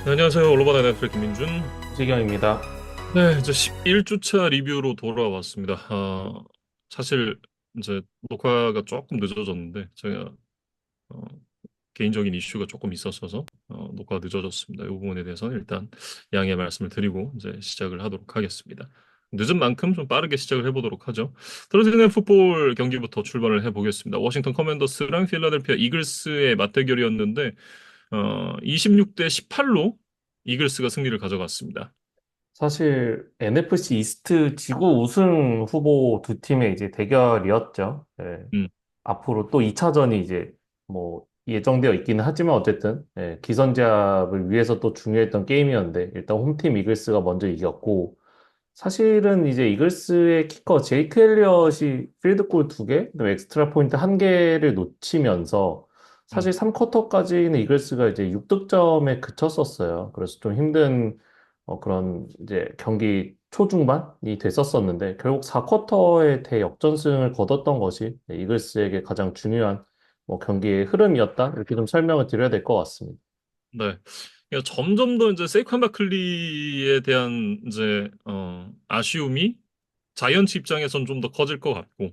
네, 안녕하세요. 올로바다 네트의 김민준. 지경입니다. 네, 이제 11주차 리뷰로 돌아왔습니다. 사실 이제 녹화가 조금 늦어졌는데 제가 어, 개인적인 이슈가 조금 있었어서 녹화가 늦어졌습니다. 이 부분에 대해서는 일단 양해 말씀을 드리고 이제 시작을 하도록 하겠습니다. 늦은 만큼 좀 빠르게 시작을 해보도록 하죠. thursday 풋볼 경기부터 출발을 해보겠습니다. 워싱턴 커맨더스랑 필라델피아 이글스의 맞대결이었는데 26대 18로 이글스가 승리를 가져갔습니다. 사실 NFC 이스트 지구 우승 후보 두 팀의 이제 대결이었죠. 예. 음, 앞으로 또 2차전이 이제 뭐 예정되어 있기는 하지만 어쨌든 기선제압을 위해서 또 중요했던 게임이었는데 일단 홈팀 이글스가 먼저 이겼고 사실은 이제 이글스의 키커 제이크 엘리엇이 필드골 두 개, 그다음에 엑스트라 포인트 한 개를 놓치면서 사실 음, 3쿼터까지는 이글스가 이제 6득점에 그쳤었어요. 그래서 좀 힘든 그런 이제 경기 초중반이 됐었었는데 결국 4쿼터에 대역전승을 거뒀던 것이 이글스에게 가장 중요한 뭐 경기의 흐름이었다. 이렇게 좀 설명을 드려야 될 것 같습니다. 네. 그러니까 점점 더 이제 세이컨 바클리에 대한 이제 아쉬움이 자이언츠 입장에선 좀 더 커질 것 같고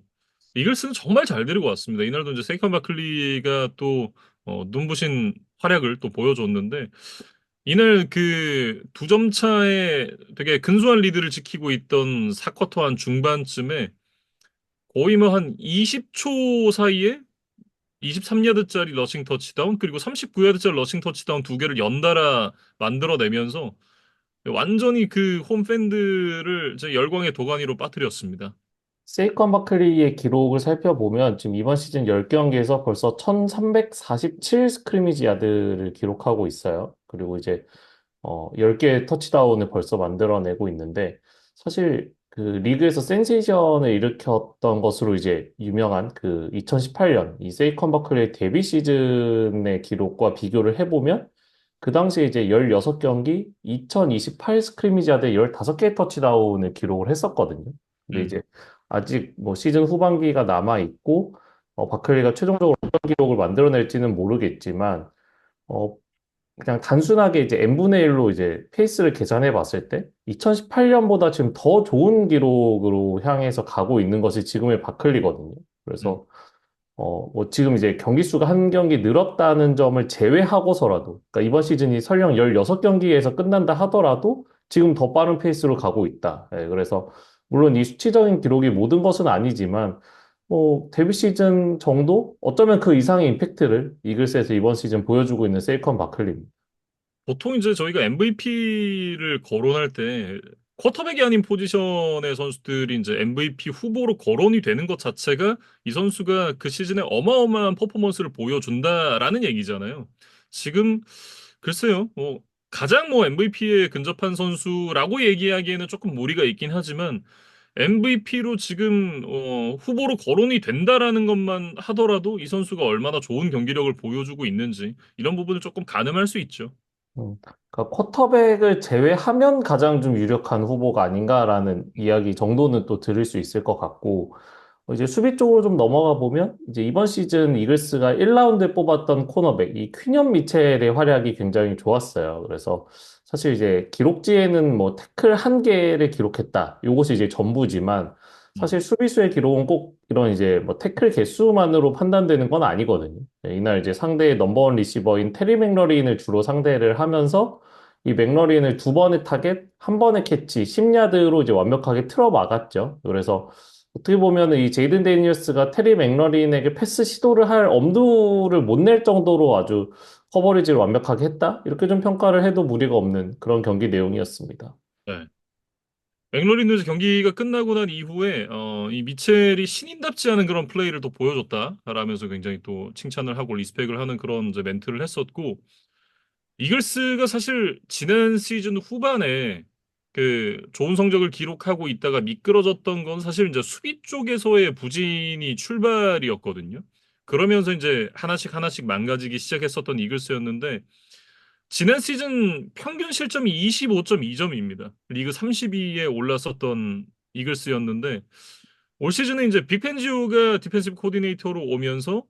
이글스는 정말 잘 데리고 왔습니다. 이날도 이제 세이컨 바클리가 또 눈부신 활약을 또 보여줬는데 이날 그 두 점 차에 되게 근소한 리드를 지키고 있던 4쿼터 한 중반쯤에 거의 뭐 한 20초 사이에 23야드짜리 러싱 터치다운 그리고 39야드짜리 러싱 터치다운 두 개를 연달아 만들어내면서 완전히 그 홈팬들을 이제 열광의 도가니로 빠뜨렸습니다. 세이컨 바클리의 기록을 살펴보면 지금 이번 시즌 10경기에서 벌써 1347 스크리미지 야드를 기록하고 있어요. 그리고 이제 10개의 터치다운을 벌써 만들어내고 있는데 사실 그 리그에서 센세이션을 일으켰던 것으로 이제 유명한 그 2018년 이 세이컨 바클리의 데뷔 시즌의 기록과 비교를 해보면 그 당시에 이제 16경기 2028 스크리미지 야드에 15개의 터치다운을 기록을 했었거든요. 근데 음, 이제 아직 뭐 시즌 후반기가 남아 있고 바클리가 최종적으로 어떤 기록을 만들어낼지는 모르겠지만 어, 그냥 단순하게 이제 n분의 1로 이제 페이스를 계산해 봤을 때 2018년보다 지금 더 좋은 기록으로 향해서 가고 있는 것이 지금의 바클리거든요. 음. 그래서 뭐 지금 이제 경기 수가 한 경기 늘었다는 점을 제외하고서라도 그러니까 이번 시즌이 설령 16경기에서 끝난다 하더라도 지금 더 빠른 페이스로 가고 있다. 그래서 물론 이 수치적인 기록이 모든 것은 아니지만 뭐 데뷔 시즌 정도 어쩌면 그 이상의 임팩트를 이글스에서 이번 시즌 보여주고 있는 세이컨 바클리입니다. 보통 이제 저희가 MVP를 거론할 때 쿼터백이 아닌 포지션의 선수들이 이제 MVP 후보로 거론이 되는 것 자체가 이 선수가 그 시즌에 어마어마한 퍼포먼스를 보여준다라는 얘기잖아요. 지금 글쎄요, 뭐 가장 뭐 MVP에 근접한 선수라고 얘기하기에는 조금 무리가 있긴 하지만 MVP로 지금 후보로 거론이 된다라는 것만 하더라도 이 선수가 얼마나 좋은 경기력을 보여주고 있는지 이런 부분을 조금 가늠할 수 있죠. 그러니까 쿼터백을 제외하면 가장 좀 유력한 후보가 아닌가라는 이야기 정도는 또 들을 수 있을 것 같고, 이제 수비 쪽으로 좀 넘어가 보면, 이제 이번 시즌 이글스가 1라운드에 뽑았던 코너백, 이 퀴년 미첼의 활약이 굉장히 좋았어요. 그래서 사실 이제 기록지에는 뭐 태클 한 개를 기록했다. 요것이 이제 전부지만, 음. 사실 수비수의 기록은 꼭 이런 이제 뭐 태클 개수만으로 판단되는 건 아니거든요. 이날 이제 상대의 넘버원 리시버인 테리 맥러린을 주로 상대를 하면서 이 맥러린을 두 번의 타겟, 한 번의 캐치, 10야드로 이제 완벽하게 틀어 막았죠. 그래서 어떻게 보면은 이 제이든 데니어스가 테리 맥러린에게 패스 시도를 할 엄두를 못 낼 정도로 아주 커버리지를 완벽하게 했다? 이렇게 좀 평가를 해도 무리가 없는 그런 경기 내용이었습니다. 네. 맥로린 경기가 끝나고 난 이후에 이 미첼이 신인답지 않은 그런 플레이를 또 보여줬다라면서 굉장히 또 칭찬을 하고 리스펙을 하는 그런 이제 멘트를 했었고 이글스가 사실 지난 시즌 후반에 그 좋은 성적을 기록하고 있다가 미끄러졌던 건 사실 이제 수비 쪽에서의 부진이 출발이었거든요. 그러면서 이제 하나씩 하나씩 망가지기 시작했었던 이글스였는데 지난 시즌 평균 실점이 25.2점입니다. 리그 30위에 올랐었던 이글스였는데 올 시즌에 이제 빅펜지오가 디펜시브 코디네이터로 오면서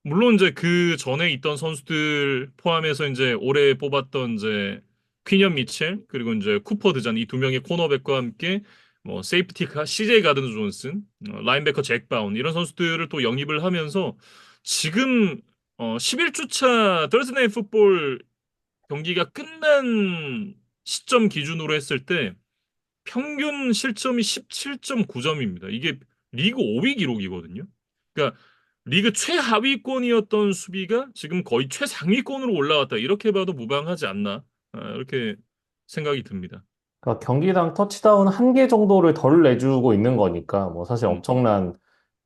물론 이제 그 전에 있던 선수들 포함해서 이제 올해 뽑았던 이제 퀴년 미첼 그리고 이제 쿠퍼 드잔 이 두 명의 코너백과 함께 뭐 세이프티카 CJ 가든 존슨, 라인베커 잭 바운 이런 선수들을 또 영입을 하면서 지금 11주차 더스데이 풋볼 경기가 끝난 시점 기준으로 했을 때 평균 실점이 17.9점입니다. 이게 리그 5위 기록이거든요. 그러니까 리그 최하위권이었던 수비가 지금 거의 최상위권으로 올라왔다. 이렇게 봐도 무방하지 않나. 이렇게 생각이 듭니다. 그러니까 경기당 터치다운 한 개 정도를 덜 내주고 있는 거니까 뭐 사실 음, 엄청난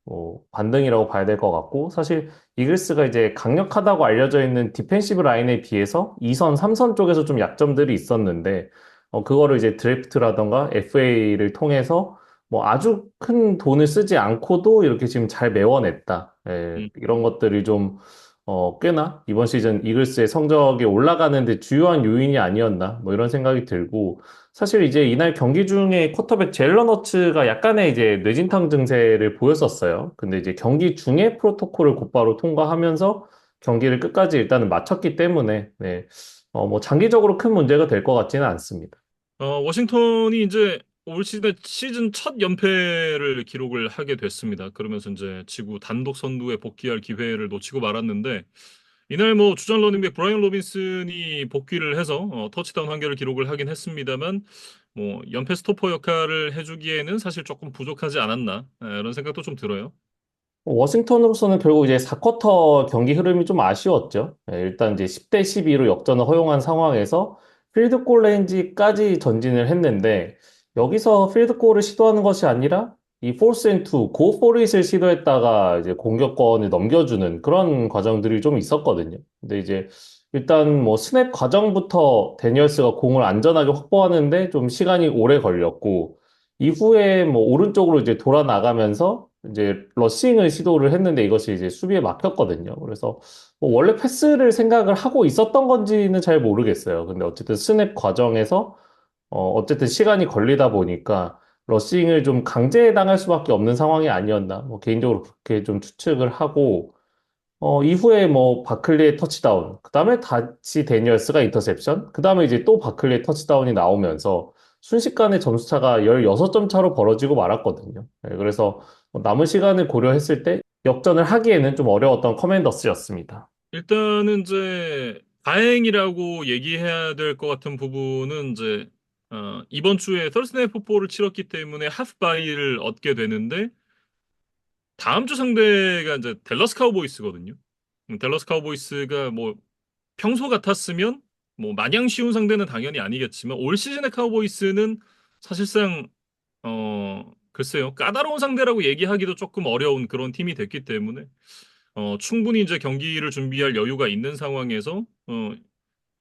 뭐 반등이라고 봐야 될 것 같고 사실 이글스가 이제 강력하다고 알려져 있는 디펜시브 라인에 비해서 2선, 3선 쪽에서 좀 약점들이 있었는데 그거를 이제 드래프트라던가 FA를 통해서 뭐 아주 큰 돈을 쓰지 않고도 이렇게 지금 잘 메워냈다. 예, 음. 이런 것들이 좀 꽤나 이번 시즌 이글스의 성적이 올라가는데 주요한 요인이 아니었나 뭐 이런 생각이 들고 사실 이제 이날 경기 중에 쿼터백 제일런 허츠가 약간의 이제 뇌진탕 증세를 보였었어요. 근데 이제 경기 중에 프로토콜을 곧바로 통과하면서 경기를 끝까지 일단은 마쳤기 때문에 네. 뭐 장기적으로 큰 문제가 될 것 같지는 않습니다. 워싱턴이 이제 올 시즌 첫 연패를 기록을 하게 됐습니다. 그러면서 이제 지구 단독 선두에 복귀할 기회를 놓치고 말았는데 이날 뭐 주전 러닝백 브라이언 로빈슨이 복귀를 해서 터치다운 한 개를 기록을 하긴 했습니다만 뭐 연패 스토퍼 역할을 해주기에는 사실 조금 부족하지 않았나 이런 생각도 좀 들어요. 워싱턴으로서는 결국 이제 4쿼터 경기 흐름이 좀 아쉬웠죠. 일단 이제 10대 12로 역전을 허용한 상황에서 필드골 레인지까지 전진을 했는데 여기서 필드골을 시도하는 것이 아니라 이 포스 앤 투, 고 포릿을 시도했다가 이제 공격권을 넘겨주는 그런 과정들이 좀 있었거든요. 근데 이제 일단 뭐 스냅 과정부터 데니얼스가 공을 안전하게 확보하는데 좀 시간이 오래 걸렸고 이후에 뭐 오른쪽으로 이제 돌아 나가면서 이제 러싱을 시도를 했는데 이것이 이제 수비에 막혔거든요. 그래서 뭐 원래 패스를 생각을 하고 있었던 건지는 잘 모르겠어요. 근데 어쨌든 스냅 과정에서 어쨌든 시간이 걸리다 보니까 러싱을 좀 강제당할 수밖에 없는 상황이 아니었나. 뭐 개인적으로 그렇게 좀 추측을 하고 이후에 뭐 바클리의 터치다운, 그 다음에 다시 데니얼스가 인터셉션, 그 다음에 이제 또 바클리의 터치다운이 나오면서 순식간에 점수차가 16점 차로 벌어지고 말았거든요. 네, 그래서 남은 시간을 고려했을 때 역전을 하기에는 좀 어려웠던 커맨더스였습니다. 일단은 이제 다행이라고 얘기해야 될 것 같은 부분은 이제 이번 주에 서스데이 풋볼을 치렀기 때문에 하프바이를 얻게 되는데 다음 주 상대가 이제 댈러스 카우보이스거든요. 댈러스 카우보이스가 뭐 평소 같았으면 뭐 마냥 쉬운 상대는 당연히 아니겠지만 올 시즌의 카우보이스는 사실상 글쎄요 까다로운 상대라고 얘기하기도 조금 어려운 그런 팀이 됐기 때문에 충분히 이제 경기를 준비할 여유가 있는 상황에서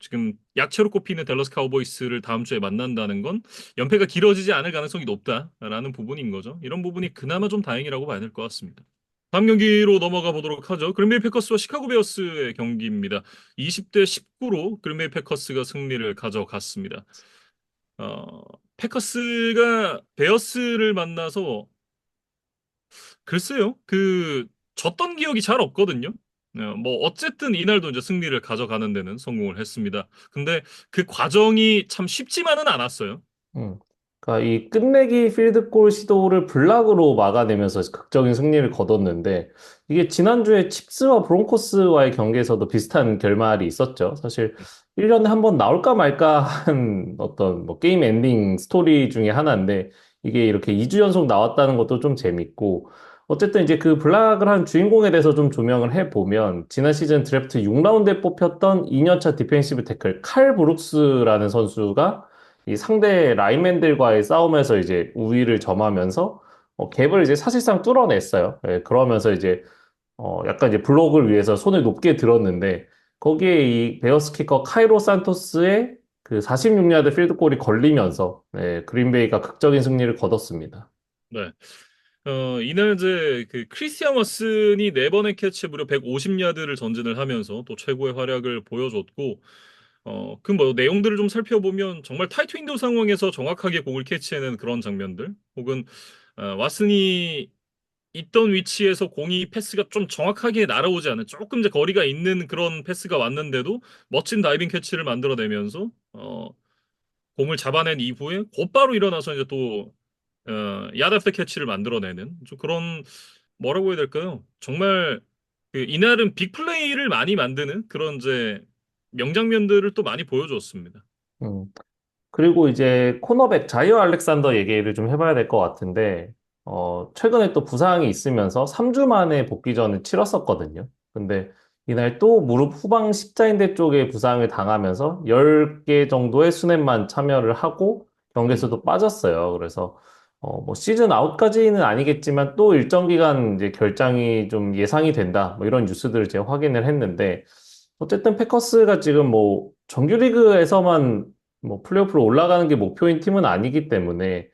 지금 약체로 꼽히는 댈러스 카우보이스를 다음 주에 만난다는 건 연패가 길어지지 않을 가능성이 높다라는 부분인 거죠. 이런 부분이 그나마 좀 다행이라고 봐야 될 것 같습니다. 다음 경기로 넘어가 보도록 하죠. 그린베이 패커스와 시카고 베어스의 경기입니다. 20대 19로 그린베이 패커스가 승리를 가져갔습니다. 어, 패커스가 베어스를 만나서 글쎄요, 졌던 기억이 잘 없거든요. 뭐 어쨌든 이날도 이제 승리를 가져가는 데는 성공을 했습니다. 근데 그 과정이 참 쉽지만은 않았어요. 음. 그러니까 이 끝내기 필드골 시도를 블락으로 막아내면서 극적인 승리를 거뒀는데 이게 지난주에 칩스와 브론코스와의 경기에서도 비슷한 결말이 있었죠. 사실 1년에 한 번 나올까 말까 한 어떤 뭐 게임 엔딩 스토리 중에 하나인데 이게 이렇게 2주 연속 나왔다는 것도 좀 재밌고 어쨌든 이제 그 블락을 한 주인공에 대해서 좀 조명을 해보면 지난 시즌 드래프트 6라운드에 뽑혔던 2년차 디펜시브 태클 칼 브룩스라는 선수가 이 상대 라인맨들과의 싸움에서 이제 우위를 점하면서 갭을 이제 사실상 뚫어냈어요. 예, 그러면서 이제 약간 이제 블록을 위해서 손을 높게 들었는데 거기에 이 베어스 키커 카이로 산토스의 그 46야드 필드골이 걸리면서 그린베이가 극적인 승리를 거뒀습니다. 네. 이날 이제 그 크리스티안 왓슨이 네 번의 캐치에 무려 150야드를 전진을 하면서 또 최고의 활약을 보여줬고, 그 뭐 내용들을 좀 살펴보면 정말 타이트 윈도우 상황에서 정확하게 공을 캐치해낸 그런 장면들, 혹은 왓슨이 있던 위치에서 공이 패스가 좀 정확하게 날아오지 않은 조금 이제 거리가 있는 그런 패스가 왔는데도 멋진 다이빙 캐치를 만들어내면서 공을 잡아낸 이후에 곧바로 일어나서 이제 또 야드 애프터 캐치를 만들어내는 좀 그런 뭐라고 해야 될까요? 정말 그 이날은 빅 플레이를 많이 만드는 그런 이제 명장면들을 또 많이 보여줬습니다. 음. 그리고 이제 코너백 자이어 알렉산더 얘기를 좀 해봐야 될 것 같은데, 최근에 또 부상이 있으면서 3주 만에 복귀전을 치렀었거든요. 근데 이날 또 무릎 후방 십자인대 쪽에 부상을 당하면서 10개 정도의 스냅만 참여를 하고 음. 경기에서도 빠졌어요. 그래서 뭐 시즌 아웃까지는 아니겠지만 또 일정 기간 이제 결장이 좀 예상이 된다. 뭐 이런 뉴스들을 제가 확인을 했는데, 어쨌든 패커스가 지금 뭐 정규리그에서만 뭐 플레이오프로 올라가는 게 목표인 팀은 아니기 때문에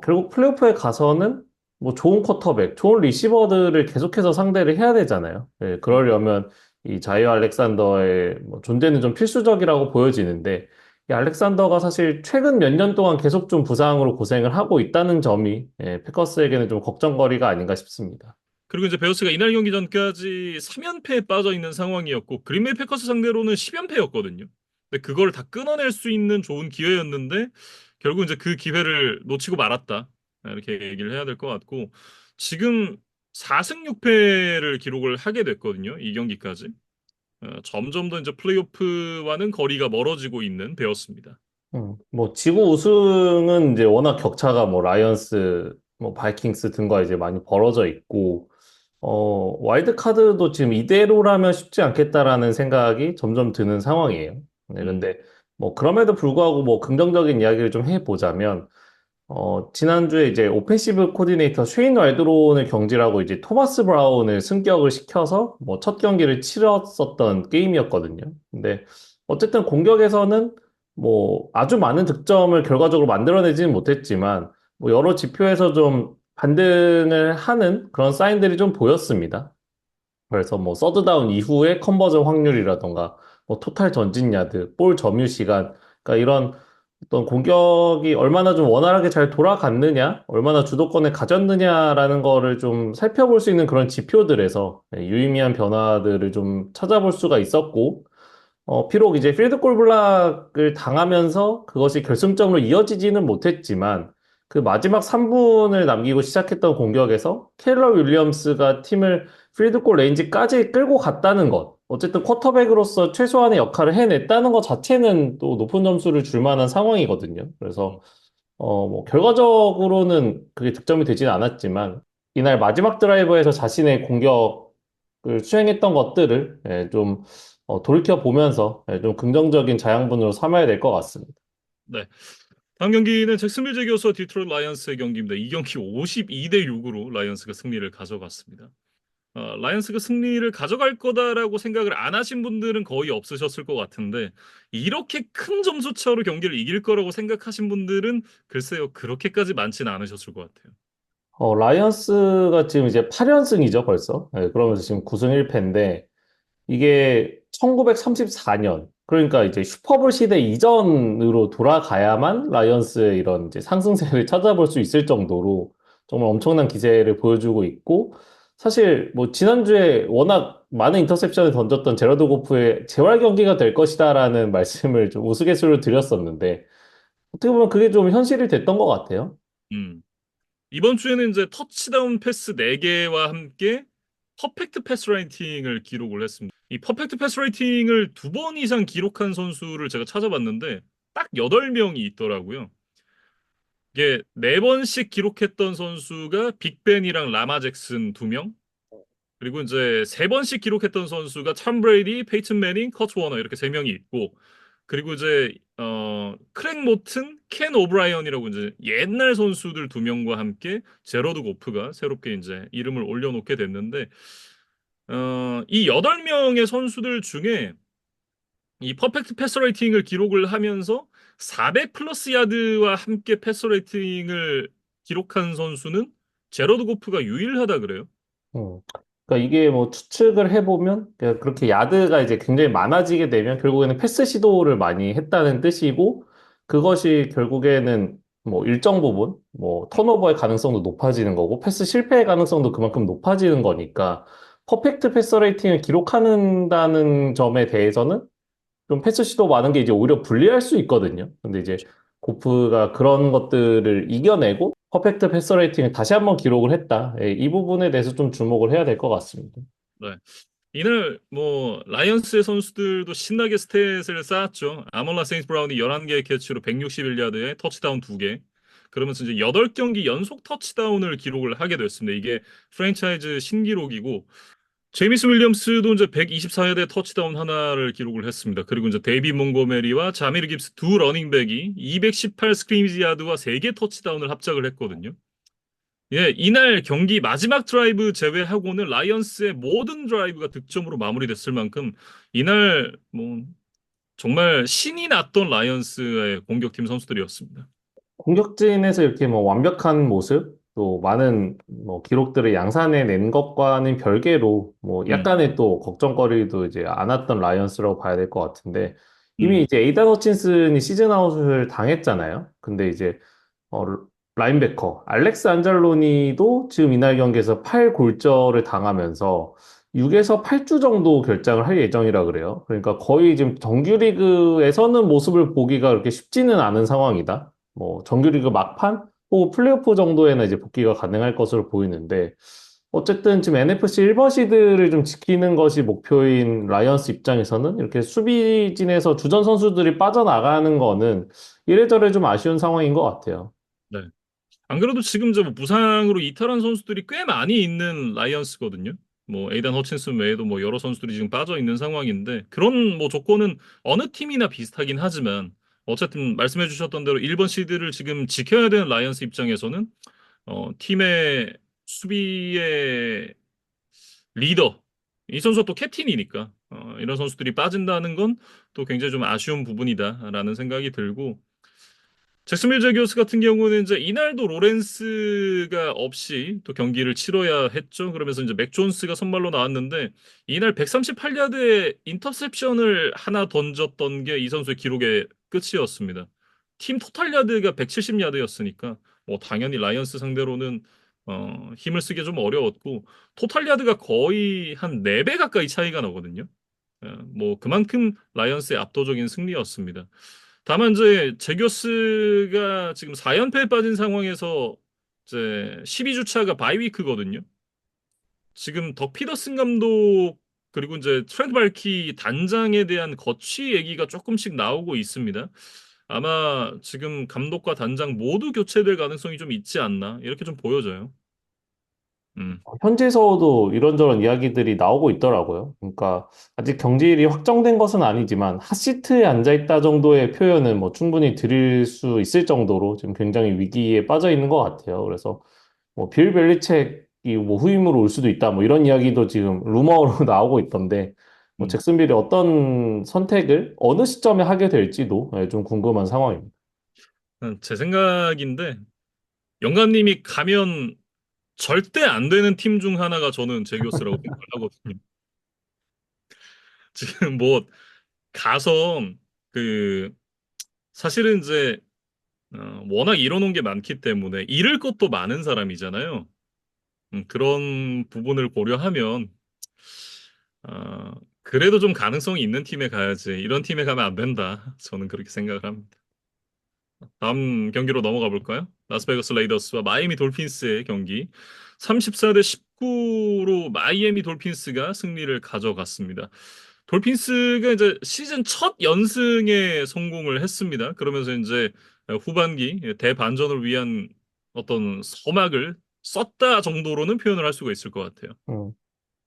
결국 플레이오프에 가서는 뭐 좋은 쿼터백, 좋은 리시버들을 계속해서 상대를 해야 되잖아요. 예, 음. 그러려면 이 자이어 알렉산더의 뭐 존재는 좀 필수적이라고 보여지는데 이 알렉산더가 사실 최근 몇 년 동안 계속 좀 부상으로 고생을 하고 있다는 점이 패커스에게는 좀 걱정거리가 아닌가 싶습니다. 그리고 이제 베어스가 이날 경기 전까지 3연패에 빠져 있는 상황이었고 그린베이 패커스 상대로는 10연패였거든요. 근데 그걸 다 끊어낼 수 있는 좋은 기회였는데 결국 이제 그 기회를 놓치고 말았다. 이렇게 얘기를 해야 될 것 같고 지금 4승 6패를 기록을 하게 됐거든요. 이 경기까지. 점점 더 이제 플레이오프와는 거리가 멀어지고 있는 베어스입니다. 뭐 지구 우승은 이제 워낙 격차가 뭐 라이언스, 뭐 바이킹스 등과 이제 많이 벌어져 있고 와일드 카드도 지금 이대로라면 쉽지 않겠다라는 생각이 점점 드는 상황이에요. 네, 음. 근데 뭐 그럼에도 불구하고 뭐 긍정적인 이야기를 좀 해보자면 지난주에 이제 오펜시브 코디네이터 쉐인 왈드론을 경질하고 이제 토마스 브라운을 승격을 시켜서 뭐 첫 경기를 치렀었던 게임이었거든요. 근데 어쨌든 공격에서는 뭐 아주 많은 득점을 결과적으로 만들어내지는 못했지만 뭐 여러 지표에서 좀 반등을 하는 그런 사인들이 좀 보였습니다. 그래서 뭐 서드다운 이후에 컨버전 확률이라던가 뭐 토탈 전진 야드, 볼 점유 시간, 그러니까 이런 어떤 공격이 얼마나 좀 원활하게 잘 돌아갔느냐, 얼마나 주도권을 가졌느냐라는 거를 좀 살펴볼 수 있는 그런 지표들에서 유의미한 변화들을 좀 찾아볼 수가 있었고, 비록 이제 필드골 블락을 당하면서 그것이 결승점으로 이어지지는 못했지만 그 마지막 3분을 남기고 시작했던 공격에서 케일러 윌리엄스가 팀을 필드골 레인지까지 끌고 갔다는 것. 어쨌든 쿼터백으로서 최소한의 역할을 해냈다는 것 자체는 또 높은 점수를 줄 만한 상황이거든요. 음. 그래서 뭐 결과적으로는 그게 득점이 되진 않았지만 이날 마지막 드라이버에서 자신의 공격을 수행했던 것들을 좀 돌이켜 보면서 좀 긍정적인 자양분으로 삼아야 될 것 같습니다. 네. 다음 경기는 잭슨빌 제기어스와 디트로이트 라이언스의 경기입니다. 이 경기 52대 6으로 라이언스가 승리를 가져갔습니다. 라이언스가 승리를 가져갈 거다라고 생각을 안 하신 분들은 거의 없으셨을 것 같은데 이렇게 큰 점수 차로 경기를 이길 거라고 생각하신 분들은 글쎄요 그렇게까지 많지는 않으셨을 것 같아요. 라이언스가 지금 이제 8연승이죠, 벌써. 그러면서 지금 9승 1패인데 이게 1934년, 그러니까 이제 슈퍼볼 시대 이전으로 돌아가야만 라이언스의 이런 이제 상승세를 찾아볼 수 있을 정도로 정말 엄청난 기세를 보여주고 있고, 사실 뭐 지난주에 워낙 많은 인터셉션을 던졌던 제러드 고프의 재활 경기가 될 것이다라는 말씀을 좀 우스갯소리로 드렸었는데, 어떻게 보면 그게 좀 현실이 됐던 것 같아요. 음. 이번 주에는 이제 터치다운 패스 4개와 함께 퍼펙트 패스 레이팅을 기록을 했습니다. 이 퍼펙트 패스 레이팅을 2번 이상 기록한 선수를 제가 찾아봤는데 딱 8명이 있더라고요. 이게 4번씩 기록했던 선수가 빅벤이랑 라마 잭슨 2명, 그리고 이제 3번씩 기록했던 선수가 톰 브레이디, 페이튼 매닝, 커트 워너 이렇게 3명이 있고, 그리고 이제 크랙 모튼, 켄 오브라이언이라고 이제 옛날 선수들 2명과 함께 제러드 고프가 새롭게 이제 이름을 올려놓게 됐는데 이 8명의 선수들 중에 이 퍼펙트 패스 레이팅을 기록을 하면서 400 플러스 야드와 함께 패스 레이팅을 기록한 선수는 제러드 고프가 유일하다 그래요. 음. 그러니까 이게 뭐 추측을 해보면 그렇게 야드가 이제 굉장히 많아지게 되면 결국에는 패스 시도를 많이 했다는 뜻이고 그것이 결국에는 뭐 일정 부분 뭐 턴오버의 가능성도 높아지는 거고 패스 실패의 가능성도 그만큼 높아지는 거니까 퍼펙트 패스 레이팅을 기록한다는 점에 대해서는 좀 패스 시도 많은 게 이제 오히려 불리할 수 있거든요. 근데 이제 고프가 그런 것들을 이겨내고 퍼펙트 패스 레이팅을 다시 한번 기록을 했다. 예, 이 부분에 대해서 좀 주목을 해야 될 것 같습니다. 네. 이날 뭐 라이언스의 선수들도 신나게 스탯을 쌓았죠. 아몰라 세인트 브라운이 11개의 캐치로 161야드에 터치다운 2개. 그러면서 이제 8경기 연속 터치다운을 기록을 하게 됐습니다. 이게 프랜차이즈 신기록이고 제이미스 윌리엄스도 이제 124야드에 터치다운 하나를 기록을 했습니다. 그리고 이제 데이비 몽고메리와 자미르 깁스 두 러닝백이 218 스크리미지 야드와 3개 터치다운을 합작을 했거든요. 예, 이날 경기 마지막 드라이브 제외하고는 라이언스의 모든 드라이브가 득점으로 마무리됐을 만큼 이날 뭐 정말 신이 났던 라이언스의 공격팀 선수들이었습니다. 공격진에서 이렇게 뭐 완벽한 모습, 또 많은 뭐 기록들을 양산해 낸 것과는 별개로 뭐 음, 약간의 또 걱정거리도 이제 안았던 라이언스라고 봐야 될 것 같은데 이미 음, 이제 에이단 허친슨이 시즌 아웃을 당했잖아요. 근데 이제 어, 라인베커 알렉스 안잘로니도 지금 이날 경기에서 8골절을 당하면서 6에서 8주 정도 결장을 할 예정이라 그래요. 그러니까 거의 지금 정규리그에서는 모습을 보기가 그렇게 쉽지는 않은 상황이다. 뭐 정규리그 막판 혹은 플레이오프 정도에는 이제 복귀가 가능할 것으로 보이는데 어쨌든 지금 NFC 1번 시드를 좀 지키는 것이 목표인 라이언스 입장에서는 이렇게 수비진에서 주전 선수들이 빠져나가는 거는 이래저래 좀 아쉬운 상황인 것 같아요. 네. 안 그래도 지금 저 부상으로 이탈한 선수들이 꽤 많이 있는 라이언스거든요. 뭐 에이단 허친슨 외에도 뭐 여러 선수들이 지금 빠져 있는 상황인데 그런 뭐 조건은 어느 팀이나 비슷하긴 하지만 어쨌든 말씀해 주셨던 대로 1번 시드를 지금 지켜야 되는 라이언스 입장에서는 팀의 수비의 리더 이 선수가 또 캡틴이니까 이런 선수들이 빠진다는 건 또 굉장히 좀 아쉬운 부분이다라는 생각이 들고 잭슨빌 제기어스 같은 경우는 이제 이날도 로렌스가 없이 또 경기를 치러야 했죠. 그러면서 이제 맥 존스가 선발로 나왔는데 이날 138야드의 인터셉션을 하나 던졌던 게 이 선수의 기록의 끝이었습니다. 팀 토탈 야드가 170야드였으니까 뭐 당연히 라이언스 상대로는 힘을 쓰기 좀 어려웠고 토탈 야드가 거의 한 4배 가까이 차이가 나거든요. 뭐 그만큼 라이언스의 압도적인 승리였습니다. 다만 이제 제교스가 지금 4연패에 빠진 상황에서 이제 12주차가 바이위크거든요. 지금 덕 피더슨 감독 그리고 이제 트렌드 발키 단장에 대한 거취 얘기가 조금씩 나오고 있습니다. 아마 지금 감독과 단장 모두 교체될 가능성이 좀 있지 않나 이렇게 좀 보여져요. 음, 현지에서도 이런저런 이야기들이 나오고 있더라고요. 그러니까 아직 경질이 확정된 것은 아니지만 핫시트에 앉아 있다 정도의 표현은 뭐 충분히 드릴 수 있을 정도로 지금 굉장히 위기에 빠져 있는 것 같아요. 그래서 뭐 빌 벨리책이 뭐 후임으로 올 수도 있다 뭐 이런 이야기도 지금 루머로 나오고 있던데 뭐 음. 잭슨빌이 어떤 선택을 어느 시점에 하게 될지도 좀 궁금한 상황입니다. 제 생각인데 영감님이 가면 절대 안 되는 팀 중 하나가 저는 제교스라고 생각을 하거든요. 지금 뭐 가서 그 사실은 이제 워낙 이뤄놓은 게 많기 때문에 잃을 것도 많은 사람이잖아요. 그런 부분을 고려하면 어, 그래도 좀 가능성이 있는 팀에 가야지. 이런 팀에 가면 안 된다. 저는 그렇게 생각을 합니다. 다음 경기로 넘어가 볼까요? 라스베가스 레이더스와 마이애미 돌핀스의 경기. 34대 19로 마이애미 돌핀스가 승리를 가져갔습니다. 돌핀스가 이제 시즌 첫 연승에 성공을 했습니다. 그러면서 이제 후반기 대반전을 위한 어떤 서막을 썼다 정도로는 표현을 할 수가 있을 것 같아요.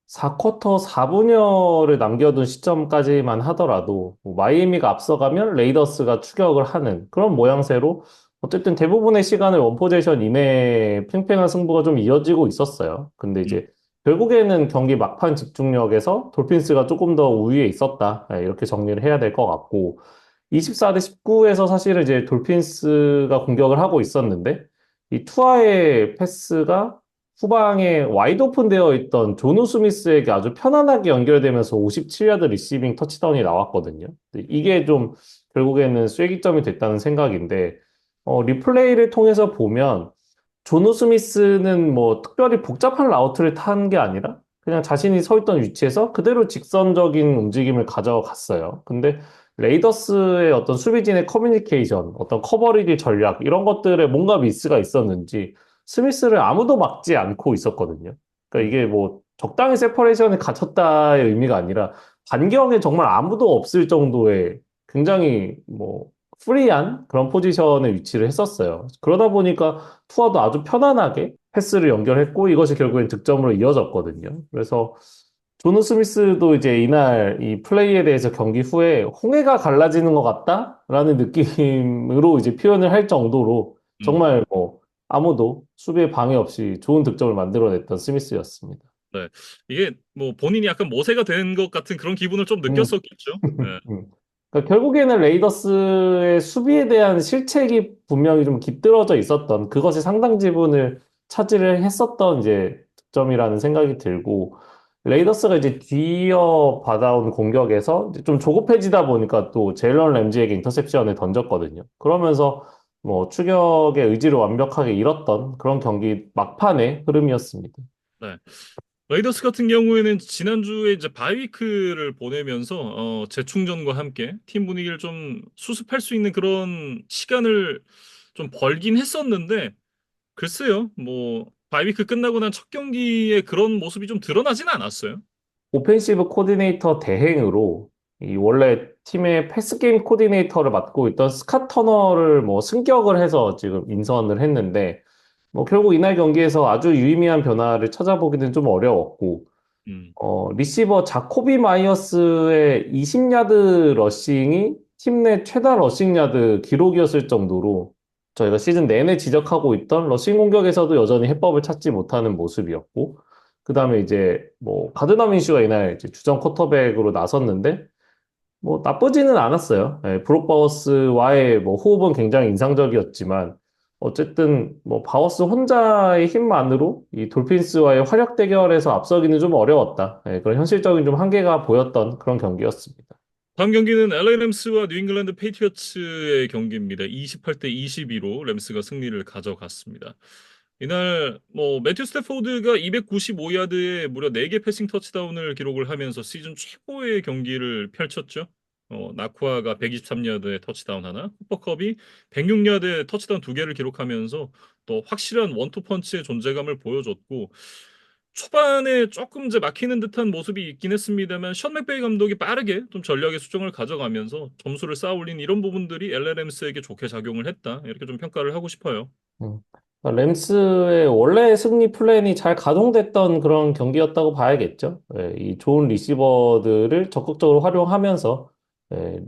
4쿼터 4분여를 남겨둔 시점까지만 하더라도 뭐 마이애미가 앞서가면 레이더스가 추격을 하는 그런 모양새로 어쨌든 대부분의 시간을 원포제이션 이내에 팽팽한 승부가 좀 이어지고 있었어요. 근데 음, 이제 결국에는 경기 막판 집중력에서 돌핀스가 조금 더 우위에 있었다. 이렇게 정리를 해야 될 것 같고 24대 19에서 사실은 이제 돌핀스가 공격을 하고 있었는데 이 투아의 패스가 후방에 와이드 오픈되어 있던 조누 스미스에게 아주 편안하게 연결되면서 57야드 리시빙 터치다운이 나왔거든요. 근데 이게 좀 결국에는 쐐기점이 됐다는 생각인데 리플레이를 통해서 보면 존 스미스는 뭐 특별히 복잡한 라우트를 탄 게 아니라 그냥 자신이 서 있던 위치에서 그대로 직선적인 움직임을 가져갔어요. 근데 레이더스의 어떤 수비진의 커뮤니케이션, 어떤 커버리지 전략 이런 것들에 뭔가 미스가 있었는지 스미스를 아무도 막지 않고 있었거든요. 그러니까 음, 이게 뭐 적당히 세퍼레이션을 갖췄다의 의미가 아니라 반경에 정말 아무도 없을 정도의 굉장히 뭐 프리한 그런 포지션에 위치를 했었어요. 그러다 보니까 투어도 아주 편안하게 패스를 연결했고 이것이 결국엔 득점으로 이어졌거든요. 그래서 조는 스미스도 이제 이날 이 플레이에 대해서 경기 후에 홍해가 갈라지는 것 같다라는 느낌으로 이제 표현을 할 정도로 음. 정말 뭐 아무도 수비에 방해 없이 좋은 득점을 만들어냈던 스미스였습니다. 네. 이게 뭐 본인이 약간 모세가 된 것 같은 그런 기분을 좀 음. 느꼈었겠죠. 네. 음. 그러니까 결국에는 레이더스의 수비에 대한 실책이 분명히 좀 깃들어져 있었던 그것이 상당 지분을 차지를 했었던 이제 득점이라는 생각이 들고 레이더스가 이제 뒤이어 받아온 공격에서 이제 좀 조급해지다 보니까 또 제일런 램지에게 인터셉션을 던졌거든요. 그러면서 뭐 추격의 의지를 완벽하게 잃었던 그런 경기 막판의 흐름이었습니다. 네. 레이더스 같은 경우에는 지난주에 이제 바이위크를 보내면서 재충전과 함께 팀 분위기를 좀 수습할 수 있는 그런 시간을 좀 벌긴 했었는데 글쎄요. 뭐 바이위크 끝나고 난 첫 경기에 그런 모습이 좀 드러나진 않았어요. 오펜시브 코디네이터 대행으로 이 원래 팀의 패스 게임 코디네이터를 맡고 있던 스캇 터너를 뭐 승격을 해서 지금 인선을 했는데 뭐 결국 이날 경기에서 아주 유의미한 변화를 찾아보기는 좀 어려웠고 음. 리시버 자코비 마이어스의 20야드 러싱이 팀 내 최다 러싱 야드 기록이었을 정도로 저희가 시즌 내내 지적하고 있던 러싱 공격에서도 여전히 해법을 찾지 못하는 모습이었고, 그 다음에 이제 뭐 가드너 민슈가 이날 이제 주전 쿼터백으로 나섰는데, 뭐 나쁘지는 않았어요. 브록 바워스와의 뭐 호흡은 굉장히 인상적이었지만 어쨌든 뭐 바워스 혼자의 힘만으로 이 돌핀스와의 화력 대결에서 앞서기는 좀 어려웠다. 그런 현실적인 좀 한계가 보였던 그런 경기였습니다. 다음 경기는 LA 램스와 뉴잉글랜드 페이트리어츠의 경기입니다. 28대 22로 램스가 승리를 가져갔습니다. 이날 뭐 매튜 스태포드가 295야드에 무려 4개 패싱 터치다운을 기록을 하면서 시즌 최고의 경기를 펼쳤죠. 나쿠아가 123야드에 터치다운 하나, 쿠퍼컵이 106야드에 터치다운 2개를 기록하면서 또 확실한 원투 펀치의 존재감을 보여줬고 초반에 조금 이제 막히는 듯한 모습이 있긴 했습니다만 션 맥베이 감독이 빠르게 좀 전략의 수정을 가져가면서 점수를 쌓아 올린 이런 부분들이 LLM스에게 좋게 작용을 했다. 이렇게 좀 평가를 하고 싶어요. 음. 램스의 원래 승리 플랜이 잘 가동됐던 그런 경기였다고 봐야겠죠. 이 좋은 리시버들을 적극적으로 활용하면서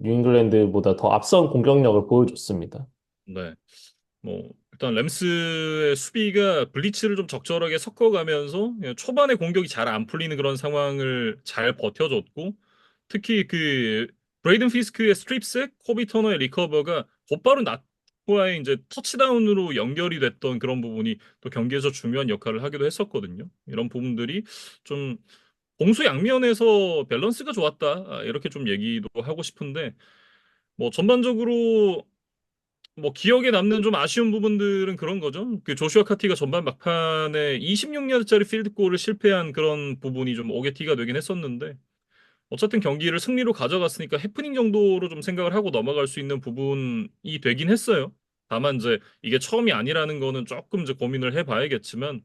뉴잉글랜드보다 더 앞선 공격력을 보여줬습니다. 네. 뭐 일단 램스의 수비가 블리츠를 좀 적절하게 섞어가면서 초반에 공격이 잘 안 풀리는 그런 상황을 잘 버텨줬고 특히 그 브레이든 피스크의 스트립색, 코비 터너의 리커버가 곧바로 나쿠아의 이제 터치다운으로 연결이 됐던 그런 부분이 또 경기에서 중요한 역할을 하기도 했었거든요. 이런 부분들이 좀 공수 양면에서 밸런스가 좋았다. 이렇게 좀 얘기도 하고 싶은데 뭐 전반적으로 뭐 기억에 남는 좀 아쉬운 부분들은 그런 거죠. 그 조슈아 카티가 전반 막판에 26야드짜리 필드골을 실패한 그런 부분이 좀 오게티가 되긴 했었는데 어쨌든 경기를 승리로 가져갔으니까 해프닝 정도로 좀 생각을 하고 넘어갈 수 있는 부분이 되긴 했어요. 다만 이제 이게 처음이 아니라는 거는 조금 이제 고민을 해봐야겠지만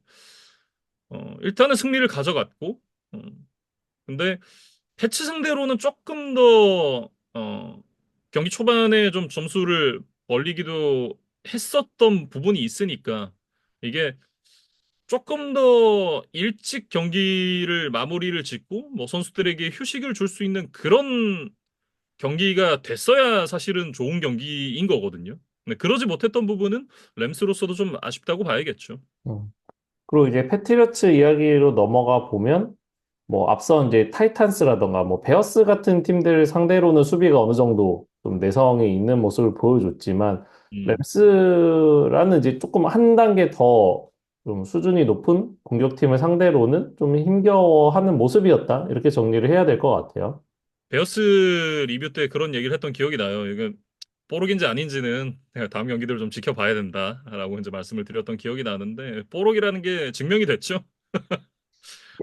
일단은 승리를 가져갔고 어, 근데 패치 상대로는 조금 더 경기 초반에 좀 점수를 벌리기도 했었던 부분이 있으니까 이게 조금 더 일찍 경기를 마무리를 짓고 뭐 선수들에게 휴식을 줄 수 있는 그런 경기가 됐어야 사실은 좋은 경기인 거거든요. 근데 그러지 못했던 부분은 램스로서도 좀 아쉽다고 봐야겠죠. 음. 그리고 이제 패트리어츠 이야기로 넘어가 보면 뭐 앞선 이제 타이탄스라던가 뭐 베어스 같은 팀들 상대로는 수비가 어느 정도 좀 내성이 있는 모습을 보여줬지만 음. 랩스라는 이제 조금 한 단계 더 좀 수준이 높은 공격팀을 상대로는 좀 힘겨워하는 모습이었다. 이렇게 정리를 해야 될 것 같아요. 베어스 리뷰 때 그런 얘기를 했던 기억이 나요. 이게 뽀록인지 아닌지는 내가 다음 경기들을 좀 지켜봐야 된다라고 이제 말씀을 드렸던 기억이 나는데 뽀록이라는 게 증명이 됐죠.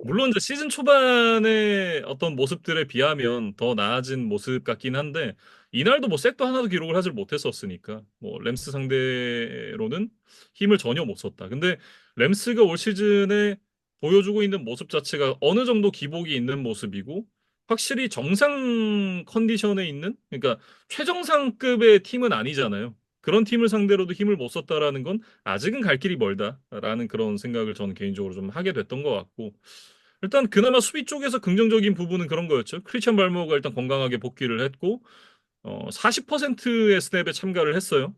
물론 이제 시즌 초반의 어떤 모습들에 비하면 더 나아진 모습 같긴 한데 이날도 뭐 색도 하나도 기록을 하질 못했었으니까 뭐 램스 상대로는 힘을 전혀 못 썼다. 근데 램스가 올 시즌에 보여주고 있는 모습 자체가 어느 정도 기복이 있는 모습이고 확실히 정상 컨디션에 있는 그러니까 최정상급의 팀은 아니잖아요. 그런 팀을 상대로도 힘을 못 썼다라는 건 아직은 갈 길이 멀다라는 그런 생각을 저는 개인적으로 좀 하게 됐던 것 같고 일단 그나마 수비 쪽에서 긍정적인 부분은 그런 거였죠. 크리스찬 발모가 일단 건강하게 복귀를 했고 40%의 스냅에 참가를 했어요.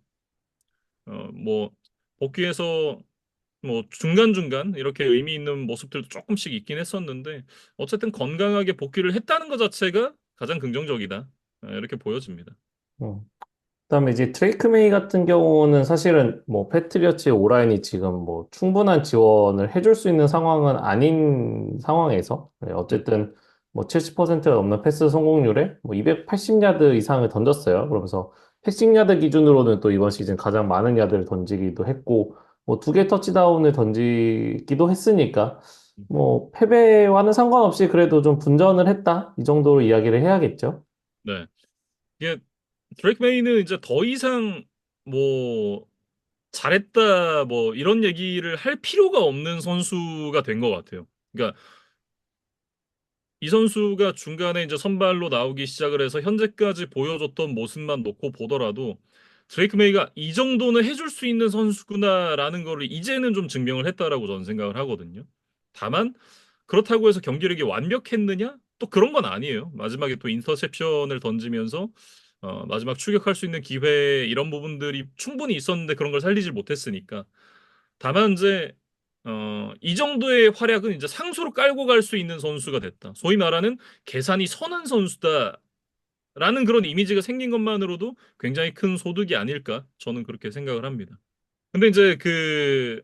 뭐 복귀해서 뭐 중간중간 이렇게 의미 있는 모습들도 조금씩 있긴 했었는데 어쨌든 건강하게 복귀를 했다는 것 자체가 가장 긍정적이다. 이렇게 보여집니다. 음. 그다음에 이제 드레이크 메이 같은 경우는 사실은 뭐 패트리어츠의 오라인이 지금 뭐 충분한 지원을 해줄 수 있는 상황은 아닌 상황에서 네, 음, 어쨌든 뭐 70%가 넘는 패스 성공률에 뭐 280야드 이상을 던졌어요. 그러면서 패싱 야드 기준으로는 또 이번 시즌 가장 많은 야드를 던지기도 했고 뭐 두 개 터치다운을 던지기도 했으니까 뭐 패배와는 상관없이 그래도 좀 분전을 했다 이 정도로 이야기를 해야겠죠. 네. 이게 드레이크 메이는 이제 더 이상 뭐 잘했다 뭐 이런 얘기를 할 필요가 없는 선수가 된 것 같아요. 그러니까 이 선수가 중간에 이제 선발로 나오기 시작을 해서 현재까지 보여줬던 모습만 놓고 보더라도 드레이크 메이가 이 정도는 해줄 수 있는 선수구나라는 거를 이제는 좀 증명을 했다라고 저는 생각을 하거든요. 다만 그렇다고 해서 경기력이 완벽했느냐? 또 그런 건 아니에요. 마지막에 또 인터셉션을 던지면서 마지막 추격할 수 있는 기회 이런 부분들이 충분히 있었는데 그런 걸 살리질 못했으니까. 다만 이제 이 정도의 활약은 이제 상수로 깔고 갈 수 있는 선수가 됐다. 소위 말하는 계산이 선한 선수다라는 그런 이미지가 생긴 것만으로도 굉장히 큰 소득이 아닐까 저는 그렇게 생각을 합니다. 근데 이제 그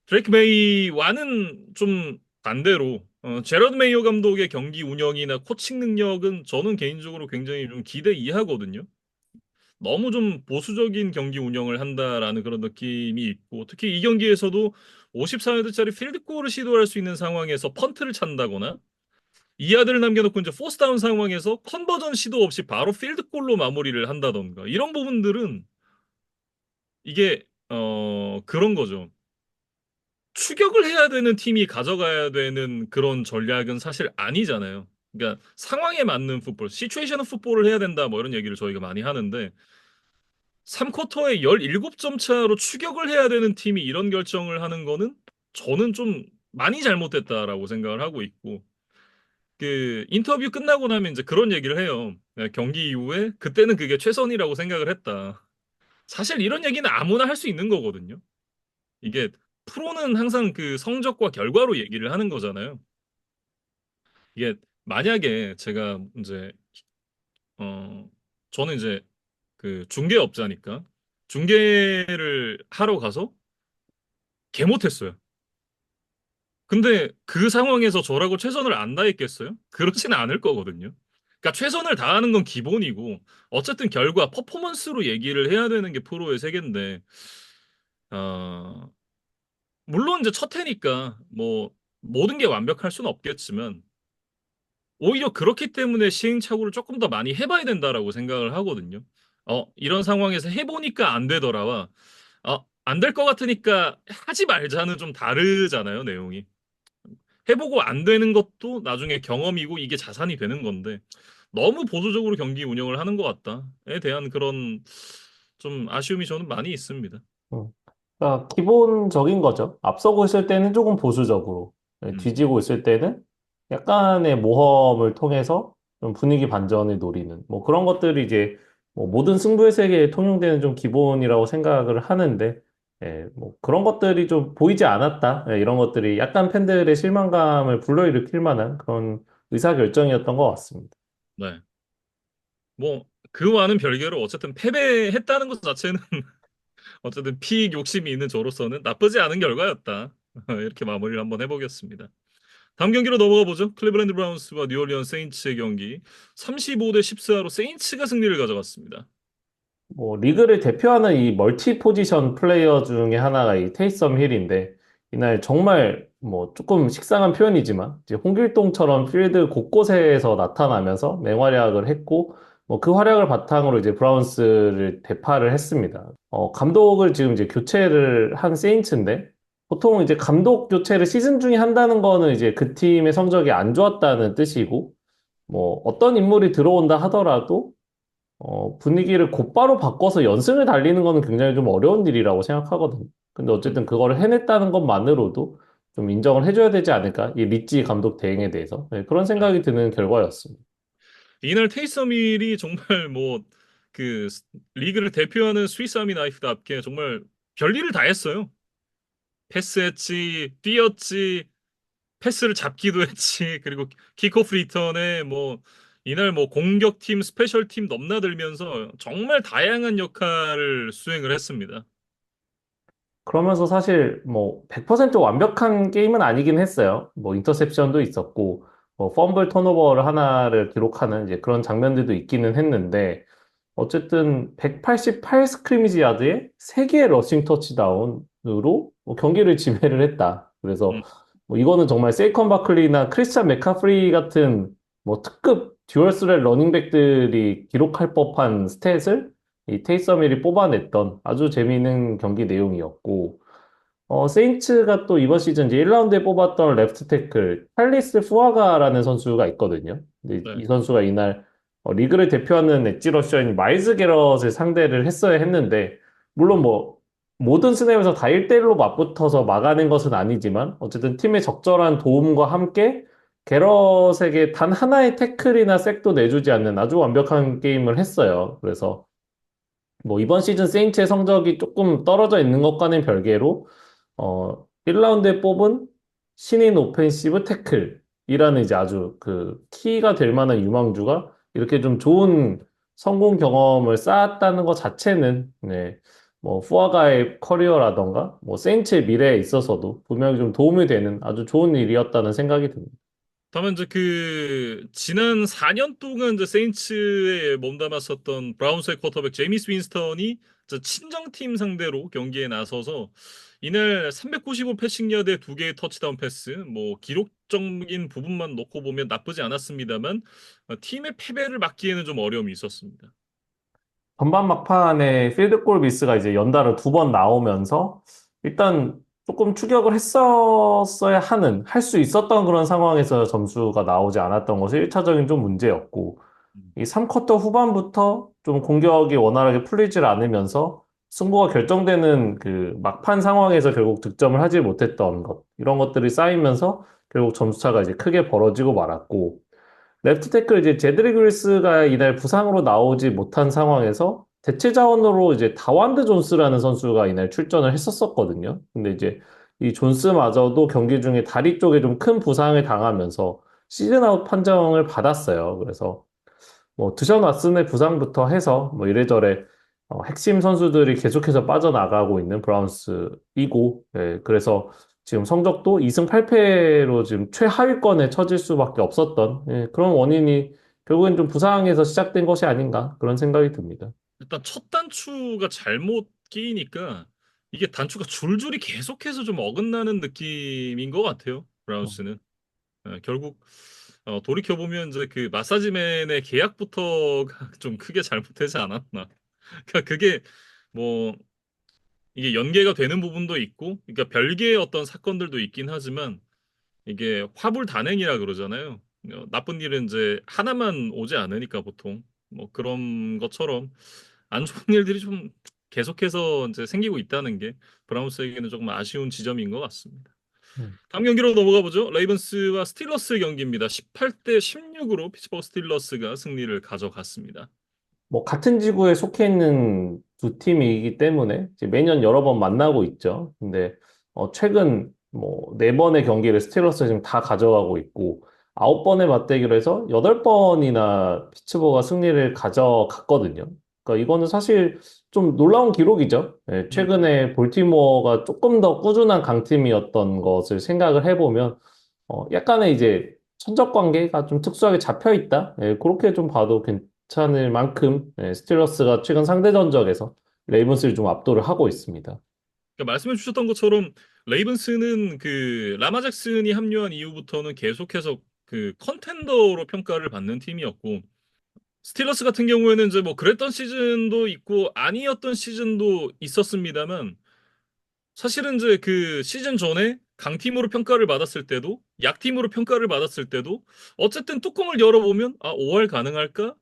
드레이크 메이와는 좀 반대로 제러드 메이어 감독의 경기 운영이나 코칭 능력은 저는 개인적으로 굉장히 좀 기대 이하거든요. 너무 좀 보수적인 경기 운영을 한다라는 그런 느낌이 있고 특히 이 경기에서도 54야드짜리 필드골을 시도할 수 있는 상황에서 펀트를 찬다거나 2야드를 남겨놓고 이제 포스다운 상황에서 컨버전 시도 없이 바로 필드골로 마무리를 한다던가 이런 부분들은 이게 그런 거죠. 추격을 해야 되는 팀이 가져가야 되는 그런 전략은 사실 아니잖아요. 그러니까 상황에 맞는 풋볼, 시츄에이션 풋볼을 해야 된다 뭐 이런 얘기를 저희가 많이 하는데 3쿼터에 17점 차로 추격을 해야 되는 팀이 이런 결정을 하는 거는 저는 좀 많이 잘못됐다라고 생각을 하고 있고 그 인터뷰 끝나고 나면 이제 그런 얘기를 해요. 경기 이후에 그때는 그게 최선이라고 생각을 했다. 사실 이런 얘기는 아무나 할 수 있는 거거든요. 이게 프로는 항상 그 성적과 결과로 얘기를 하는 거잖아요. 이게 만약에 제가 이제 어 저는 이제 그 중개업자니까 중개를 하러 가서 개 못했어요. 근데 그 상황에서 저라고 최선을 안 다했겠어요? 그렇지는 않을 거거든요. 그러니까 최선을 다하는 건 기본이고 어쨌든 결과 퍼포먼스로 얘기를 해야 되는 게 프로의 세계인데 어, 물론 이제 첫 해니까 뭐 모든 게 완벽할 수는 없겠지만 오히려 그렇기 때문에 시행착오를 조금 더 많이 해봐야 된다라고 생각을 하거든요. 이런 상황에서 해보니까 안 되더라와 안 될 것 같으니까 하지 말자는 좀 다르잖아요, 내용이. 해보고 안 되는 것도 나중에 경험이고 이게 자산이 되는 건데 너무 보수적으로 경기 운영을 하는 것 같다에 대한 그런 좀 아쉬움이 저는 많이 있습니다. 음. 그러니까 기본적인 거죠. 앞서고 있을 때는 조금 보수적으로, 네, 음, 뒤지고 있을 때는 약간의 모험을 통해서 좀 분위기 반전을 노리는 뭐 그런 것들이 이제 뭐 모든 승부의 세계에 통용되는 좀 기본이라고 생각을 하는데, 예, 뭐 그런 것들이 좀 보이지 않았다. 예, 이런 것들이 약간 팬들의 실망감을 불러일으킬 만한 그런 의사결정이었던 것 같습니다. 네. 뭐 그와는 별개로 어쨌든 패배했다는 것 자체는 어쨌든 피익 욕심이 있는 저로서는 나쁘지 않은 결과였다. 이렇게 마무리를 한번 해보겠습니다. 다음 경기로 넘어가 보죠. 클리블랜드 브라운스와 뉴올리언 세인츠의 경기 35대 14로 세인츠가 승리를 가져갔습니다. 뭐 리그를 대표하는 이 멀티 포지션 플레이어 중에 하나가 이 테이섬 힐인데 이날 정말 뭐 조금 식상한 표현이지만 이제 홍길동처럼 필드 곳곳에서 나타나면서 맹활약을 했고 뭐 그 활약을 바탕으로 이제 브라운스를 대파를 했습니다. 감독을 지금 이제 교체를 한 세인츠인데 보통 이제 감독 교체를 시즌 중에 한다는 거는 이제 그 팀의 성적이 안 좋았다는 뜻이고 뭐 어떤 인물이 들어온다 하더라도 분위기를 곧바로 바꿔서 연승을 달리는 거는 굉장히 좀 어려운 일이라고 생각하거든요. 근데 어쨌든 그거를 해냈다는 것만으로도 좀 인정을 해줘야 되지 않을까? 이 리치 감독 대행에 대해서. 네, 그런 네. 생각이 드는 결과였습니다. 이날 테이서밀이 정말 뭐 그 리그를 대표하는 스위스 아미 나이프답게 정말 별일을 다 했어요. 패스했지, 뛰었지, 패스를 잡기도 했지, 그리고 킥오프 리턴에 뭐 이날 뭐 공격팀, 스페셜팀 넘나들면서 정말 다양한 역할을 수행을 했습니다. 그러면서 사실 뭐 100% 완벽한 게임은 아니긴 했어요. 뭐 인터셉션도 있었고, 뭐 펌블 턴오버를 하나를 기록하는 이제 그런 장면들도 있기는 했는데, 어쨌든 188 스크리미지 야드에 3개의 러싱 터치다운으로 뭐 경기를 지배를 했다. 그래서 음, 뭐 이거는 정말 세이컨 바클리나 크리스찬 맥카프리 같은 뭐 특급 듀얼 스렛 러닝백들이 기록할 법한 스탯을 이 테이서밀이 뽑아냈던 아주 재미있는 경기 내용이었고 세인츠가 또 이번 시즌 이제 1라운드에 뽑았던 레프트 태클, 찰리스 푸아가라는 선수가 있거든요. 근데 네. 이 선수가 이날 리그를 대표하는 엣지 러셔인 마일즈 게럿을 상대를 했어야 했는데, 물론 뭐, 모든 스냅에서 다 1대1로 맞붙어서 막아낸 것은 아니지만, 어쨌든 팀의 적절한 도움과 함께 게럿에게 단 하나의 태클이나 색도 내주지 않는 아주 완벽한 게임을 했어요. 그래서 뭐 이번 시즌 세인츠의 성적이 조금 떨어져 있는 것과는 별개로 1라운드에 뽑은 신인 오펜시브 태클이라는 이제 아주 그 키가 될 만한 유망주가 이렇게 좀 좋은 성공 경험을 쌓았다는 것 자체는 네, 뭐 푸아가의 커리어라던가 뭐 세인츠의 미래에 있어서도 분명히 좀 도움이 되는 아주 좋은 일이었다는 생각이 듭니다. 다만 이제 그 지난 4년 동안 이제 세인츠에 몸담았었던 브라운스의 쿼터백 제이미스 윈스턴이 이제 친정팀 상대로 경기에 나서서 이날 395 패싱 야드에 2개의 터치다운 패스, 뭐 기록적인 부분만 놓고 보면 나쁘지 않았습니다만 팀의 패배를 막기에는 좀 어려움이 있었습니다. 전반 막판에 필드골 미스가 이제 연달아 2번 나오면서 일단 조금 추격을 했었어야 하는, 할 수 있었던 그런 상황에서 점수가 나오지 않았던 것이 1차적인 좀 문제였고, 음. 이 3쿼터 후반부터 좀 공격이 원활하게 풀리질 않으면서 승부가 결정되는 그 막판 상황에서 결국 득점을 하지 못했던 것, 이런 것들이 쌓이면서 결국 점수차가 이제 크게 벌어지고 말았고, 레프트 태클 이제 제드리 그리스가 이날 부상으로 나오지 못한 상황에서 대체 자원으로 이제 다완드 존스라는 선수가 이날 출전을 했었거든요. 근데 이제 이 존스마저도 경기 중에 다리 쪽에 좀 큰 부상을 당하면서 시즌 아웃 판정을 받았어요. 그래서 뭐 드션 왓슨의 부상부터 해서 뭐 이래저래 핵심 선수들이 계속해서 빠져나가고 있는 브라운스이고, 예, 그래서 지금 성적도 2승 8패로 지금 최하위권에 처질 수밖에 없었던 예, 그런 원인이 결국엔 좀 부상에서 시작된 것이 아닌가 그런 생각이 듭니다. 일단 첫 단추가 잘못 끼이니까 이게 단추가 줄줄이 계속해서 좀 어긋나는 느낌인 것 같아요. 브라운스는. 결국 돌이켜보면 이제 그 마사지맨의 계약부터가 좀 크게 잘못되지 않았나. 그러니까 그게 뭐 이게 연계가 되는 부분도 있고, 그러니까 별개의 어떤 사건들도 있긴 하지만 이게 화불단행이라 그러잖아요. 나쁜 일은 이제 하나만 오지 않으니까 보통 뭐 그런 것처럼 안 좋은 일들이 좀 계속해서 이제 생기고 있다는 게 브라운스에게는 조금 아쉬운 지점인 것 같습니다. 음. 다음 경기로 넘어가 보죠. 레이븐스와 스틸러스의 경기입니다. 18대 16으로 피츠버그 스틸러스가 승리를 가져갔습니다. 뭐 같은 지구에 속해 있는 두 팀이기 때문에 이제 매년 여러 번 만나고 있죠. 근데 최근 뭐 네 번의 경기를 스틸러스 지금 다 가져가고 있고 9번의 맞대결을 해서 8번이나 피츠버가 승리를 가져갔거든요. 그러니까 이거는 사실 좀 놀라운 기록이죠. 예, 음, 최근에 볼티모어가 조금 더 꾸준한 강팀이었던 것을 생각을 해보면 약간의 이제 천적 관계가 좀 특수하게 잡혀 있다. 예, 그렇게 좀 봐도 괜찮을 만큼 스틸러스가 최근 상대 전적에서 레이븐스를 좀 압도를 하고 있습니다. 그러니까 말씀해 주셨던 것처럼 레이븐스는 그 라마 잭슨이 합류한 이후부터는 계속해서 그 컨텐더로 평가를 받는 팀이었고 스틸러스 같은 경우에는 이제 뭐 그랬던 시즌도 있고 아니었던 시즌도 있었습니다만 사실은 이제 그 시즌 전에 강팀으로 평가를 받았을 때도 약팀으로 평가를 받았을 때도 어쨌든 뚜껑을 열어보면 아 5할 가능할까?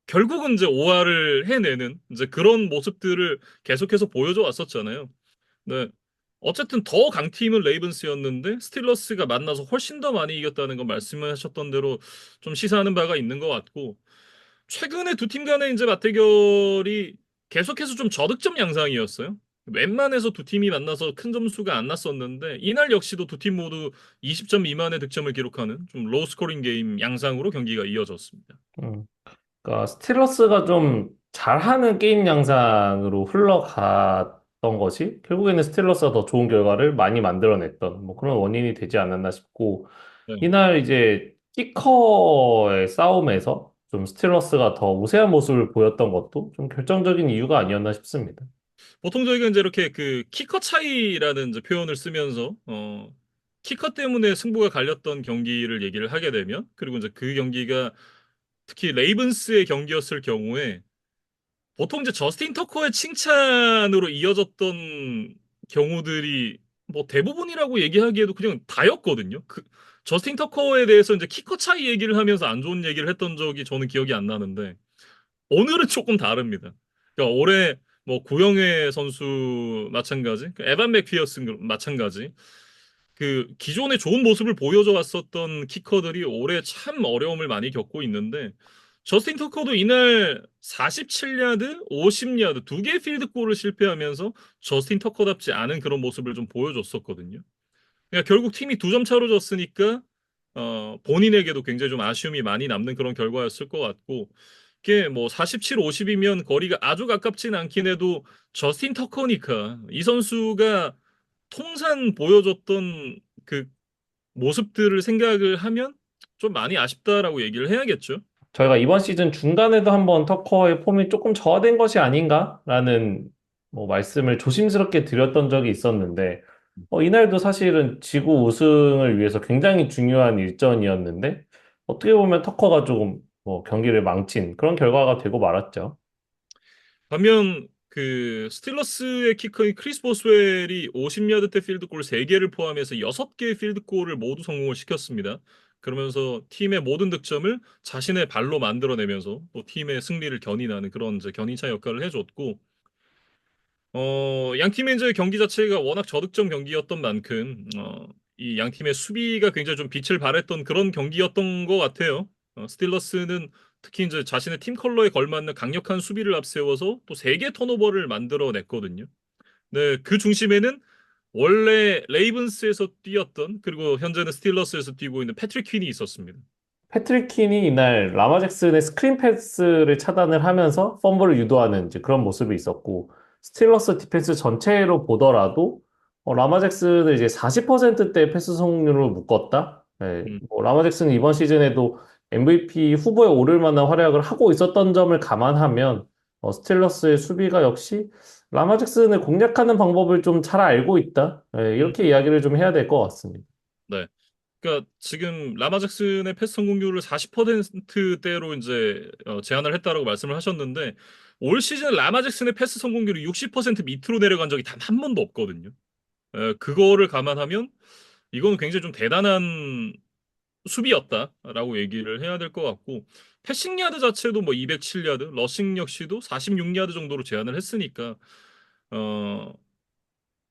결국은 이제 5할을 해내는 이제 그런 모습들을 계속해서 보여줘 왔었잖아요. 네. 어쨌든 더 강팀은 레이븐스였는데 스틸러스가 만나서 훨씬 더 많이 이겼다는 건 말씀하셨던 대로 좀 시사하는 바가 있는 것 같고 최근에 두 팀 간의 이제 맞대결이 계속해서 좀 저득점 양상이었어요. 웬만해서 두 팀이 만나서 큰 점수가 안 났었는데 이날 역시도 두 팀 모두 20점 미만의 득점을 기록하는 좀 로우 스코링 게임 양상으로 경기가 이어졌습니다. 음. 그러니까 스틸러스가 좀 잘하는 게임 양상으로 흘러갔던 것이 결국에는 스틸러스가 더 좋은 결과를 많이 만들어냈던 뭐 그런 원인이 되지 않았나 싶고 네. 이날 이제 키커의 싸움에서 좀 스틸러스가 더 우세한 모습을 보였던 것도 좀 결정적인 이유가 아니었나 싶습니다. 보통 저희가 이제 이렇게 그 키커 차이라는 이제 표현을 쓰면서 키커 때문에 승부가 갈렸던 경기를 얘기를 하게 되면 그리고 이제 그 경기가 특히 레이븐스의 경기였을 경우에 보통 이제 저스틴 터커의 칭찬으로 이어졌던 경우들이 뭐 대부분이라고 얘기하기에도 그냥 다였거든요. 그 저스틴 터커에 대해서 이제 키커 차이 얘기를 하면서 안 좋은 얘기를 했던 적이 저는 기억이 안 나는데 오늘은 조금 다릅니다. 그러니까 올해 뭐 구영애 선수 마찬가지, 그 에반 맥피어슨 마찬가지. 그 기존에 좋은 모습을 보여줘 왔었던 키커들이 올해 참 어려움을 많이 겪고 있는데 저스틴 터커도 이날 47야드, 50야드 두 개의 필드골을 실패하면서 저스틴 터커답지 않은 그런 모습을 좀 보여줬었거든요. 그러니까 결국 팀이 두 점 차로 졌으니까 본인에게도 굉장히 좀 아쉬움이 많이 남는 그런 결과였을 것 같고 이게 뭐 47, 50이면 거리가 아주 가깝진 않긴 해도 저스틴 터커니까 이 선수가 통산 보여줬던 그 모습들을 생각을 하면 좀 많이 아쉽다라고 얘기를 해야겠죠. 저희가 이번 시즌 중간에도 한번 터커의 폼이 조금 저하된 것이 아닌가라는 뭐 말씀을 조심스럽게 드렸던 적이 있었는데, 이날도 사실은 지구 우승을 위해서 굉장히 중요한 일전이었는데, 어떻게 보면 터커가 조금 뭐 경기를 망친 그런 결과가 되고 말았죠. 반면 그 스틸러스의 키커인 크리스 보스웰이 50야드대 필드골 3개를 포함해서 6개의 필드골을 모두 성공을 시켰습니다. 그러면서 팀의 모든 득점을 자신의 발로 만들어내면서 또 팀의 승리를 견인하는 그런 이제 견인차 역할을 해줬고 양 팀의 이제 경기 자체가 워낙 저득점 경기였던 만큼 이 양 팀의 수비가 굉장히 좀 빛을 발했던 그런 경기였던 것 같아요. 스틸러스는 특히 이제 자신의 팀 컬러에 걸맞는 강력한 수비를 앞세워서 또 3개 턴오버를 만들어냈거든요. 네, 그 중심에는 원래 레이븐스에서 뛰었던 그리고 현재는 스틸러스에서 뛰고 있는 패트릭 퀸이 있었습니다. 패트릭 퀸이 이날 라마 잭슨의 스크린 패스를 차단을 하면서 펌블을 유도하는 이제 그런 모습이 있었고 스틸러스 디펜스 전체로 보더라도 라마 잭슨을 이제 40%대 패스 성공률로 묶었다. 네, 음, 뭐 라마 잭슨은 이번 시즌에도 MVP 후보에 오를 만한 활약을 하고 있었던 점을 감안하면 스틸러스의 수비가 역시 라마 잭슨을 공략하는 방법을 좀 잘 알고 있다. 네, 음, 이렇게 이야기를 좀 해야 될 것 같습니다. 네. 그러니까 지금 라마 잭슨의 패스 성공률을 40%대로 이제 제한을 했다라고 말씀을 하셨는데 올 시즌 라마 잭슨의 패스 성공률이 60% 밑으로 내려간 적이 단 한 번도 없거든요. 그거를 감안하면 이거는 굉장히 좀 대단한 수비였다라고 얘기를 해야 될 것 같고 패싱 야드 자체도 뭐 207야드, 러싱 역시도 46야드 정도로 제한을 했으니까 어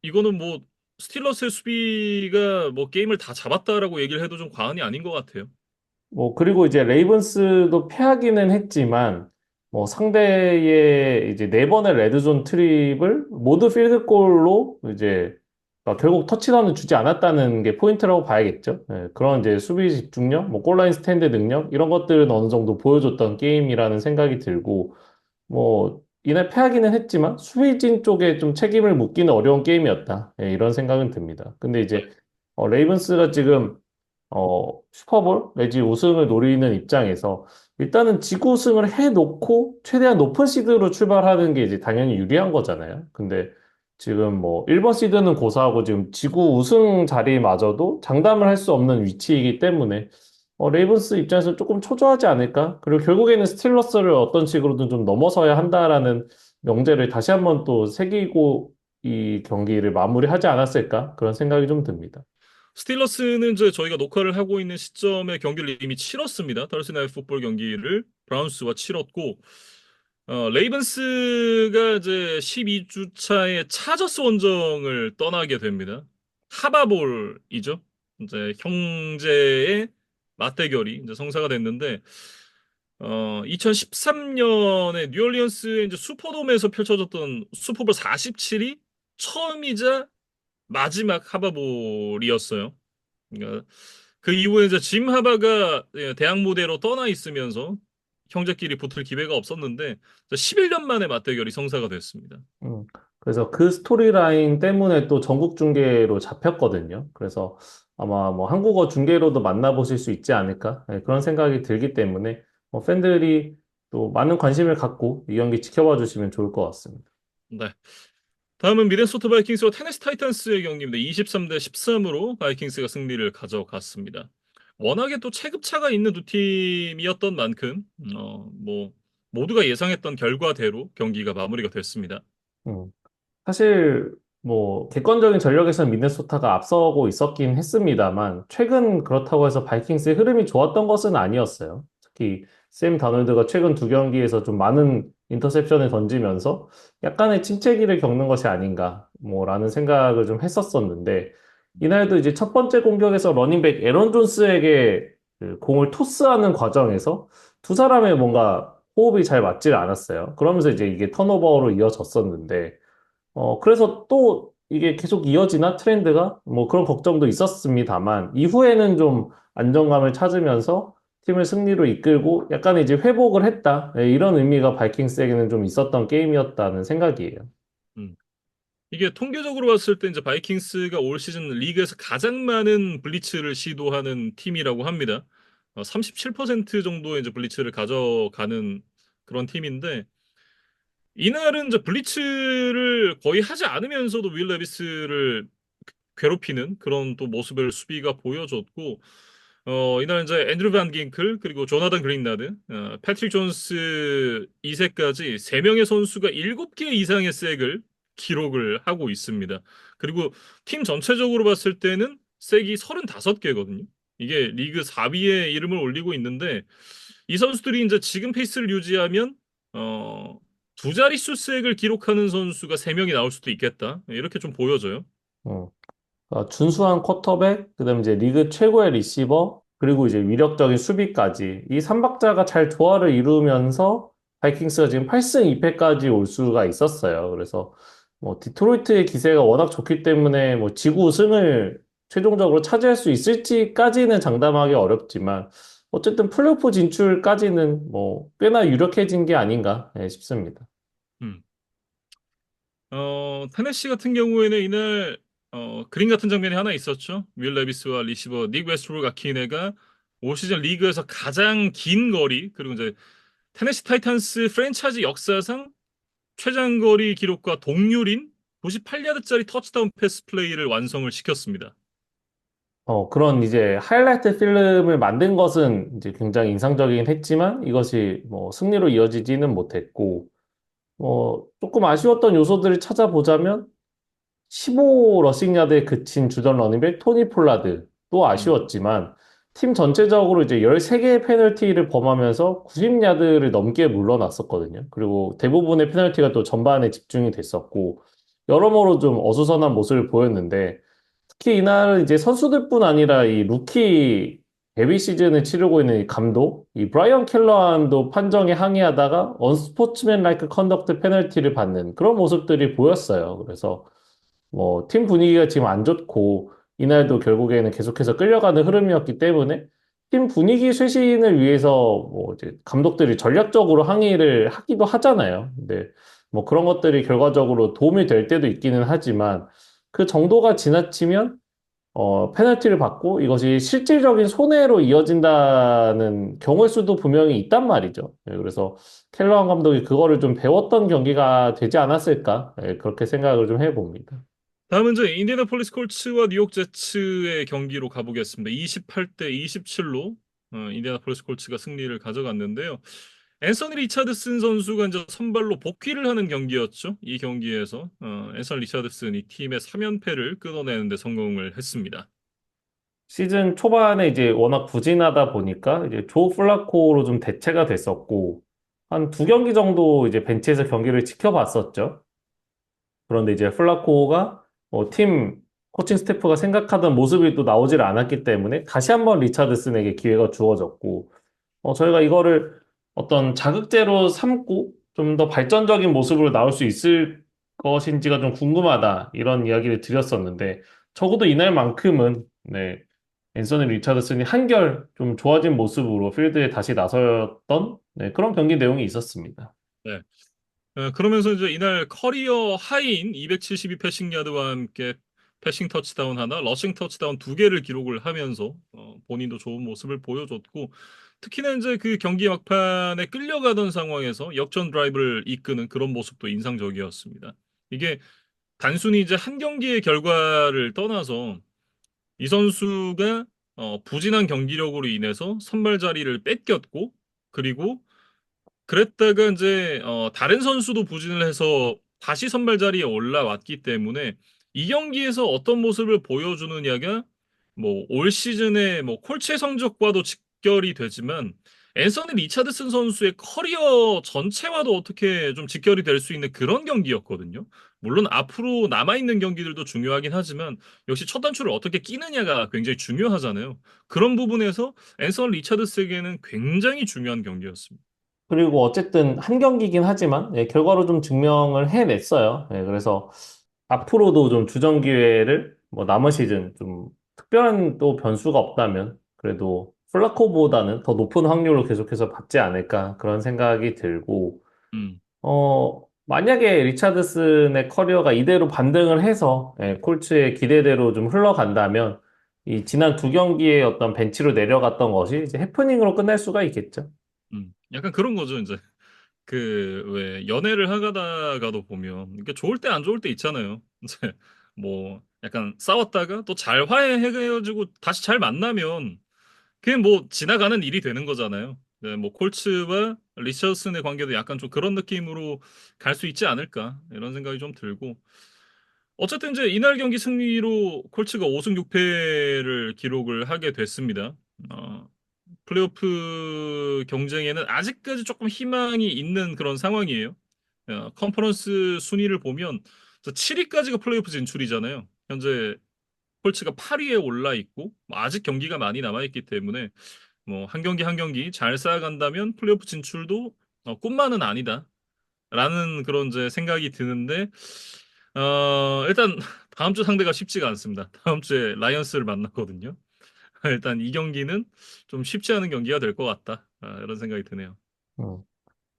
이거는 뭐 스틸러스의 수비가 뭐 게임을 다 잡았다라고 얘기를 해도 좀 과언이 아닌 것 같아요. 뭐, 그리고 이제 레이븐스도 패하기는 했지만, 뭐 상대의 이제 네 번의 레드존 트립을 모두 필드골로 이제 결국 터치다운을 주지 않았다는 게 포인트라고 봐야겠죠. 예, 그런 이제 수비 집중력, 뭐 골라인 스탠드 능력, 이런 것들은 어느 정도 보여줬던 게임이라는 생각이 들고, 뭐, 이날 패하기는 했지만 수비진 쪽에 좀 책임을 묻기는 어려운 게임이었다. 예, 이런 생각은 듭니다. 근데 네. 이제 레이븐스가 지금 슈퍼볼 내지 우승을 노리는 입장에서 일단은 지구 우승을 해놓고 최대한 높은 시드로 출발하는 게 이제 당연히 유리한 거잖아요. 근데 지금 뭐 1번 시드는 고사하고 지금 지구 우승 자리마저도 장담을 할 수 없는 위치이기 때문에 레이븐스 입장에서 조금 초조하지 않을까? 그리고 결국에는 스틸러스를 어떤 식으로든 좀 넘어서야 한다라는 명제를 다시 한번 또 새기고 이 경기를 마무리하지 않았을까? 그런 생각이 좀 듭니다. 스틸러스는 이제 저희가 녹화를 하고 있는 시점에 경기를 이미 치렀습니다. 더스데이 나이트 풋볼 경기를 브라운스와 치렀고 레이븐스가 이제 12주 차에 차저스 원정을 떠나게 됩니다. 하바볼이죠. 이제 형제의 맞대결이 이제 성사가 됐는데 2013년에 뉴올리언스의 이제 슈퍼돔에서 펼쳐졌던 슈퍼볼 47이 처음이자 마지막 하바볼이었어요. 그러니까 그 이후에 이제 짐 하바가 대학 무대로 떠나 있으면서 형제끼리 붙을 기회가 없었는데 11년 만에 맞대결이 성사가 됐습니다. 음, 그래서 그 스토리라인 때문에 또 전국 중계로 잡혔거든요. 그래서 아마 뭐 한국어 중계로도 만나보실 수 있지 않을까? 네, 그런 생각이 들기 때문에 팬들이 또 많은 관심을 갖고 이 경기 지켜봐 주시면 좋을 것 같습니다. 네. 다음은 미네소타 바이킹스와 테네시 타이탄스의 경기입니다. 23대 13으로 바이킹스가 승리를 가져갔습니다. 워낙에 또 체급차가 있는 두 팀이었던 만큼 뭐 모두가 예상했던 결과대로 경기가 마무리가 됐습니다. 음. 사실 뭐 객관적인 전력에서는 미네소타가 앞서고 있었긴 했습니다만 최근 그렇다고 해서 바이킹스의 흐름이 좋았던 것은 아니었어요. 특히 샘 다널드가 최근 두 경기에서 좀 많은 인터셉션을 던지면서 약간의 침체기를 겪는 것이 아닌가 뭐라는 생각을 좀 했었었는데 이날도 이제 첫 번째 공격에서 러닝백 에런 존스에게 그 공을 토스하는 과정에서 두 사람의 뭔가 호흡이 잘 맞질 않았어요. 그러면서 이제 이게 턴오버로 이어졌었는데 그래서 또 이게 계속 이어지나 트렌드가 뭐 그런 걱정도 있었습니다만 이후에는 좀 안정감을 찾으면서 팀을 승리로 이끌고 약간 이제 회복을 했다. 네, 이런 의미가 바이킹스에게는 좀 있었던 게임이었다는 생각이에요. 음. 이게 통계적으로 봤을 때 이제 바이킹스가 올 시즌 리그에서 가장 많은 블리츠를 시도하는 팀이라고 합니다. 37% 정도의 이제 블리츠를 가져가는 그런 팀인데 이날은 이제 블리츠를 거의 하지 않으면서도 윌 레비스를 괴롭히는 그런 또 모습을 수비가 보여줬고 이날 이제 앤드루 반 gin클 그리고 조나단 그린라드, 패트릭 존스 2세까지 3명의 선수가 7개 이상의 색을 기록을 하고 있습니다. 그리고 팀 전체적으로 봤을 때는 색이 35개거든요. 이게 리그 4위에 이름을 올리고 있는데 이 선수들이 이제 지금 페이스를 유지하면 어, 두 자릿수 색을 기록하는 선수가 3명이 나올 수도 있겠다. 이렇게 좀 보여져요. 음. 준수한 쿼터백, 그다음에 이제 리그 최고의 리시버, 그리고 이제 위력적인 수비까지 이 삼박자가 잘 조화를 이루면서 바이킹스가 지금 8승 2패까지 올 수가 있었어요. 그래서 뭐 디트로이트의 기세가 워낙 좋기 때문에 뭐 지구 우승을 최종적으로 차지할 수 있을지까지는 장담하기 어렵지만 어쨌든 플레이오프 진출까지는 뭐 꽤나 유력해진 게 아닌가 싶습니다. 음. 테네시 같은 경우에는 이날 그림 같은 장면이 하나 있었죠. 윌 레비스와 리시버 닉 웨스트브룩 아키네가 올 시즌 리그에서 가장 긴 거리 그리고 이제 테네시 타이탄스 프랜차이즈 역사상 최장거리 기록과 동률인 98야드짜리 터치다운 패스 플레이를 완성을 시켰습니다. 그런 이제 하이라이트 필름을 만든 것은 이제 굉장히 인상적이긴 했지만 이것이 뭐 승리로 이어지지는 못했고, 조금 아쉬웠던 요소들을 찾아보자면 15 러싱 야드에 그친 주전 러닝백 토니 폴라드도 음, 아쉬웠지만 팀 전체적으로 이제 13개의 페널티를 범하면서 90야드를 넘게 물러났었거든요. 그리고 대부분의 페널티가 또 전반에 집중이 됐었고 여러모로 좀 어수선한 모습을 보였는데 특히 이날은 이제 선수들뿐 아니라 이 루키 데뷔 시즌을 치르고 있는 이 감독, 이 브라이언 켈러한도 판정에 항의하다가 언스포츠맨 라이크 컨덕트 페널티를 받는 그런 모습들이 보였어요. 그래서 뭐 팀 분위기가 지금 안 좋고 이날도 결국에는 계속해서 끌려가는 흐름이었기 때문에 팀 분위기 쇄신을 위해서 뭐 이제 감독들이 전략적으로 항의를 하기도 하잖아요. 근데 뭐 그런 것들이 결과적으로 도움이 될 때도 있기는 하지만 그 정도가 지나치면 페널티를 받고 이것이 실질적인 손해로 이어진다는 경우의 수도 분명히 있단 말이죠. 예, 그래서 켈러한 감독이 그거를 좀 배웠던 경기가 되지 않았을까? 예, 그렇게 생각을 좀 해봅니다. 다음은 이제 인디애나폴리스 콜츠와 뉴욕 제츠의 경기로 가보겠습니다. 28대 27로 인디애나폴리스 콜츠가 승리를 가져갔는데요. 앤서니 리차드슨 선수가 이제 선발로 복귀를 하는 경기였죠. 이 경기에서 앤서니 리차드슨이 팀의 3연패를 끊어내는데 성공을 했습니다. 시즌 초반에 이제 워낙 부진하다 보니까 이제 조 플라코로 좀 대체가 됐었고, 한 두 경기 정도 이제 벤치에서 경기를 지켜봤었죠. 그런데 이제 플라코가 팀 코칭 스태프가 생각하던 모습이 또 나오질 않았기 때문에 다시 한번 리차드슨에게 기회가 주어졌고, 저희가 이거를 어떤 자극제로 삼고 좀 더 발전적인 모습으로 나올 수 있을 것인지가 좀 궁금하다. 이런 이야기를 드렸었는데, 적어도 이날만큼은, 네, 앤서니 리차드슨이 한결 좀 좋아진 모습으로 필드에 다시 나섰던 네, 그런 경기 내용이 있었습니다. 네. 그러면서 이제 이날 커리어 하이인 272 패싱 야드와 함께 패싱 터치다운 하나, 러싱 터치다운 두 개를 기록을 하면서 본인도 좋은 모습을 보여줬고 특히나 이제 그 경기 막판에 끌려가던 상황에서 역전 드라이브를 이끄는 그런 모습도 인상적이었습니다. 이게 단순히 이제 한 경기의 결과를 떠나서 이 선수가 부진한 경기력으로 인해서 선발 자리를 뺏겼고 그리고 그랬다가 이제 다른 선수도 부진을 해서 다시 선발 자리에 올라왔기 때문에 이 경기에서 어떤 모습을 보여주느냐가 뭐 올 시즌의 뭐 콜체 성적과도 직결이 되지만 앤서니 리차드슨 선수의 커리어 전체와도 어떻게 좀 직결이 될 수 있는 그런 경기였거든요. 물론 앞으로 남아있는 경기들도 중요하긴 하지만 역시 첫 단추를 어떻게 끼느냐가 굉장히 중요하잖아요. 그런 부분에서 앤서니 리차드스에게는 굉장히 중요한 경기였습니다. 그리고 어쨌든 한 경기이긴 하지만 예, 결과로 좀 증명을 해냈어요. 예, 그래서 앞으로도 좀 주전 기회를 뭐 남은 시즌 좀 특별한 또 변수가 없다면 그래도 플라코보다는 더 높은 확률로 계속해서 받지 않을까 그런 생각이 들고 음. 만약에 리차드슨의 커리어가 이대로 반등을 해서 예, 콜츠의 기대대로 좀 흘러간다면 이 지난 두 경기의 어떤 벤치로 내려갔던 것이 이제 해프닝으로 끝날 수가 있겠죠. 약간 그런 거죠, 이제. 그, 왜, 연애를 하다가도 보면, 이게 좋을 때 안 좋을 때 있잖아요. 이제, 뭐, 약간 싸웠다가 또 잘 화해해가지고 다시 잘 만나면, 그게 뭐, 지나가는 일이 되는 거잖아요. 네, 뭐, 콜츠와 리처슨의 관계도 약간 좀 그런 느낌으로 갈 수 있지 않을까, 이런 생각이 좀 들고. 어쨌든 이제 이날 경기 승리로 콜츠가 5승 6패를 기록을 하게 됐습니다. 어, 플레이오프 경쟁에는 아직까지 조금 희망이 있는 그런 상황이에요. 컨퍼런스 순위를 보면 7위까지가 플레이오프 진출이잖아요. 현재 콜츠가 8위에 올라 있고 뭐 아직 경기가 많이 남아 있기 때문에 뭐 한 경기 한 경기 잘 쌓아간다면 플레이오프 진출도 꿈만은 아니다라는 그런 이제 생각이 드는데 일단 다음 주 상대가 쉽지가 않습니다. 다음 주에 라이언스를 만나거든요. 일단 이 경기는 좀 쉽지 않은 경기가 될 것 같다. 이런 생각이 드네요. 음.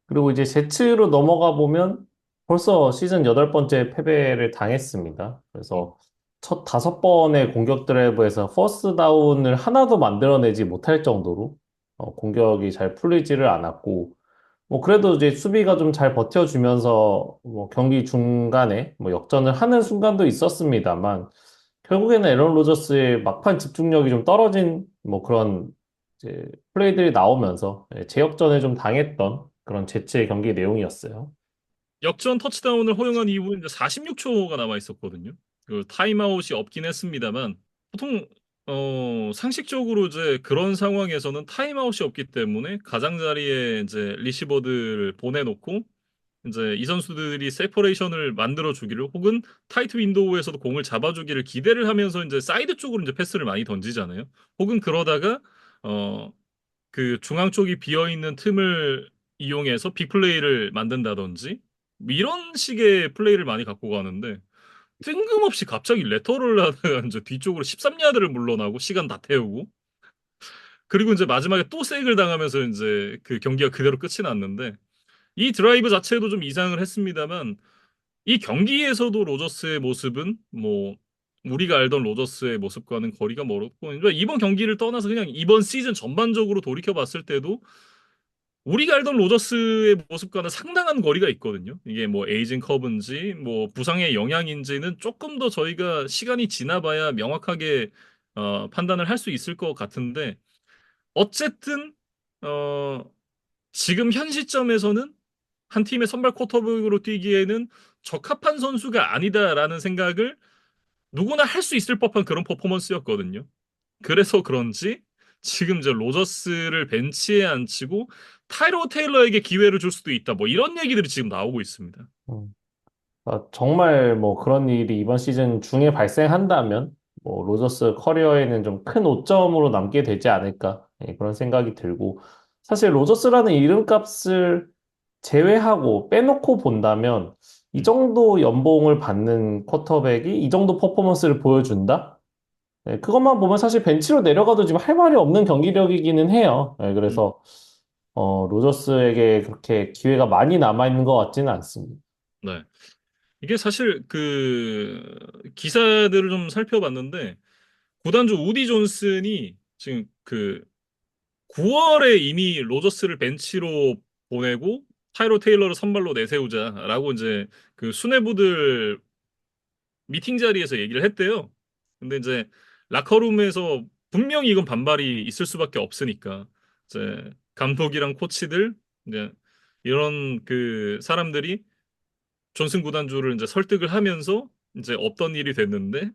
그리고 이제 제츠로 넘어가 보면 벌써 시즌 여덟 번째 패배를 당했습니다. 음, 그래서 첫 다섯 번의 공격 드라이브에서 퍼스트 다운을 하나도 만들어내지 못할 정도로 공격이 잘 풀리지를 않았고, 뭐 그래도 이제 수비가 좀 잘 버텨주면서 뭐 경기 중간에 뭐 역전을 하는 순간도 있었습니다만 결국에는 에런 로저스의 막판 집중력이 좀 떨어진 뭐 그런 이제 플레이들이 나오면서 제역전에 좀 당했던 그런 제치의 경기 내용이었어요. 역전 터치다운을 허용한 이후에 이제 46초가 남아 있었거든요. 그 타임아웃이 없긴 했습니다만 보통 상식적으로 이제 그런 상황에서는 타임아웃이 없기 때문에 가장자리에 이제 리시버들을 보내놓고 이제 이 선수들이 세퍼레이션을 만들어 주기를 혹은 타이트 윈도우에서도 공을 잡아주기를 기대를 하면서 이제 사이드 쪽으로 이제 패스를 많이 던지잖아요. 혹은 그러다가 어 그 중앙 쪽이 비어 있는 틈을 이용해서 빅플레이를 만든다든지 뭐 이런 식의 플레이를 많이 갖고 가는데 뜬금없이 갑자기 레터럴 하다가 이제 뒤쪽으로 13야드를 물러나고 시간 다 태우고 그리고 이제 마지막에 또 세이글 당하면서 이제 그 경기가 그대로 끝이 났는데 이 드라이브 자체도 좀 이상을 했습니다만 이 경기에서도 로저스의 모습은 뭐 우리가 알던 로저스의 모습과는 거리가 멀었고 그러니까 이번 경기를 떠나서 그냥 이번 시즌 전반적으로 돌이켜 봤을 때도 우리가 알던 로저스의 모습과는 상당한 거리가 있거든요. 이게 뭐 에이징 커브인지 뭐 부상의 영향인지는 조금 더 저희가 시간이 지나봐야 명확하게 판단을 할 수 있을 것 같은데 어쨌든 어, 지금 현 시점에서는 한 팀의 선발 쿼터백으로 뛰기에는 적합한 선수가 아니다라는 생각을 누구나 할 수 있을 법한 그런 퍼포먼스였거든요. 그래서 그런지 지금 이제 로저스를 벤치에 앉히고 타이로 테일러에게 기회를 줄 수도 있다. 뭐 이런 얘기들이 지금 나오고 있습니다. 음. 정말 뭐 그런 일이 이번 시즌 중에 발생한다면 뭐 로저스 커리어에는 좀 큰 오점으로 남게 되지 않을까 그런 생각이 들고 사실 로저스라는 이름값을 제외하고 빼놓고 본다면 이 음, 정도 연봉을 받는 쿼터백이 이 정도 퍼포먼스를 보여준다? 그것만 보면 사실 벤치로 내려가도 지금 할 말이 없는 경기력이기는 해요. 음, 그래서 로저스에게 그렇게 기회가 많이 남아있는 것 같지는 않습니다. 네. 이게 사실 그 기사들을 좀 살펴봤는데 구단주 우디 존슨이 지금 그 9월에 이미 로저스를 벤치로 보내고 타이로 테일러를 선발로 내세우자라고 이제 그 수뇌부들 미팅 자리에서 얘기를 했대요. 근데 이제 라커룸에서 분명히 이건 반발이 있을 수밖에 없으니까 이제 감독이랑 코치들 이제 이런 그 사람들이 존슨 구단주를 이제 설득을 하면서 이제 없던 일이 됐는데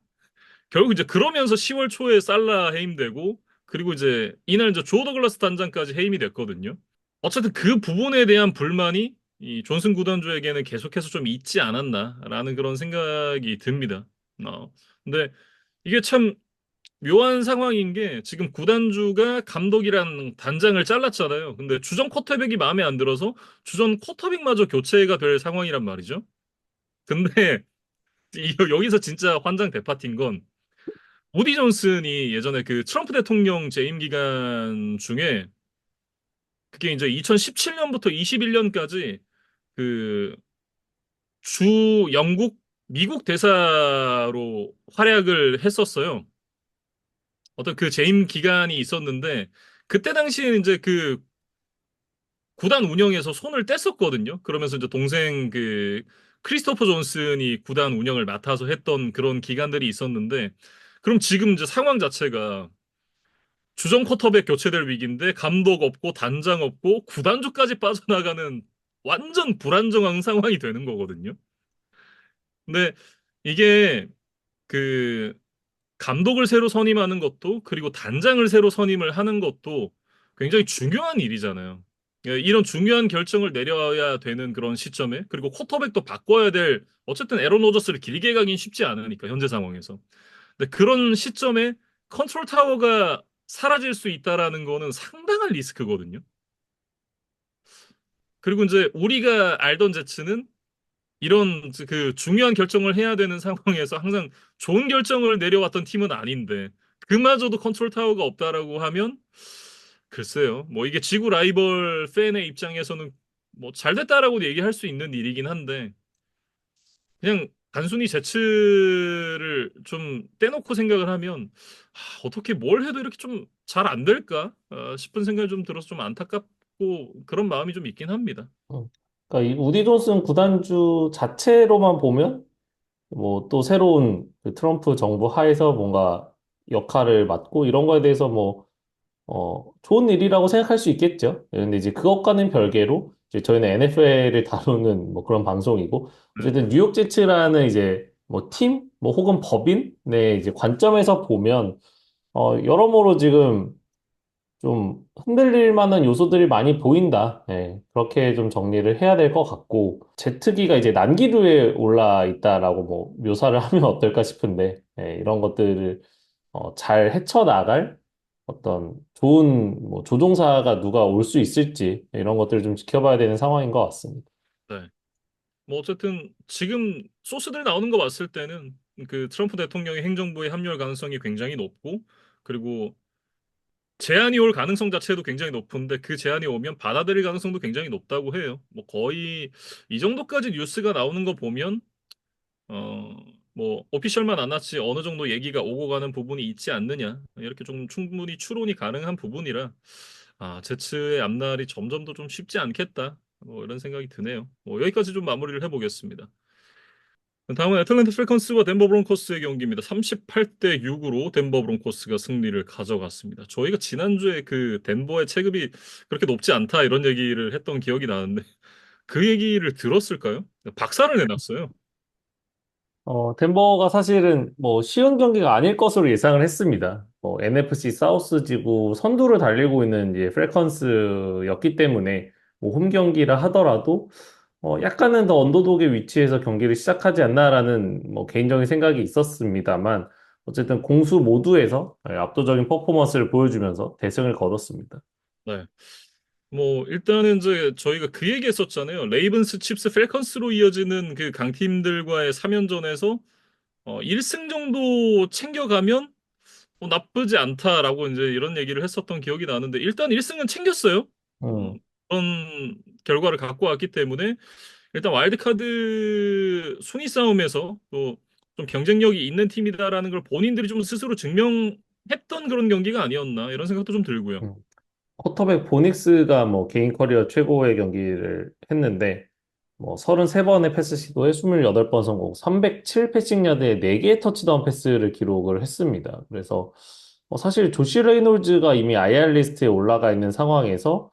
결국 이제 그러면서 10월 초에 살라 해임되고 그리고 이제 이날 이제 조 더글라스 단장까지 해임이 됐거든요. 어쨌든 그 부분에 대한 불만이 이 존슨 구단주에게는 계속해서 좀 있지 않았나라는 그런 생각이 듭니다. 근데 이게 참 묘한 상황인 게 지금 구단주가 감독이랑 단장을 잘랐잖아요. 근데 주전 쿼터백이 마음에 안 들어서 주전 쿼터백마저 교체가 될 상황이란 말이죠. 근데 여기서 진짜 환장 대파티인 건 우디 존슨이 예전에 그 트럼프 대통령 재임 기간 중에 그게 이제 2017년부터 21년까지 그 주 영국 미국 대사로 활약을 했었어요. 어떤 그 재임 기간이 있었는데 그때 당시에 이제 그 구단 운영에서 손을 뗐었거든요. 그러면서 이제 동생 그 크리스토퍼 존슨이 구단 운영을 맡아서 했던 그런 기간들이 있었는데 그럼 지금 이제 상황 자체가 주전 쿼터백 교체될 위기인데 감독 없고 단장 없고 구단주까지 빠져나가는 완전 불안정한 상황이 되는 거거든요. 근데 이게 그 감독을 새로 선임하는 것도 그리고 단장을 새로 선임을 하는 것도 굉장히 중요한 일이잖아요. 예, 이런 중요한 결정을 내려야 되는 그런 시점에 그리고 쿼터백도 바꿔야 될 어쨌든 에런 로저스를 길게 가긴 쉽지 않으니까 현재 상황에서. 근데 그런 시점에 컨트롤 타워가 사라질 수 있다라는 거는 상당한 리스크거든요. 그리고 이제 우리가 알던 제츠는 이런 그 중요한 결정을 해야 되는 상황에서 항상 좋은 결정을 내려왔던 팀은 아닌데 그마저도 컨트롤 타워가 없다라고 하면 글쎄요. 뭐 이게 지구 라이벌 팬의 입장에서는 뭐 잘됐다라고 얘기할 수 있는 일이긴 한데 그냥 단순히 제츠를 좀 떼놓고 생각을 하면 어떻게 뭘 해도 이렇게 좀 잘 안 될까 싶은 생각이 좀 들어서 좀 안타깝고 그런 마음이 좀 있긴 합니다. 그러니까 이 우디 존슨 구단주 자체로만 보면 뭐 또 새로운 그 트럼프 정부 하에서 뭔가 역할을 맡고 이런 거에 대해서 뭐 좋은 일이라고 생각할 수 있겠죠. 예, 근데 이제 그것과는 별개로 이제 저희는 NFL을 다루는 뭐 그런 방송이고 네, 어쨌든 뉴욕 제츠라는 이제 뭐 팀, 뭐 혹은 법인의 이제 관점에서 보면 여러모로 지금 좀 흔들릴 만한 요소들이 많이 보인다. 예, 그렇게 좀 정리를 해야 될 것 같고, 제트기가 이제 난기류에 올라 있다라고 뭐 묘사를 하면 어떨까 싶은데, 이런 것들을 잘 헤쳐나갈 어떤 좋은 뭐 조종사가 누가 올 수 있을지, 이런 것들을 좀 지켜봐야 되는 상황인 것 같습니다. 네. 뭐 어쨌든 지금 소스들 나오는 거 봤을 때는 그 트럼프 대통령의 행정부에 합류할 가능성이 굉장히 높고 그리고 제안이 올 가능성 자체도 굉장히 높은데 그 제안이 오면 받아들일 가능성도 굉장히 높다고 해요. 뭐 거의 이 정도까지 뉴스가 나오는 거 보면 어 뭐 오피셜만 안 났지 어느 정도 얘기가 오고 가는 부분이 있지 않느냐. 이렇게 좀 충분히 추론이 가능한 부분이라 제츠의 앞날이 점점 더 좀 쉽지 않겠다. 뭐 이런 생각이 드네요. 뭐 여기까지 좀 마무리를 해보겠습니다. 다음은 애틀랜타 falcons와 덴버 브론코스의 경기입니다. 38대 6으로 덴버 브론코스가 승리를 가져갔습니다. 저희가 지난주에 그 덴버의 체급이 그렇게 높지 않다 이런 얘기를 했던 기억이 나는데 그 얘기를 들었을까요? 박살을 내놨어요. 덴버가 사실은 뭐 쉬운 경기가 아닐 것으로 예상을 했습니다. 뭐 NFC 사우스 지구 선두를 달리고 있는 이제 펠컨스였기 때문에 뭐 홈 경기라 하더라도 약간은 더 언더독의 위치에서 경기를 시작하지 않나라는 뭐 개인적인 생각이 있었습니다만 어쨌든 공수 모두에서 압도적인 퍼포먼스를 보여주면서 대승을 거뒀습니다. 네. 뭐 일단은 이제 저희가 그 얘기했었잖아요. 레이븐스, 칩스, 펠컨스로 이어지는 그 강팀들과의 3연전에서 1승 정도 챙겨가면 나쁘지 않다라고 이제 이런 얘기를 했었던 기억이 나는데 일단 1승은 챙겼어요. 음, 그런 결과를 갖고 왔기 때문에 일단 와일드카드 순위 싸움에서 또 좀 경쟁력이 있는 팀이다라는 걸 본인들이 좀 스스로 증명했던 그런 경기가 아니었나 이런 생각도 좀 들고요. 음. 쿼터백 보닉스가 뭐 개인 커리어 최고의 경기를 했는데 뭐 33번의 패스 시도에 28번 성공, 307 패싱 야드에 4개의 터치다운 패스를 기록을 했습니다. 그래서 사실 조시 레이놀즈가 이미 IR 리스트에 올라가 있는 상황에서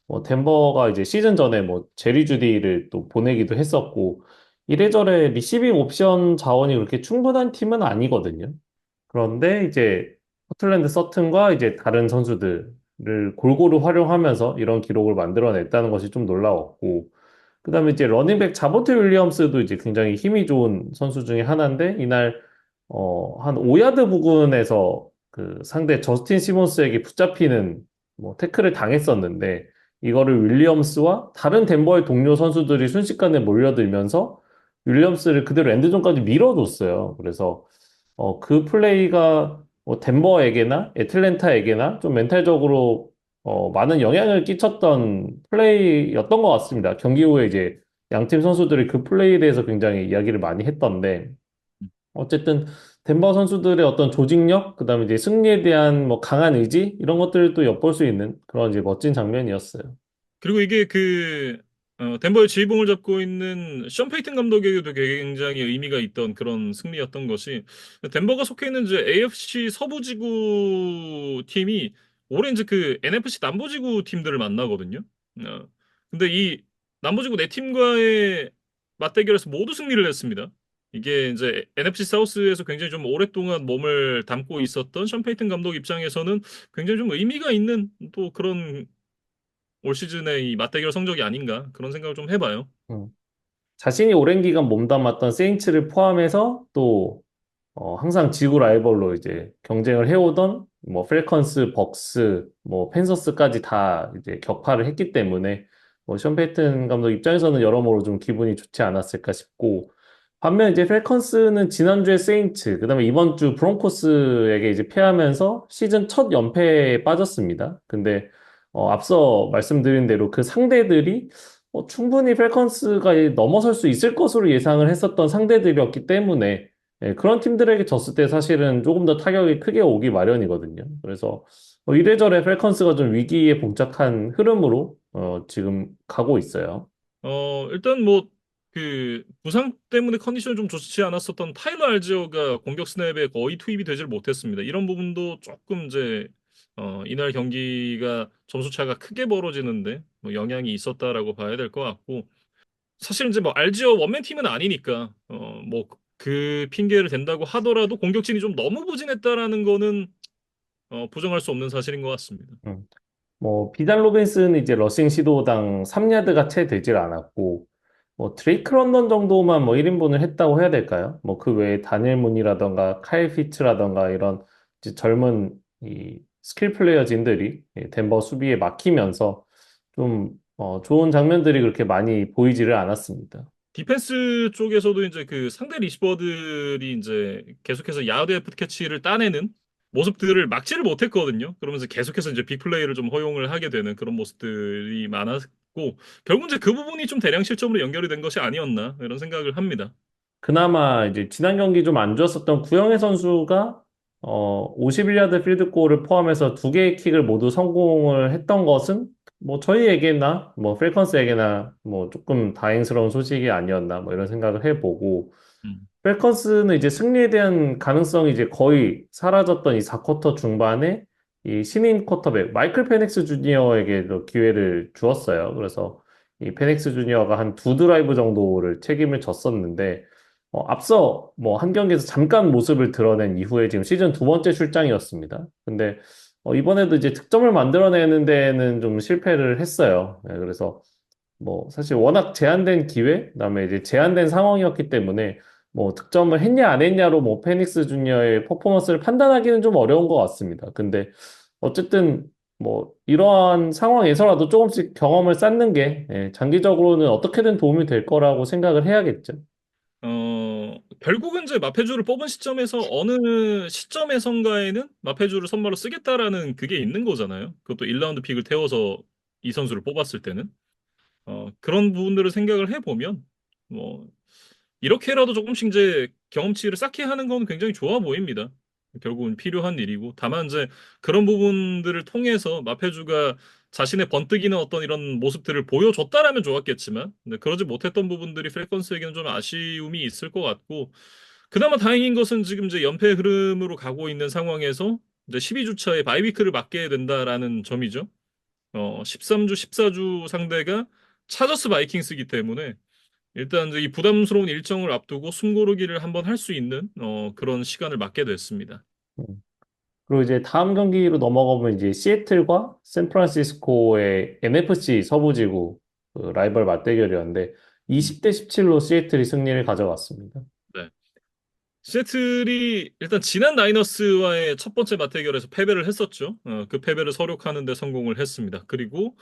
뭐 덴버가 이제 시즌 전에 뭐 제리 주디를 또 보내기도 했었고 이래저래 리시빙 옵션 자원이 그렇게 충분한 팀은 아니거든요. 그런데 이제 포틀랜드 서튼과 이제 다른 선수들을 골고루 활용하면서 이런 기록을 만들어냈다는 것이 좀 놀라웠고, 그다음에 이제 러닝백 자보트 윌리엄스도 이제 굉장히 힘이 좋은 선수 중에 하나인데 이날 한 5야드 부근에서 그 상대 저스틴 시몬스에게 붙잡히는 뭐 태클을 당했었는데 이거를 윌리엄스와 다른 덴버의 동료 선수들이 순식간에 몰려들면서 윌리엄스를 그대로 엔드존까지 밀어줬어요. 그래서 그 플레이가 뭐 덴버에게나 애틀랜타에게나 좀 멘탈적으로 많은 영향을 끼쳤던 플레이였던 것 같습니다. 경기 후에 이제 양팀 선수들이 그 플레이에 대해서 굉장히 이야기를 많이 했던데 어쨌든 덴버 선수들의 어떤 조직력, 그다음에 이제 승리에 대한 뭐 강한 의지 이런 것들도 엿볼 수 있는 그런 이제 멋진 장면이었어요. 그리고 이게 덴버의 지휘봉을 잡고 있는 션 페이튼 감독에게도 굉장히 의미가 있던 그런 승리였던 것이 덴버가 속해 있는 이제 AFC 서부지구 팀이 올해 이제 그 NFC 남부지구 팀들을 만나거든요. 어, 근데 이 남부지구 네 팀과의 맞대결에서 모두 승리를 했습니다. 이게 이제 NFC 사우스에서 굉장히 좀 오랫동안 몸을 담고 있었던 션 페이튼 감독 입장에서는 굉장히 좀 의미가 있는 또 그런 올 시즌의 이 맞대결 성적이 아닌가 그런 생각을 좀 해봐요. 음. 자신이 오랜 기간 몸담았던 세인츠를 포함해서 또 항상 지구 라이벌로 이제 경쟁을 해오던 뭐 펠컨스, 벅스, 뭐 팬서스까지 다 이제 격파를 했기 때문에 뭐션 페이튼 감독 입장에서는 여러모로 좀 기분이 좋지 않았을까 싶고 반면 이제 펠컨스는 지난주에 세인츠, 그다음에 이번 주 브론코스에게 이제 패하면서 시즌 첫 연패에 빠졌습니다. 근데 앞서 말씀드린 대로 그 상대들이 충분히 펠컨스가 넘어설 수 있을 것으로 예상을 했었던 상대들이었기 때문에 그런 팀들에게 졌을 때 사실은 조금 더 타격이 크게 오기 마련이거든요. 그래서 이래저래 펠컨스가 좀 위기에 봉착한 흐름으로 지금 가고 있어요. 일단 뭐 그 부상 때문에 컨디션이 좀 좋지 않았었던 타일러 알지어가 공격 스냅에 거의 투입이 되질 못했습니다. 이런 부분도 조금 이제 이날 경기가 점수 차가 크게 벌어지는데 뭐 영향이 있었다라고 봐야 될 것 같고 사실 이제 뭐 알지어 원맨 팀은 아니니까 뭐 그 핑계를 댄다고 하더라도 공격진이 좀 너무 부진했다라는 거는 부정할 수 없는 사실인 것 같습니다. 음. 뭐 비단 로빈스는 이제 러싱 시도당 3야드가 채 되질 않았고 뭐 드레이크 런던 정도만 뭐 1인분을 했다고 해야 될까요? 뭐 그 외에 다니엘 문이라던가 카일 피츠라던가 이런 이제 젊은 이 스킬 플레이어진들이 이 덴버 수비에 막히면서 좀 좋은 장면들이 그렇게 많이 보이지를 않았습니다. 디펜스 쪽에서도 이제 그 상대 리시버들이 이제 계속해서 야드 애프트 캐치를 따내는 모습들을 막지를 못했거든요. 그러면서 계속해서 이제 빅플레이를 좀 허용을 하게 되는 그런 모습들이 많았고 결국 이제 그 부분이 좀 대량 실점으로 연결이 된 것이 아니었나 이런 생각을 합니다. 그나마 이제 지난 경기 좀 안 좋았었던 구영애 선수가 51야드 필드골을 포함해서 두 개의 킥을 모두 성공을 했던 것은 뭐 저희에게나 뭐 펠컨스에게나 뭐 조금 다행스러운 소식이 아니었나 뭐 이런 생각을 해보고 음, 펠컨스는 이제 승리에 대한 가능성이 이제 거의 사라졌던 이 4쿼터 중반에 이 신인 쿼터백 마이클 페닉스 주니어에게도 기회를 주었어요. 그래서 이 페닉스 주니어가 한 두 드라이브 정도를 책임을 졌었는데 앞서 뭐 한 경기에서 잠깐 모습을 드러낸 이후에 지금 시즌 두 번째 출장이었습니다. 근데 이번에도 이제 득점을 만들어내는 데는 좀 실패를 했어요. 네, 그래서 뭐 사실 워낙 제한된 기회, 그다음에 이제 제한된 상황이었기 때문에 뭐 득점을 했냐 안 했냐로 뭐 페닉스 주니어의 퍼포먼스를 판단하기는 좀 어려운 것 같습니다. 근데 어쨌든 뭐 이러한 상황에서라도 조금씩 경험을 쌓는 게 장기적으로는 어떻게든 도움이 될 거라고 생각을 해야겠죠. 결국은 이제 마페주를 뽑은 시점에서 어느 시점에선가에는 마페주를 선발로 쓰겠다라는 그게 있는 거잖아요. 그것도 1라운드 픽을 태워서 이 선수를 뽑았을 때는. 그런 부분들을 생각을 해보면, 뭐, 이렇게라도 조금씩 이제 경험치를 쌓게 하는 건 굉장히 좋아 보입니다. 결국은 필요한 일이고. 다만 이제 그런 부분들을 통해서 마페주가 자신의 번뜩이는 어떤 이런 모습들을 보여줬다라면 좋았겠지만, 근데 그러지 못했던 부분들이 프레컨스에게는 좀 아쉬움이 있을 것 같고, 그나마 다행인 것은 지금 이제 연패 흐름으로 가고 있는 상황에서 이제 12주차에 바이위크를 맞게 된다라는 점이죠. 13주, 14주 상대가 차저스 바이킹스이기 때문에 일단 이제 이 부담스러운 일정을 앞두고 숨고르기를 한번 할 수 있는 그런 시간을 맞게 됐습니다. 음. 그리고 이제 다음 경기로 넘어가면 이제 시애틀과 샌프란시스코의 NFC 서부지구 그 라이벌 맞대결이었는데 음, 20대 17로 시애틀이 승리를 가져갔습니다. 네. 시애틀이 일단 지난 나이너스와의 첫 번째 맞대결에서 패배를 했었죠. 그 패배를 서력하는 데 성공을 했습니다. 그리고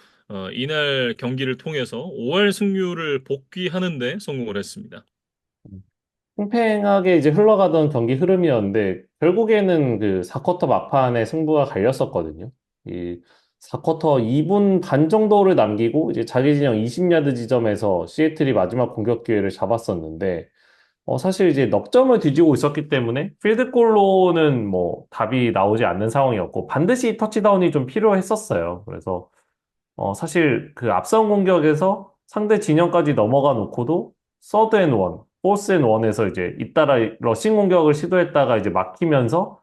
이날 경기를 통해서 5할 승률을 복귀하는 데 성공을 했습니다. 팽팽하게 이제 흘러가던 경기 흐름이었는데 결국에는 그 4쿼터 막판에 승부가 갈렸었거든요. 이 4쿼터 2분 반 정도를 남기고 이제 자기 진영 20야드 지점에서 시애틀이 마지막 공격 기회를 잡았었는데 사실 이제 넉 점을 뒤지고 있었기 때문에 필드골로는 뭐 답이 나오지 않는 상황이었고 반드시 터치다운이 좀 필요했었어요. 그래서 사실 그 앞선 공격에서 상대 진영까지 넘어가 놓고도 서드 앤 원, 포스 앤 원에서 이제 잇따라 러싱 공격을 시도했다가 이제 막히면서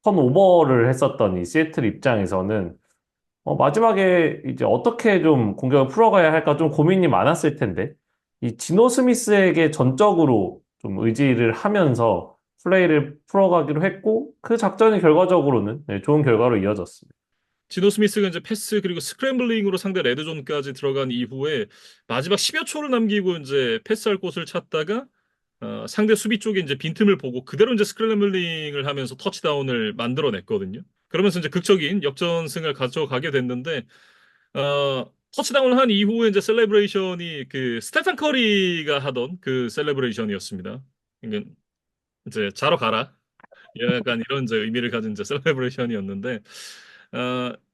턴 오버를 했었던 이 시애틀 입장에서는 마지막에 이제 어떻게 좀 공격을 풀어가야 할까 좀 고민이 많았을 텐데 이 지노 스미스에게 전적으로 좀 의지를 하면서 플레이를 풀어가기로 했고 그 작전이 결과적으로는 좋은 결과로 이어졌습니다. 지노 스미스가 이제 패스 그리고 스크램블링으로 상대 레드존까지 들어간 이후에 마지막 10여 초를 남기고 이제 패스할 곳을 찾다가 상대 수비 쪽에 이제 빈틈을 보고 그대로 이제 스크램블링을 하면서 터치다운을 만들어냈거든요. 그러면서 이제 극적인 역전승을 가져가게 됐는데 터치다운을 한 이후에 이제 셀레브레이션이 그 스테판 커리가 하던 그 셀레브레이션이었습니다. 그러니까 이제 자러 가라. 약간 이런 이제 의미를 가진 이제 셀레브레이션이었는데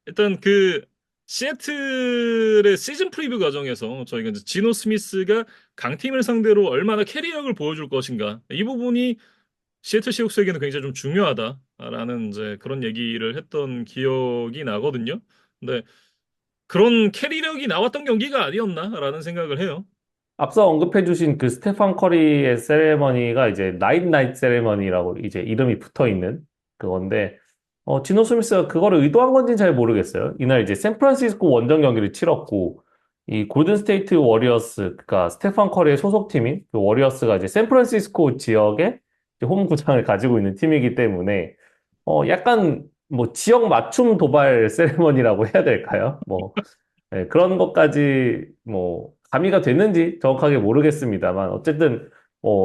일단 그 시애틀의 시즌 프리뷰 과정에서 저희가 이제 지노 스미스가 강팀을 상대로 얼마나 캐리력을 보여줄 것인가 이 부분이 시애틀 시옥스에게는 굉장히 좀 중요하다라는 이제 그런 얘기를 했던 기억이 나거든요. 근데 그런 캐리력이 나왔던 경기가 아니었나라는 생각을 해요. 앞서 언급해주신 그 스테판 커리의 세레머니가 이제 나잇 나잇 세레머니라고 이제 이름이 붙어 있는 그건데, 지노 스미스가 그거를 의도한 건지는 잘 모르겠어요. 이날 이제 샌프란시스코 원정 경기를 치렀고, 이 골든 스테이트 워리어스, 그러니까 스테판 커리의 소속팀인 그 워리어스가 이제 샌프란시스코 지역에 이제 홈 구장을 가지고 있는 팀이기 때문에, 약간 뭐 지역 맞춤 도발 세레머니라고 해야 될까요? 뭐, 네, 그런 것까지 뭐 가미가 됐는지 정확하게 모르겠습니다만 어쨌든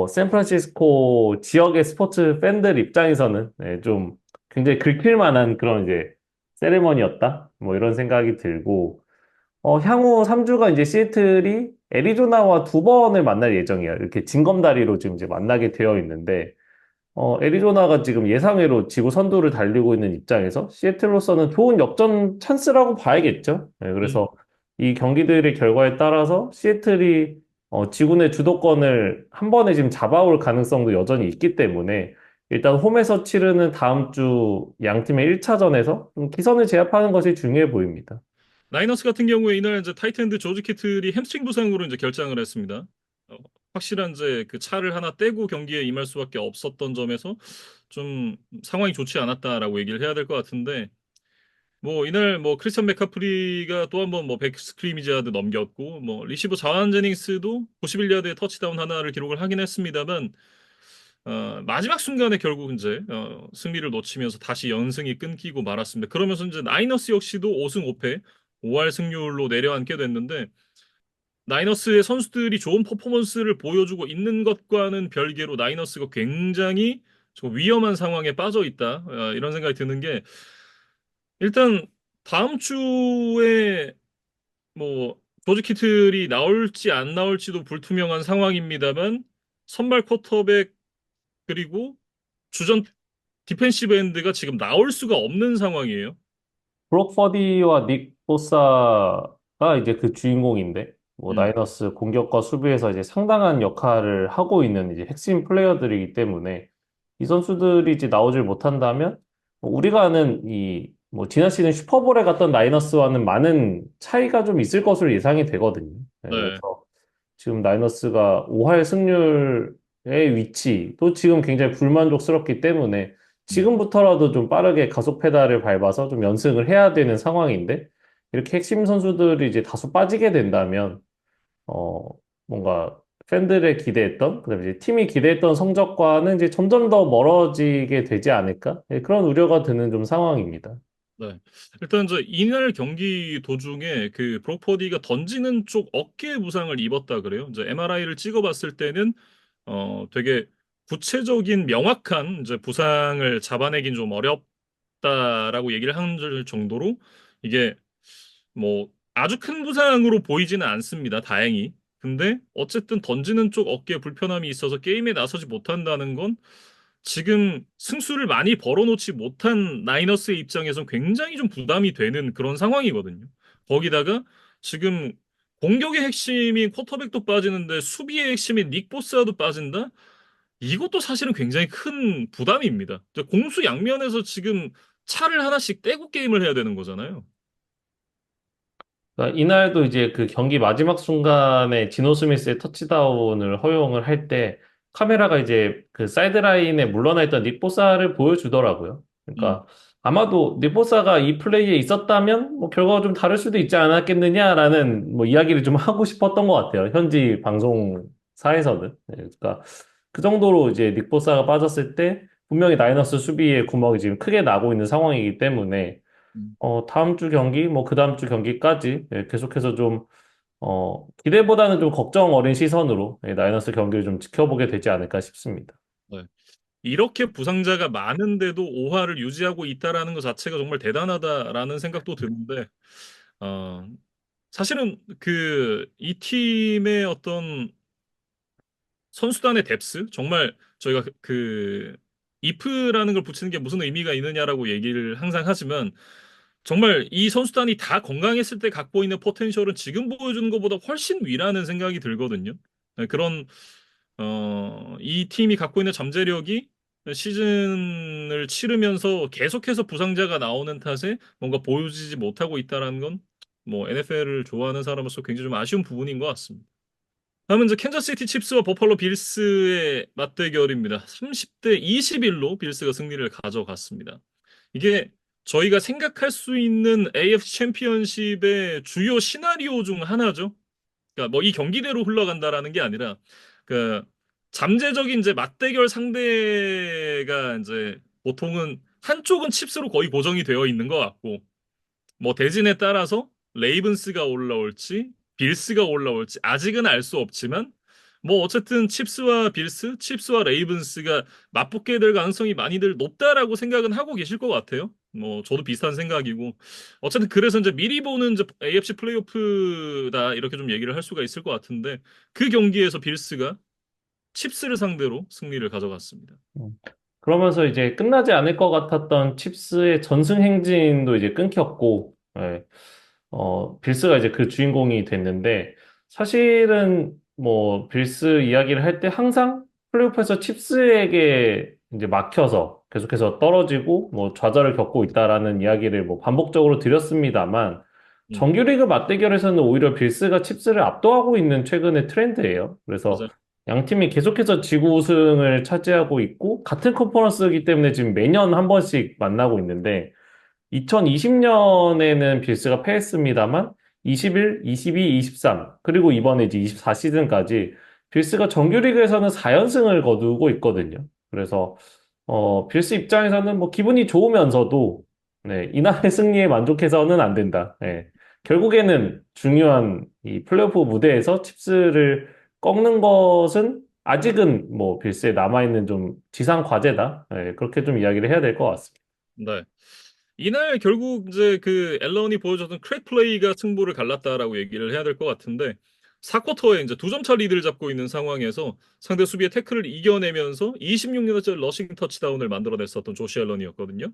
샌프란시스코 지역의 스포츠 팬들 입장에서는 좀 굉장히 긁힐 만한 그런 이제 세레머니였다 뭐 이런 생각이 들고 향후 3주가 이제 시애틀이 애리조나와 두 번을 만날 예정이야. 이렇게 징검다리로 지금 이제 만나게 되어 있는데 애리조나가 지금 예상외로 지구 선두를 달리고 있는 입장에서 시애틀로서는 좋은 역전 찬스라고 봐야겠죠. 네, 음. 그래서 이 경기들의 결과에 따라서 시애틀이 지구내 주도권을 한 번에 지금 잡아올 가능성도 여전히 있기 때문에 일단 홈에서 치르는 다음 주 양팀의 1차전에서 좀 기선을 제압하는 것이 중요해 보입니다. 나이너스 같은 경우에 이날 이제 타이트엔드 조지 키틀이 햄스트링 부상으로 이제 결장을 했습니다. 어, 확실한 이제 그 차를 하나 떼고 경기에 임할 수밖에 없었던 점에서 좀 상황이 좋지 않았다라고 얘기를 해야 될 것 같은데 뭐 이날 뭐 크리스천 맥카프리가 또 한번 뭐 100스크리미지 야드 넘겼고 뭐 리시버 자완 제닝스도 91야드의 터치다운 하나를 기록을 하긴 했습니다만 마지막 순간에 결국 이제 승리를 놓치면서 다시 연승이 끊기고 말았습니다. 그러면서 이제 나이너스 역시도 5승 5패 5할 승률로 내려앉게 됐는데 나이너스의 선수들이 좋은 퍼포먼스를 보여주고 있는 것과는 별개로 나이너스가 굉장히 좀 위험한 상황에 빠져 있다. 이런 생각이 드는 게 일단 다음 주에 뭐 조지 키틀이 나올지 안 나올지도 불투명한 상황입니다만 선발 쿼터백 그리고 주전 디펜시브 엔드가 지금 나올 수가 없는 상황이에요. 브록 퍼디와 닉 보사가 이제 그 주인공인데, 뭐, 음, 나이너스 공격과 수비에서 이제 상당한 역할을 하고 있는 이제 핵심 플레이어들이기 때문에, 이 선수들이 이제 나오질 못한다면, 뭐 우리가 아는 뭐, 지난 시즌 슈퍼볼에 갔던 나이너스와는 많은 차이가 좀 있을 것으로 예상이 되거든요. 네, 네. 그래서 지금 나이너스가 5할 승률의 위치도 지금 굉장히 불만족스럽기 때문에 음, 지금부터라도 좀 빠르게 가속 페달을 밟아서 좀 연승을 해야 되는 상황인데 이렇게 핵심 선수들이 이제 다소 빠지게 된다면 어 뭔가 팬들의 기대했던 그다음에 이제 팀이 기대했던 성적과는 이제 점점 더 멀어지게 되지 않을까? 예, 그런 우려가 드는 좀 상황입니다. 네. 일단 저 이날 경기 도중에 그 브로퍼디가 던지는 쪽 어깨 부상을 입었다 그래요. 이제 MRI를 찍어봤을 때는 되게 구체적인 명확한 이제 부상을 잡아내긴 좀 어렵다라고 얘기를 한 정도로 이게 뭐 아주 큰 부상으로 보이지는 않습니다. 다행히. 근데 어쨌든 던지는 쪽 어깨에 불편함이 있어서 게임에 나서지 못한다는 건 지금 승수를 많이 벌어놓지 못한 나이너스의 입장에선 굉장히 좀 부담이 되는 그런 상황이거든요. 거기다가 지금 공격의 핵심인 쿼터백도 빠지는데 수비의 핵심인 닉 보스아도 빠진다? 이것도 사실은 굉장히 큰 부담입니다. 공수 양면에서 지금 차를 하나씩 떼고 게임을 해야 되는 거잖아요. 그러니까 이날도 이제 그 경기 마지막 순간에 지노 스미스의 터치다운을 허용을 할 때 카메라가 이제 그 사이드라인에 물러나 있던 닉 보사를 보여주더라고요. 음, 그러니까 아마도 닉 보사가 이 플레이에 있었다면 뭐 결과가 좀 다를 수도 있지 않았겠느냐라는 뭐 이야기를 좀 하고 싶었던 것 같아요. 현지 방송사에서는. 네, 그러니까 그 정도로 이제 닉 보사가 빠졌을 때 분명히 나이너스 수비에 구멍이 지금 크게 나고 있는 상황이기 때문에 음, 다음 주 경기, 뭐, 그 다음 주 경기까지 계속해서 좀, 기대보다는 좀 걱정 어린 시선으로 나이너스 경기를 좀 지켜보게 되지 않을까 싶습니다. 네. 이렇게 부상자가 많은데도 5할을 유지하고 있다라는 것 자체가 정말 대단하다라는 생각도 드는데, 어, 사실은 이 팀의 어떤 선수단의 뎁스 정말 저희가 if라는 걸 붙이는 게 무슨 의미가 있느냐라고 얘기를 항상 하지만 정말 이 선수단이 다 건강했을 때 갖고 있는 포텐셜은 지금 보여주는 것보다 훨씬 위라는 생각이 들거든요. 네, 이 팀이 갖고 있는 잠재력이 시즌을 치르면서 계속해서 부상자가 나오는 탓에 뭔가 보여지지 못하고 있다라는 건 뭐 NFL을 좋아하는 사람으로서 굉장히 좀 아쉬운 부분인 것 같습니다. 다음은 이제 캔자스시티 칩스와 버팔로 빌스의 맞대결입니다. 30대 21로 빌스가 승리를 가져갔습니다. 이게 저희가 생각할 수 있는 AFC 챔피언십의 주요 시나리오 중 하나죠. 그러니까 뭐 이 경기대로 흘러간다라는 게 아니라 그 잠재적인 이제 맞대결 상대가 이제 보통은 한쪽은 칩스로 거의 고정이 되어 있는 것 같고 뭐 대진에 따라서 레이븐스가 올라올지 빌스가 올라올지 아직은 알 수 없지만 뭐 어쨌든 칩스와 레이븐스가 맞붙게 될 가능성이 많이들 높다라고 생각은 하고 계실 것 같아요. 뭐 저도 비슷한 생각이고 어쨌든 그래서 이제 미리 보는 이제 AFC 플레이오프다 이렇게 좀 얘기를 할 수가 있을 것 같은데 그 경기에서 빌스가 칩스를 상대로 승리를 가져갔습니다. 음. 그러면서 이제 끝나지 않을 것 같았던 칩스의 전승 행진도 이제 끊겼고, 빌스가 이제 그 주인공이 됐는데, 사실은 뭐 빌스 이야기를 할 때 항상 플레이오프에서 칩스에게 이제 막혀서 계속해서 떨어지고 뭐 좌절을 겪고 있다라는 이야기를 뭐 반복적으로 드렸습니다만 음, 정규리그 맞대결에서는 오히려 빌스가 칩스를 압도하고 있는 최근의 트렌드예요. 그래서 맞아요. 양 팀이 계속해서 지구 우승을 차지하고 있고 같은 컨퍼런스이기 때문에 지금 매년 한 번씩 만나고 있는데 2020년에는 빌스가 패했습니다만 21, 22, 23 그리고 이번에 이제 24 시즌까지 빌스가 정규리그에서는 4연승을 거두고 있거든요. 그래서 빌스 입장에서는 뭐 기분이 좋으면서도 네, 이날의 승리에 만족해서는 안 된다. 네. 결국에는 중요한 이 플레이오프 무대에서 칩스를 꺾는 것은 아직은 뭐 빌스에 남아있는 좀 지상 과제다. 네, 그렇게 좀 이야기를 해야 될 것 같습니다. 네. 이날 결국 이제 그 앨런이 보여줬던 크랙 플레이가 승부를 갈랐다라고 얘기를 해야 될 것 같은데 4쿼터에 이제 2점 차 리드를 잡고 있는 상황에서 상대 수비의 태클을 이겨내면서 26야드짜리 러싱 터치다운을 만들어냈었던 조시 앨런이었거든요.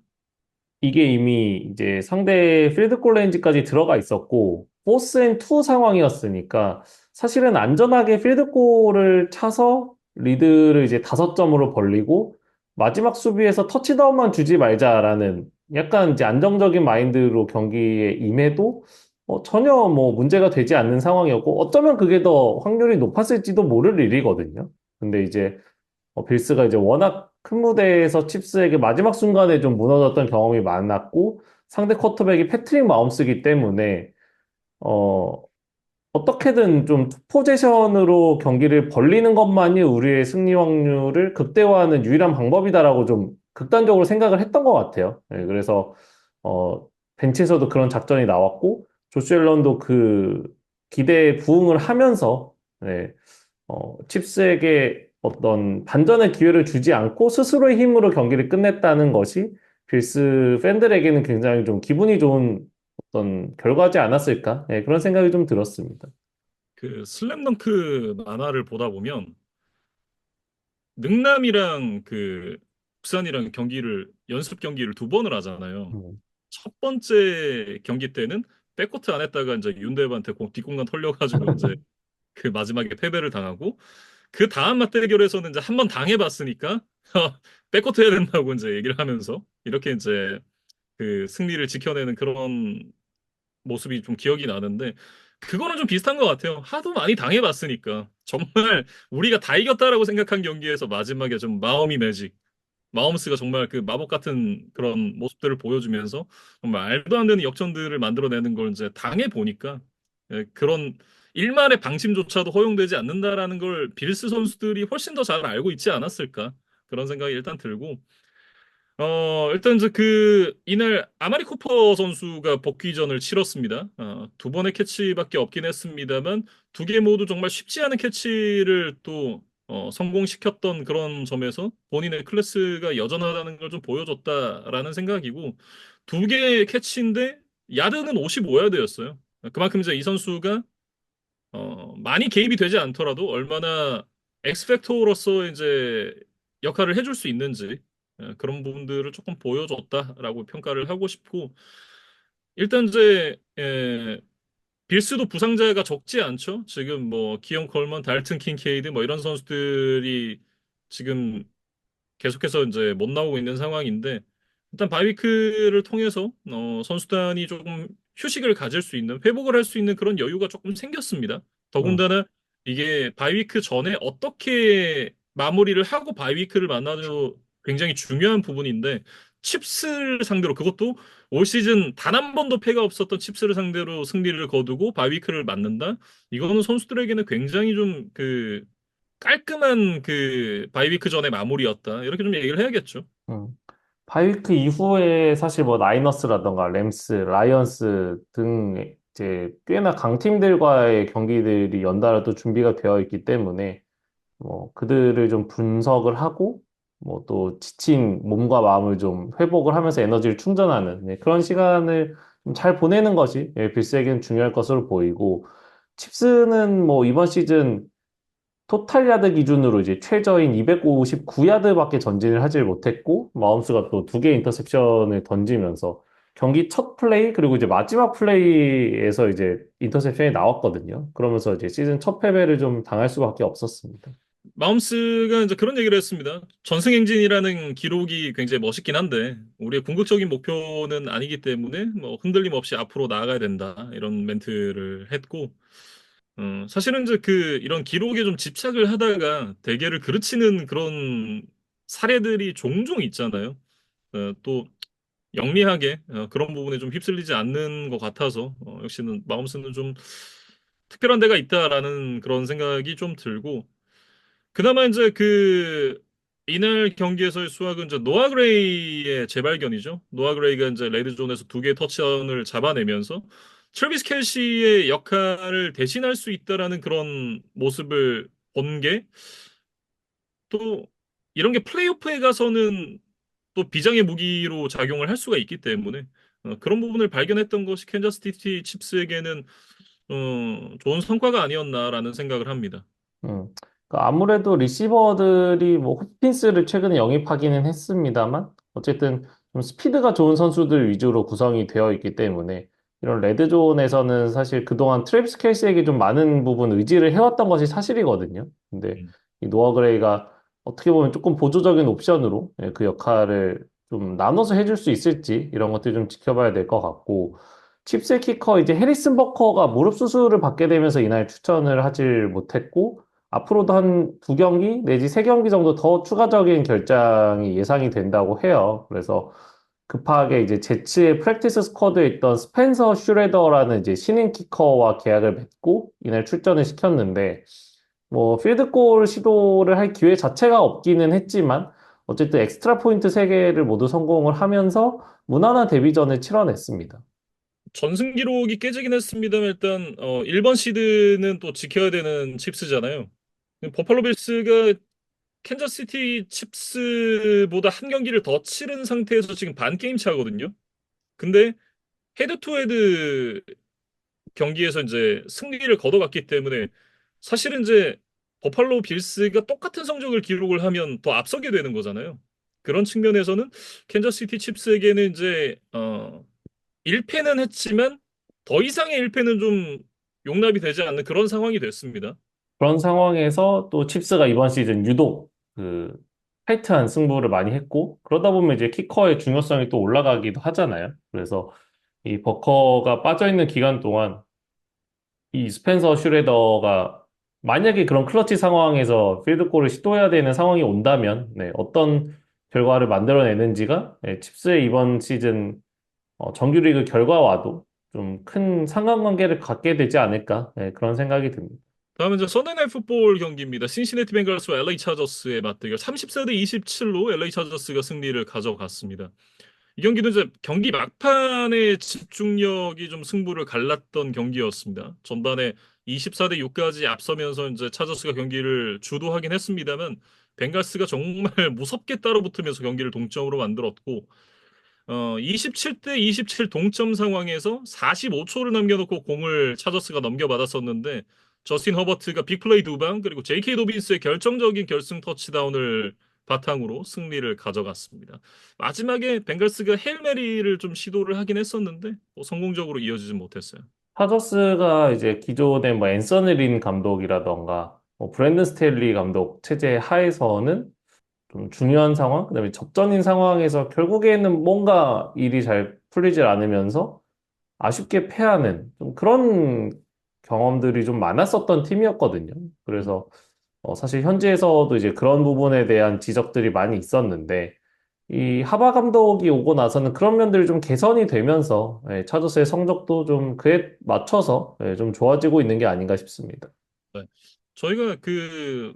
이게 이미 이제 상대 필드골 레인지까지 들어가 있었고, 포스 앤 투 상황이었으니까, 사실은 안전하게 필드골을 차서 리드를 이제 5점으로 벌리고, 마지막 수비에서 터치다운만 주지 말자라는 약간 이제 안정적인 마인드로 경기에 임해도 전혀 뭐 문제가 되지 않는 상황이었고, 어쩌면 그게 더 확률이 높았을지도 모를 일이거든요. 근데 이제 빌스가 이제 워낙 큰 무대에서 칩스에게 마지막 순간에 좀 무너졌던 경험이 많았고 상대 쿼터백이 패트릭 마홈스기 때문에 어, 어떻게든 좀 투포제션으로 경기를 벌리는 것만이 우리의 승리 확률을 극대화하는 유일한 방법이다라고 좀 극단적으로 생각을 했던 것 같아요. 네, 그래서 어, 벤치에서도 그런 작전이 나왔고 조시 앨런도 그 기대에 부응을 하면서 네, 칩스에게 어떤 반전의 기회를 주지 않고 스스로의 힘으로 경기를 끝냈다는 것이 빌스 팬들에게는 굉장히 좀 기분이 좋은 어떤 결과지 않았을까? 네, 그런 생각이 좀 들었습니다. 그 슬램덩크 만화를 보다 보면 능남이랑 그 국산이랑 경기를 연습 경기를 2번을 하잖아요. 음, 첫 번째 경기 때는 백코트 안 했다가 이제 윤대엽한테 뒷공간 털려가지고 이제 그 마지막에 패배를 당하고 그 다음 맞대결에서는 이제 한 번 당해봤으니까 백코트 해야 된다고 이제 얘기를 하면서 이렇게 이제 그 승리를 지켜내는 그런 모습이 좀 기억이 나는데 그거는 좀 비슷한 것 같아요. 하도 많이 당해봤으니까 정말 우리가 다 이겼다라고 생각한 경기에서 마지막에 좀 마음이 매직 마홈스가 정말 그 마법 같은 그런 모습들을 보여주면서 정말 말도 안 되는 역전들을 만들어내는 걸 이제 당해 보니까 그런 일말의 방심조차도 허용되지 않는다라는 걸 빌스 선수들이 훨씬 더 잘 알고 있지 않았을까 그런 생각이 일단 들고 일단 이제 그 이날 아마리 쿠퍼 선수가 복귀전을 치렀습니다. 2번의 캐치밖에 없긴 했습니다만 2개 모두 정말 쉽지 않은 캐치를 또 성공시켰던 그런 점에서 본인의 클래스가 여전하다는 걸 좀 보여줬다라는 생각이고 2개의 캐치인데 야드는 55야드였어요. 그만큼 이제 이 선수가 많이 개입이 되지 않더라도 얼마나 엑스팩터로서 이제 역할을 해줄 수 있는지 그런 부분들을 조금 보여줬다라고 평가를 하고 싶고 일단 이제 빌스도 부상자가 적지 않죠. 지금 뭐 기영 콜먼, 달튼 kin케이드 뭐 이런 선수들이 지금 계속해서 이제 못 나오고 있는 상황인데 일단 바이위크를 통해서 선수단이 조금 휴식을 가질 수 있는 회복을 할 수 있는 그런 여유가 조금 생겼습니다. 음, 더군다나 이게 바이위크 전에 어떻게 마무리를 하고 바이위크를 만나도 굉장히 중요한 부분인데 칩스를 상대로 그것도 올 시즌 단 한 번도 패가 없었던 칩스를 상대로 승리를 거두고 바이위크를 맞는다. 이거는 선수들에게는 굉장히 좀그 깔끔한 그 바이위크 전의 마무리였다. 이렇게 좀 얘기를 해야겠죠. 음. 바이크 이후에 사실 뭐 나이너스라던가 램스, 라이언스 등 이제 꽤나 강팀들과의 경기들이 연달아 또 준비가 되어 있기 때문에 뭐 그들을 좀 분석을 하고 뭐 또 지친 몸과 마음을 좀 회복을 하면서 에너지를 충전하는 네, 그런 시간을 좀 잘 보내는 것이 빌스에게는 중요할 것으로 보이고 칩스는 뭐 이번 시즌 토탈 야드 기준으로 이제 최저인 259야드밖에 전진을 하질 못했고 마홈스가 또 2개 인터셉션을 던지면서 경기 첫 플레이 그리고 이제 마지막 플레이에서 이제 인터셉션이 나왔거든요. 그러면서 이제 시즌 첫 패배를 좀 당할 수밖에 없었습니다. 마홈스가 이제 그런 얘기를 했습니다. 전승행진이라는 기록이 굉장히 멋있긴 한데 우리의 궁극적인 목표는 아니기 때문에 뭐 흔들림 없이 앞으로 나아가야 된다 이런 멘트를 했고 사실은 이제 그 이런 기록에 좀 집착을 하다가 대계를 그르치는 그런 사례들이 종종 있잖아요. 또 영리하게 그런 부분에 좀 휩쓸리지 않는 것 같아서 역시는 마음스는 좀 특별한 데가 있다라는 그런 생각이 좀 들고 그나마 이제 그 이날 경기에서의 수확은 이제 노아 그레이의 재발견이죠. 노아 그레이가 이제 레드존에서 두 개의 터치다운을 잡아내면서 트래비스 켈시의 역할을 대신할 수 있다라는 그런 모습을 본 게 또 이런 게 플레이오프에 가서는 또 비장의 무기로 작용을 할 수가 있기 때문에 그런 부분을 발견했던 것이 캔자스 시티 칩스에게는 좋은 성과가 아니었나라는 생각을 합니다. 음. 그러니까 아무래도 리시버들이 뭐 홉킨스를 최근에 영입하기는 했습니다만 어쨌든 좀 스피드가 좋은 선수들 위주로 구성이 되어 있기 때문에 이런 레드존에서는 사실 그동안 트래비스 켈시에게 좀 많은 부분 의지를 해왔던 것이 사실이거든요. 근데 음. 이 노아 그레이가 어떻게 보면 조금 보조적인 옵션으로 그 역할을 좀 나눠서 해줄 수 있을지 이런 것들 좀 지켜봐야 될 것 같고 칩스의 키커 이제 해리슨 버커가 무릎 수술을 받게 되면서 이날 추천을 하질 못했고 앞으로도 한 두 경기 내지 세 경기 정도 더 추가적인 결장이 예상이 된다고 해요. 그래서 급하게 이제 제치의 프랙티스 스쿼드에 있던 스펜서 슈레더라는 이제 신인 키커와 계약을 맺고 이날 출전을 시켰는데 뭐 필드골 시도를 할 기회 자체가 없기는 했지만 어쨌든 엑스트라 포인트 세개를 모두 성공을 하면서 무난한 데뷔전을 치러냈습니다. 전승 기록이 깨지긴 했습니다만 일단 1번 시드는 또 지켜야 되는 칩스잖아요. 버팔로 빌스가 캔자스시티 칩스보다 한 경기를 더 치른 상태에서 지금 반 게임 차거든요. 근데 헤드 투 헤드 경기에서 이제 승리를 거둬갔기 때문에 사실은 이제 버팔로 빌스가 똑같은 성적을 기록을 하면 더 앞서게 되는 거잖아요. 그런 측면에서는 캔자스시티 칩스에게는 이제 1패는 했지만 더 이상의 1패는 좀 용납이 되지 않는 그런 상황이 됐습니다. 그런 상황에서 또 칩스가 이번 시즌 유독 그 타이트한 승부를 많이 했고 그러다 보면 이제 키커의 중요성이 또 올라가기도 하잖아요. 그래서 이 버커가 빠져있는 기간 동안 이 스펜서 슈레더가 만약에 그런 클러치 상황에서 필드골을 시도해야 되는 상황이 온다면 네, 어떤 결과를 만들어내는지가 네, 칩스의 이번 시즌 정규리그 결과와도 좀 큰 상관관계를 갖게 되지 않을까 네, 그런 생각이 듭니다. 다음은 이제 선데이 나이트 풋볼 경기입니다. 신시내티 뱅갈스와 LA 차저스의 맞대결 34대 27로 LA 차저스가 승리를 가져갔습니다. 이 경기는 이제 경기 막판에 집중력이 좀 승부를 갈랐던 경기였습니다. 전반에 24대 6까지 앞서면서 이제 차저스가 경기를 주도하긴 했습니다만 벵갈스가 정말 무섭게 따라붙으면서 경기를 동점으로 만들었고 27대 27 동점 상황에서 45초를 남겨놓고 공을 차저스가 넘겨받았었는데 저스틴 허버트가 빅플레이 두 방 그리고 제이케이 도빈스의 결정적인 결승 터치다운을 바탕으로 승리를 가져갔습니다. 마지막에 벵갈스가 헤일 메리를 좀 시도를 하긴 했었는데 성공적으로 이어지지 못했어요. 파저스가 이제 기존에 뭐 앤서니 린 감독이라던가 뭐 브랜든 스테일리 감독 체제 하에서는 좀 중요한 상황, 그다음에 접전인 상황에서 결국에는 뭔가 일이 잘 풀리질 않으면서 아쉽게 패하는 좀 그런 경험들이 좀 많았었던 팀이었거든요. 음. 그래서 사실 현지에서도 이제 그런 부분에 대한 지적들이 많이 있었는데 이 하바 감독이 오고 나서는 그런 면들이 좀 개선이 되면서 차저스의 성적도 좀 그에 맞춰서 좀 좋아지고 있는 게 아닌가 싶습니다. 네. 저희가 그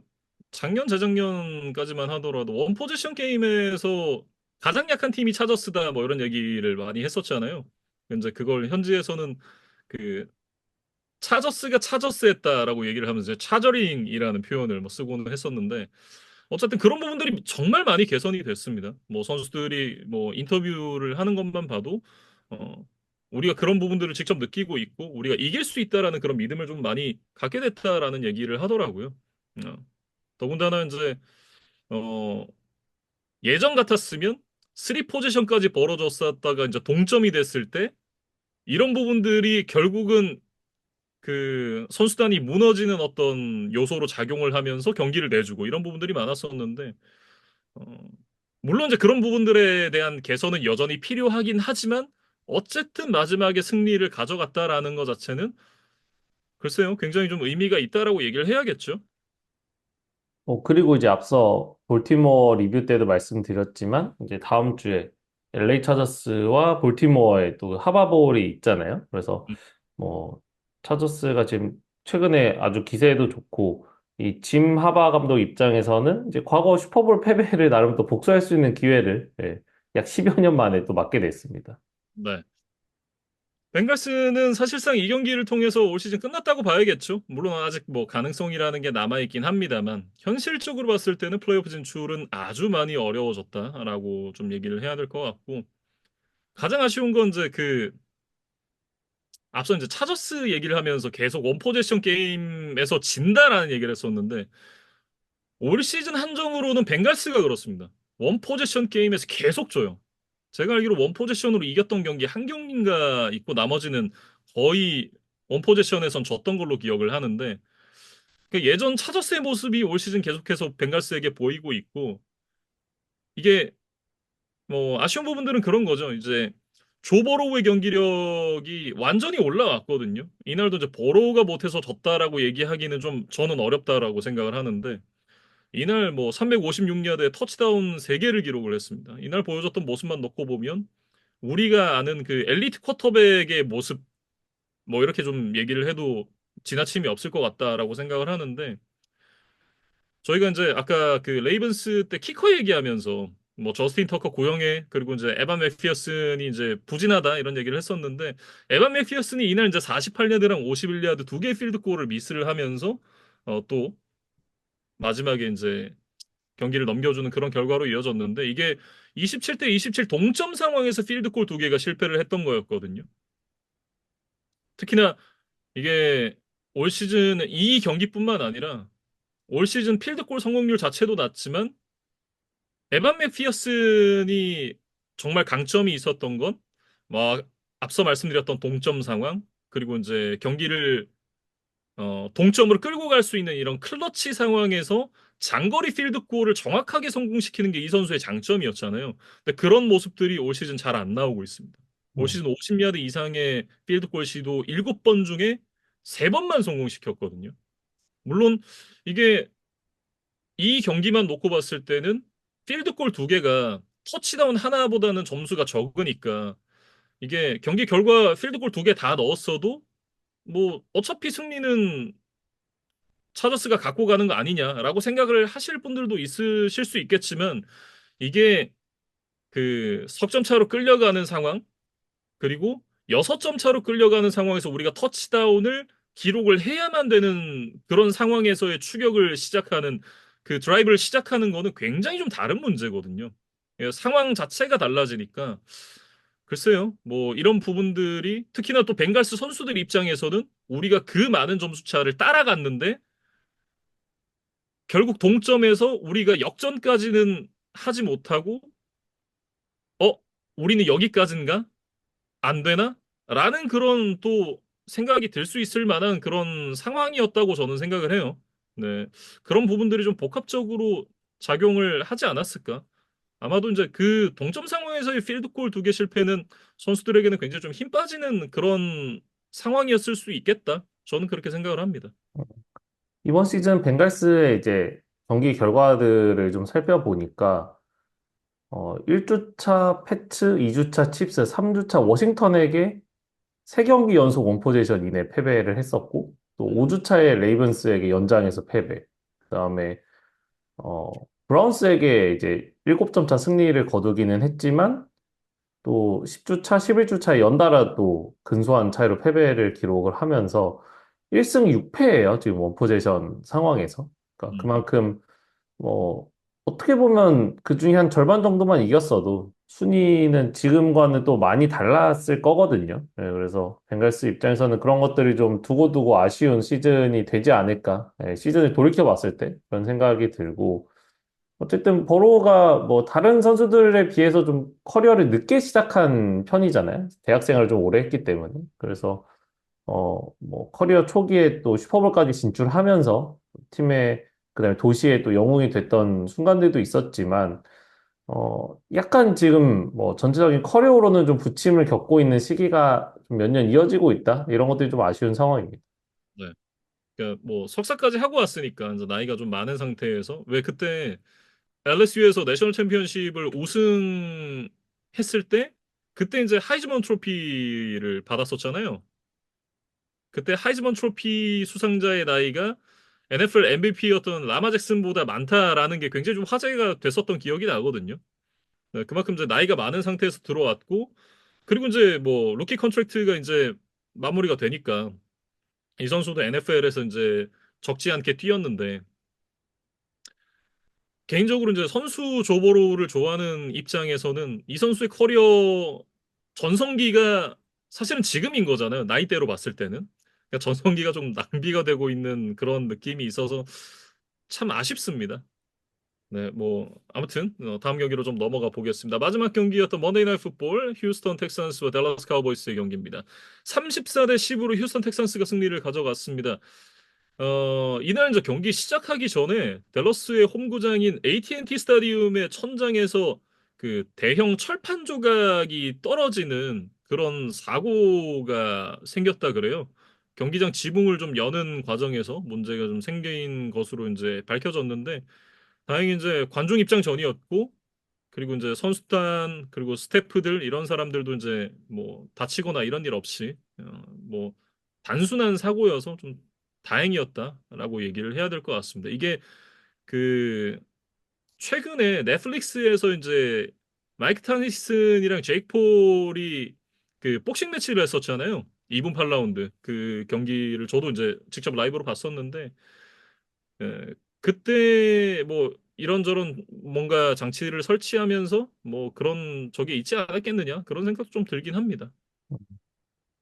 작년 재작년까지만 하더라도 원 포지션 게임에서 가장 약한 팀이 차저스다 뭐 이런 얘기를 많이 했었잖아요. 이제 그걸 현지에서는 그 차저스가 차저스했다라고 얘기를 하면서 차저링이라는 표현을 뭐 쓰고는 했었는데 어쨌든 그런 부분들이 정말 많이 개선이 됐습니다. 뭐 선수들이 뭐 인터뷰를 하는 것만 봐도 어 우리가 그런 부분들을 직접 느끼고 있고 우리가 이길 수 있다라는 그런 믿음을 좀 많이 갖게 됐다라는 얘기를 하더라고요. 더군다나 이제 어 예전 같았으면 3 포지션까지 벌어졌었다가 이제 동점이 됐을 때 이런 부분들이 결국은 그 선수단이 무너지는 어떤 요소로 작용을 하면서 경기를 내주고 이런 부분들이 많았었는데 어, 물론 이제 그런 부분들에 대한 개선은 여전히 필요하긴 하지만 어쨌든 마지막에 승리를 가져갔다라는 것 자체는 글쎄요, 굉장히 좀 의미가 있다라고 얘기를 해야겠죠. 그리고 이제 앞서 볼티모어 리뷰 때도 말씀드렸지만, 이제 다음 주에 LA 차저스와 볼티모어의 또 하바볼이 있잖아요. 그래서 음, 뭐, 차저스가 지금 최근에 아주 기세도 좋고, 이 짐 하바 감독 입장에서는 이제 과거 슈퍼볼 패배를 나름 또 복수할 수 있는 기회를 약 10여 년 만에 또 맞게 됐습니다. 네. 벤갈스는 사실상 이 경기를 통해서 올 시즌 끝났다고 봐야겠죠. 물론 아직 뭐 가능성이라는 게 남아있긴 합니다만, 현실적으로 봤을 때는 플레이오프 진출은 아주 많이 어려워졌다라고 좀 얘기를 해야 될 것 같고, 가장 아쉬운 건 이제 그, 앞서 이제 차저스 얘기를 하면서 계속 원포제션 게임에서 진다라는 얘기를 했었는데, 올 시즌 한정으로는 벤갈스가 그렇습니다. 원포제션 게임에서 계속 져요. 제가 알기로 원포제션으로 이겼던 경기 한 경기인가 있고 나머지는 거의 원포제션에선 졌던 걸로 기억을 하는데 그 예전 차저스의 모습이 올 시즌 계속해서 벤갈스에게 보이고 있고 이게 뭐 아쉬운 부분들은 그런 거죠. 이제 조 버로우의 경기력이 완전히 올라왔거든요. 이날도 이제 버로우가 못해서 졌다라고 얘기하기는 좀 저는 어렵다라고 생각을 하는데 이날 뭐 356야드에 터치다운 3개를 기록을 했습니다. 이날 보여줬던 모습만 놓고 보면 우리가 아는 그 엘리트 쿼터백의 모습 뭐 이렇게 좀 얘기를 해도 지나침이 없을 것 같다라고 생각을 하는데 저희가 이제 아까 그 레이븐스 때 키커 얘기하면서 뭐 저스틴 터커 고영애 그리고 이제 에반 맥피어슨이 이제 부진하다 이런 얘기를 했었는데 에반 맥피어슨이 이날 이제 48야드랑 51야드 두 개의 필드골을 미스를 하면서 또 마지막에 이제 경기를 넘겨주는 그런 결과로 이어졌는데 이게 27대 27 동점 상황에서 필드골 두 개가 실패를 했던 거였거든요. 특히나 이게 올 시즌 이 경기뿐만 아니라 올 시즌 필드골 성공률 자체도 낮지만 에반 맥피어슨이 정말 강점이 있었던 건 뭐 앞서 말씀드렸던 동점 상황 그리고 이제 경기를 동점으로 끌고 갈 수 있는 이런 클러치 상황에서 장거리 필드골을 정확하게 성공시키는 게 이 선수의 장점이었잖아요. 근데 그런 모습들이 올 시즌 잘 안 나오고 있습니다. 올 음. 시즌 50야드 이상의 필드골 시도 7번 중에 3번만 성공시켰거든요. 물론 이게 이 경기만 놓고 봤을 때는 필드골 두 개가 터치다운 하나보다는 점수가 적으니까 이게 경기 결과 필드골 두 개 다 넣었어도 뭐 어차피 승리는 차저스가 갖고 가는 거 아니냐라고 생각을 하실 분들도 있으실 수 있겠지만 이게 그 석점 차로 끌려가는 상황 그리고 6점 차로 끌려가는 상황에서 우리가 터치다운을 기록을 해야만 되는 그런 상황에서의 추격을 시작하는 그 드라이브를 시작하는 거는 굉장히 좀 다른 문제거든요. 예, 상황 자체가 달라지니까 글쎄요. 뭐 이런 부분들이 특히나 또 벵갈스 선수들 입장에서는 우리가 그 많은 점수 차를 따라갔는데 결국 동점에서 우리가 역전까지는 하지 못하고 어, 우리는 여기까지인가? 안 되나? 라는 그런 또 생각이 들 수 있을 만한 그런 상황이었다고 저는 생각을 해요. 네. 그런 부분들이 좀 복합적으로 작용을 하지 않았을까? 아마도 이제 그 동점 상황에서의 필드골 두 개 실패는 선수들에게는 굉장히 좀 힘 빠지는 그런 상황이었을 수 있겠다. 저는 그렇게 생각을 합니다. 이번 시즌 벤갈스의 이제 경기 결과들을 좀 살펴보니까 1주차 패츠, 2주차 칩스, 3주차 워싱턴에게 3경기 연속 원포제이션 이내 패배를 했었고, 또 5주차에 레이븐스에게 연장에서 패배. 그다음에 어, 브라운스에게 이제 7점 차 승리를 거두기는 했지만, 또 10주차, 11주차에 연달아 또 근소한 차이로 패배를 기록을 하면서 1승 6패예요, 지금 원포제이션 상황에서. 그러니까 음. 그만큼 뭐, 어떻게 보면 그 중에 한 절반 정도만 이겼어도 순위는 지금과는 또 많이 달랐을 거거든요. 네, 그래서 벵갈스 입장에서는 그런 것들이 좀 두고두고 아쉬운 시즌이 되지 않을까. 네, 시즌을 돌이켜 봤을 때 그런 생각이 들고, 어쨌든 버로우가 뭐 다른 선수들에 비해서 좀 커리어를 늦게 시작한 편이잖아요. 대학 생활을 좀 오래 했기 때문에. 그래서 뭐 커리어 초기에 또 슈퍼볼까지 진출하면서 팀의 그다음에 도시의 또 영웅이 됐던 순간들도 있었지만 약간 지금 뭐 전체적인 커리어로는 좀 부침을 겪고 있는 시기가 몇 년 이어지고 있다. 이런 것들이 좀 아쉬운 상황입니다. 네. 그러니까 뭐 석사까지 하고 왔으니까 이제 나이가 좀 많은 상태에서 왜 그때 LSU에서 내셔널 챔피언십을 우승했을 때 그때 이제 하이즈먼 트로피를 받았었잖아요. 그때 하이즈먼 트로피 수상자의 나이가 NFL MVP였던 라마 잭슨보다 많다라는 게 굉장히 좀 화제가 됐었던 기억이 나거든요. 네, 그만큼 이제 나이가 많은 상태에서 들어왔고 그리고 이제 뭐 루키 컨트랙트가 이제 마무리가 되니까 이 선수도 NFL에서 이제 적지 않게 뛰었는데 개인적으로 이제 선수 조보로를 좋아하는 입장에서는 이 선수의 커리어 전성기가 사실은 지금인 거잖아요. 나이대로 봤을 때는. 그러니까 전성기가 좀 낭비가 되고 있는 그런 느낌이 있어서 참 아쉽습니다. 네, 뭐 아무튼 다음 경기로 좀 넘어가 보겠습니다. 마지막 경기였던 먼데이 나이트 풋볼 휴스턴 텍산스와 댈러스 카우보이스의 경기입니다. 34대 10으로 휴스턴 텍산스가 승리를 가져갔습니다. 이날 이제 경기 시작하기 전에 댈러스의 홈구장인 AT&T 스타디움의 천장에서 그 대형 철판 조각이 떨어지는 그런 사고가 생겼다 그래요. 경기장 지붕을 좀 여는 과정에서 문제가 좀 생긴 것으로 이제 밝혀졌는데 다행히 이제 관중 입장 전이었고 그리고 이제 선수단 그리고 스태프들 이런 사람들도 이제 뭐 다치거나 이런 일 없이 뭐 단순한 사고여서 좀 다행이었다라고 얘기를 해야 될 것 같습니다. 이게 그 최근에 넷플릭스에서 이제 마이크 타니슨이랑 제이크 폴이 그 복싱 매치를 했었잖아요. 2분 8라운드 그 경기를 저도 이제 직접 라이브로 봤었는데 그때 뭐 이런저런 뭔가 장치를 설치하면서 뭐 그런 적이 있지 않았겠느냐 그런 생각도 좀 들긴 합니다.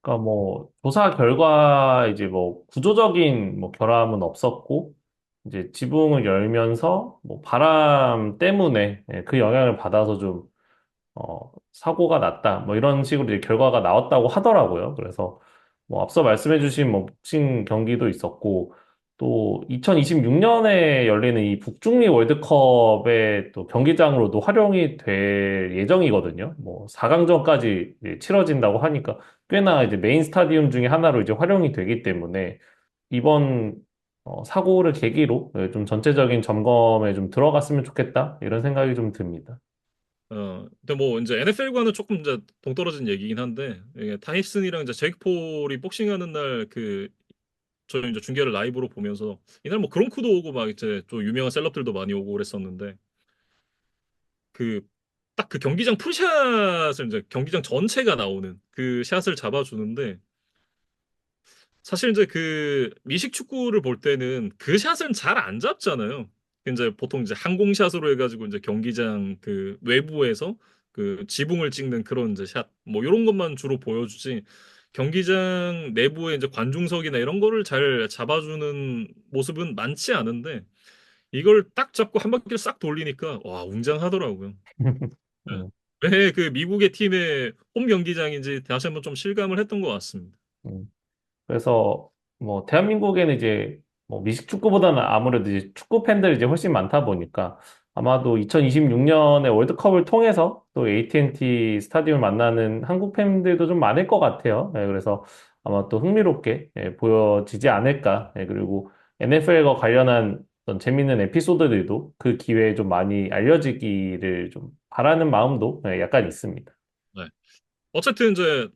그러니까 뭐 조사 결과 이제 뭐 구조적인 뭐 결함은 없었고 이제 지붕을 열면서 뭐 바람 때문에 그 영향을 받아서 좀 사고가 났다. 뭐 이런 식으로 이제 결과가 나왔다고 하더라고요. 그래서 뭐 앞서 말씀해주신 뭐 복싱 경기도 있었고 또 2026년에 열리는 이 북중미 월드컵의 또 경기장으로도 활용이 될 예정이거든요. 뭐 4강전까지 치러진다고 하니까 꽤나 이제 메인 스타디움 중에 하나로 이제 활용이 되기 때문에 이번 사고를 계기로 좀 전체적인 점검에 좀 들어갔으면 좋겠다 이런 생각이 좀 듭니다. 근데 뭐 이제 NFL과는 조금 이제 동떨어진 얘기긴 한데 이게 타이슨이랑 이제 제이크 폴이 복싱하는 날 그 저희 이제 중계를 라이브로 보면서 이날 뭐 그롱크도 오고 막 이제 좀 유명한 셀럽들도 많이 오고 그랬었는데 그 딱 그 경기장 풀샷을 이제 경기장 전체가 나오는 그 샷을 잡아주는데 사실 이제 그 미식 축구를 볼 때는 그 샷은 잘 안 잡잖아요. 이제 보통 이제 항공샷으로 해가지고 이제 경기장 그 외부에서 그 지붕을 찍는 그런 이제 샷, 뭐 이런 것만 주로 보여주지. 경기장 내부에 이제 관중석이나 이런 거를 잘 잡아주는 모습은 많지 않은데 이걸 딱 잡고 한 바퀴를 싹 돌리니까 와 웅장하더라고요. 네. 음, 왜 그 미국의 팀의 홈 경기장인지 다시 한번 좀 실감을 했던 것 같습니다. 음. 그래서 뭐 대한민국에는 이제 뭐 미식 축구보다는 아무래도 이제 축구 팬들이 이제 훨씬 많다 보니까 아마도 2026년에 월드컵을 통해서 또 AT&T 스타디움을 만나는 한국 팬들도 좀 많을 것 같아요. 그래서 아마 또 흥미롭게 보여지지 않을까. 그리고 NFL과 관련한 어떤 재밌는 에피소드들도 그 기회에 좀 많이 알려지기를 좀 바라는 마음도 약간 있습니다. 네. 어쨌든 이제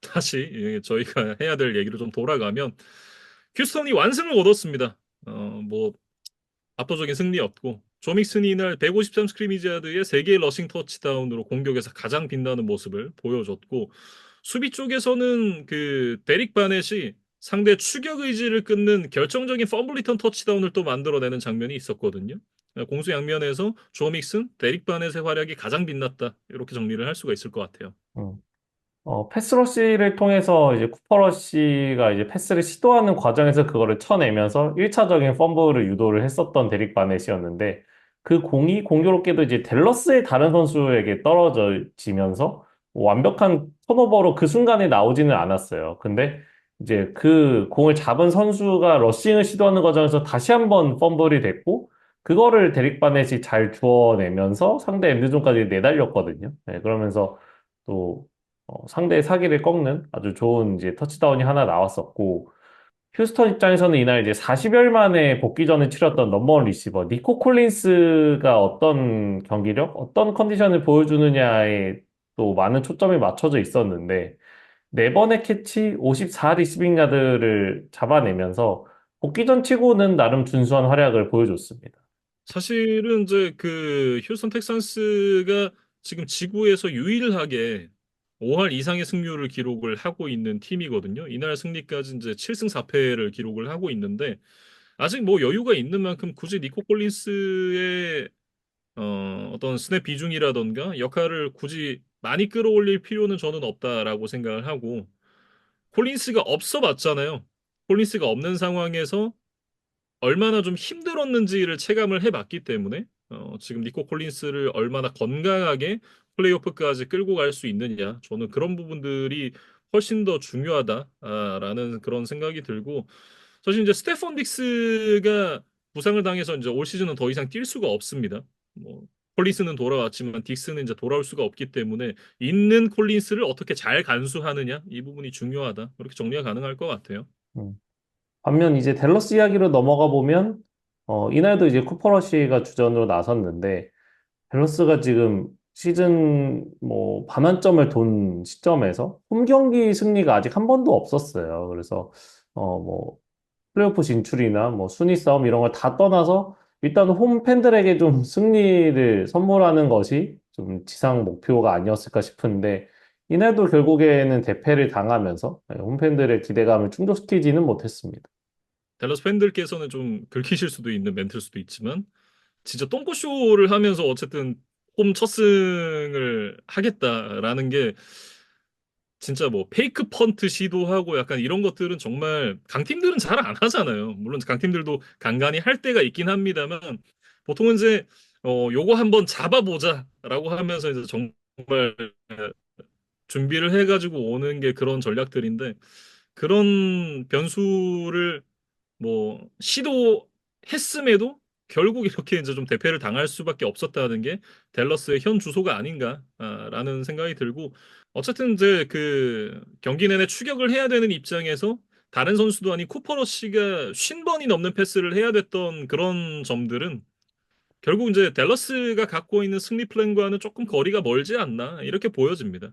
다시 저희가 해야 될 얘기로 좀 돌아가면 휴스턴이 완승을 거뒀습니다. 뭐 압도적인 승리였고 조믹슨이 이날 153 스크리미지 야드의 3개의 러싱 터치다운으로 공격에서 가장 빛나는 모습을 보여줬고 수비 쪽에서는 그 데릭 바넷이 상대 추격 의지를 끊는 결정적인 펌블 리턴 터치다운을 또 만들어내는 장면이 있었거든요. 공수 양면에서 조믹슨, 데릭 바넷의 활약이 가장 빛났다. 이렇게 정리를 할 수가 있을 것 같아요. 음. 패스러시를 통해서 이제 쿠퍼러시가 이제 패스를 시도하는 과정에서 그거를 쳐내면서 1차적인 펌블을 유도를 했었던 데릭 바넷이었는데, 그 공이 공교롭게도 이제 댈러스의 다른 선수에게 떨어지면서 완벽한 턴오버로 그 순간에 나오지는 않았어요. 근데 이제 그 공을 잡은 선수가 러싱을 시도하는 과정에서 다시 한번 펌블이 됐고, 그거를 데릭 바넷이 잘 주워내면서 상대 엔드존까지 내달렸거든요. 네, 그러면서 또 상대의 사기를 꺾는 아주 좋은 이제 터치다운이 하나 나왔었고, 휴스턴 입장에서는 이날 이제 40일 만에 복귀전을 치렀던 넘버원 리시버 니코 콜린스가 어떤 경기력, 어떤 컨디션을 보여주느냐에 또 많은 초점이 맞춰져 있었는데, 네 번의 캐치 54 리시빙 야드를 잡아내면서 복귀전 치고는 나름 준수한 활약을 보여줬습니다. 사실은 이제 그 휴스턴 텍산스가 지금 지구에서 유일하게 5할 이상의 승률을 기록을 하고 있는 팀이거든요. 이날 승리까지 이제 7승 4패를 기록을 하고 있는데 아직 뭐 여유가 있는 만큼 굳이 니코 콜린스의 어떤 스냅 비중이라던가 역할을 굳이 많이 끌어올릴 필요는 저는 없다라고 생각을 하고 콜린스가 없어 봤잖아요. 콜린스가 없는 상황에서 얼마나 좀 힘들었는지를 체감을 해봤기 때문에 지금 니코 콜린스를 얼마나 건강하게 플레이오프까지 끌고 갈 수 있느냐 저는 그런 부분들이 훨씬 더 중요하다라는 그런 생각이 들고 사실 이제 스테펀 딕스가 부상을 당해서 이제 올 시즌은 더 이상 뛸 수가 없습니다. 뭐 콜린스는 돌아왔지만 딕스는 이제 돌아올 수가 없기 때문에 있는 콜린스를 어떻게 잘 간수하느냐 이 부분이 중요하다 그렇게 정리가 가능할 것 같아요. 음. 반면 이제 댈러스 이야기로 넘어가 보면 이날도 이제 쿠퍼 러쉬가 주전으로 나섰는데 밸런스가 지금 시즌 뭐 반환점을 돈 시점에서 홈 경기 승리가 아직 한 번도 없었어요. 그래서 뭐 플레이오프 진출이나 뭐 순위 싸움 이런 걸 다 떠나서 일단 홈 팬들에게 좀 승리를 선물하는 것이 좀 지상 목표가 아니었을까 싶은데 이날도 결국에는 대패를 당하면서 홈 팬들의 기대감을 충족시키지는 못했습니다. 댈러스 팬들께서는 좀 긁히실 수도 있는 멘트일 수도 있지만 진짜 똥꼬쇼를 하면서 어쨌든 홈 첫 승을 하겠다라는 게 진짜 뭐 페이크 펀트 시도하고 약간 이런 것들은 정말 강팀들은 잘 안 하잖아요. 물론 강팀들도 간간히 할 때가 있긴 합니다만 보통은 이제 요거 한번 잡아보자라고 하면서 이제 정말 준비를 해가지고 오는 게 그런 전략들인데 그런 변수를 뭐 시도했음에도 결국 이렇게 이제 좀 대패를 당할 수밖에 없었다는 게 댈러스의 현 주소가 아닌가라는 생각이 들고 어쨌든 이제 그 경기 내내 추격을 해야 되는 입장에서 다른 선수도 아닌 쿠퍼 러쉬가 50번이 넘는 패스를 해야 됐던 그런 점들은 결국 이제 댈러스가 갖고 있는 승리 플랜과는 조금 거리가 멀지 않나 이렇게 보여집니다.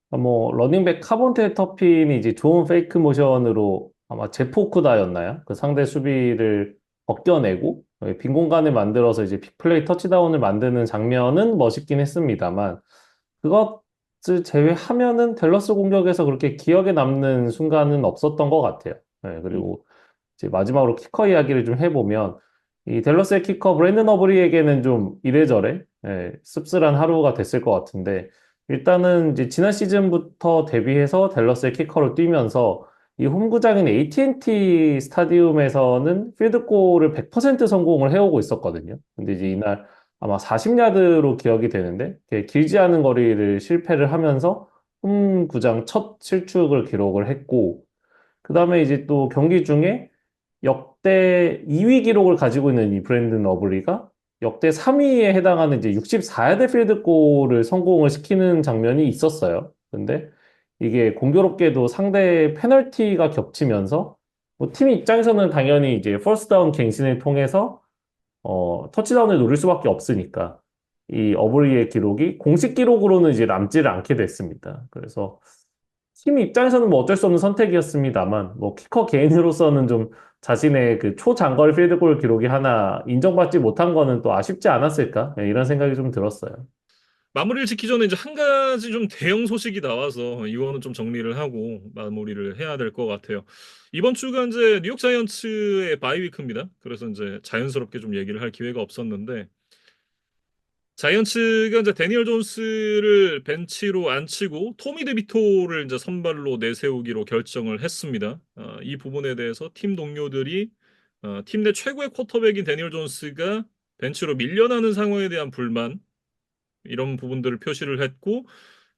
뭐 러닝백 카본테 터핀이 이제 좋은 페이크 모션으로 아마 제프 오쿠다였나요? 그 상대 수비를 벗겨내고 빈 공간을 만들어서 이제 빅플레이 터치다운을 만드는 장면은 멋있긴 했습니다만 그것을 제외하면은 댈러스 공격에서 그렇게 기억에 남는 순간은 없었던 것 같아요. 네, 그리고 이제 마지막으로 키커 이야기를 좀 해보면 이 댈러스의 키커 브랜든 어브리에게는 좀 이래저래 씁쓸한 하루가 됐을 것 같은데 일단은 이제 지난 시즌부터 데뷔해서 댈러스의 키커로 뛰면서 이 홈구장인 AT&T 스타디움에서는 필드골을 100% 성공을 해오고 있었거든요. 근데 이제 이날 아마 40야드로 기억이 되는데 이렇게 길지 않은 거리를 실패를 하면서 홈구장 첫 실축을 기록을 했고 그 다음에 이제 또 경기 중에 역대 2위 기록을 가지고 있는 이 브랜든 어블리가 역대 3위에 해당하는 이제 64야드 필드골을 성공을 시키는 장면이 있었어요. 근데 이게 공교롭게도 상대 페널티가 겹치면서 뭐 팀 입장에서는 당연히 이제 퍼스트 다운 갱신을 통해서 터치다운을 노릴 수밖에 없으니까 이 어블리의 기록이 공식 기록으로는 이제 남지를 않게 됐습니다. 그래서 팀 입장에서는 뭐 어쩔 수 없는 선택이었습니다만, 뭐 키커 개인으로서는 좀 자신의 그 초장거리 필드골 기록이 하나 인정받지 못한 거는 또 아쉽지 않았을까? 네, 이런 생각이 좀 들었어요. 마무리를 짓기 전에 이제 한 가지 좀 대형 소식이 나와서 이거는 좀 정리를 하고 마무리를 해야 될 것 같아요. 이번 주가 이제 뉴욕 자이언츠의 바이위크입니다. 그래서 이제 자연스럽게 좀 얘기를 할 기회가 없었는데 자이언츠가 이제 데니얼 존스를 벤치로 앉히고 토미 데비토를 이제 선발로 내세우기로 결정을 했습니다. 이 부분에 대해서 팀 동료들이 팀 내 최고의 쿼터백인 데니얼 존스가 벤치로 밀려나는 상황에 대한 불만, 이런 부분들을 표시를 했고,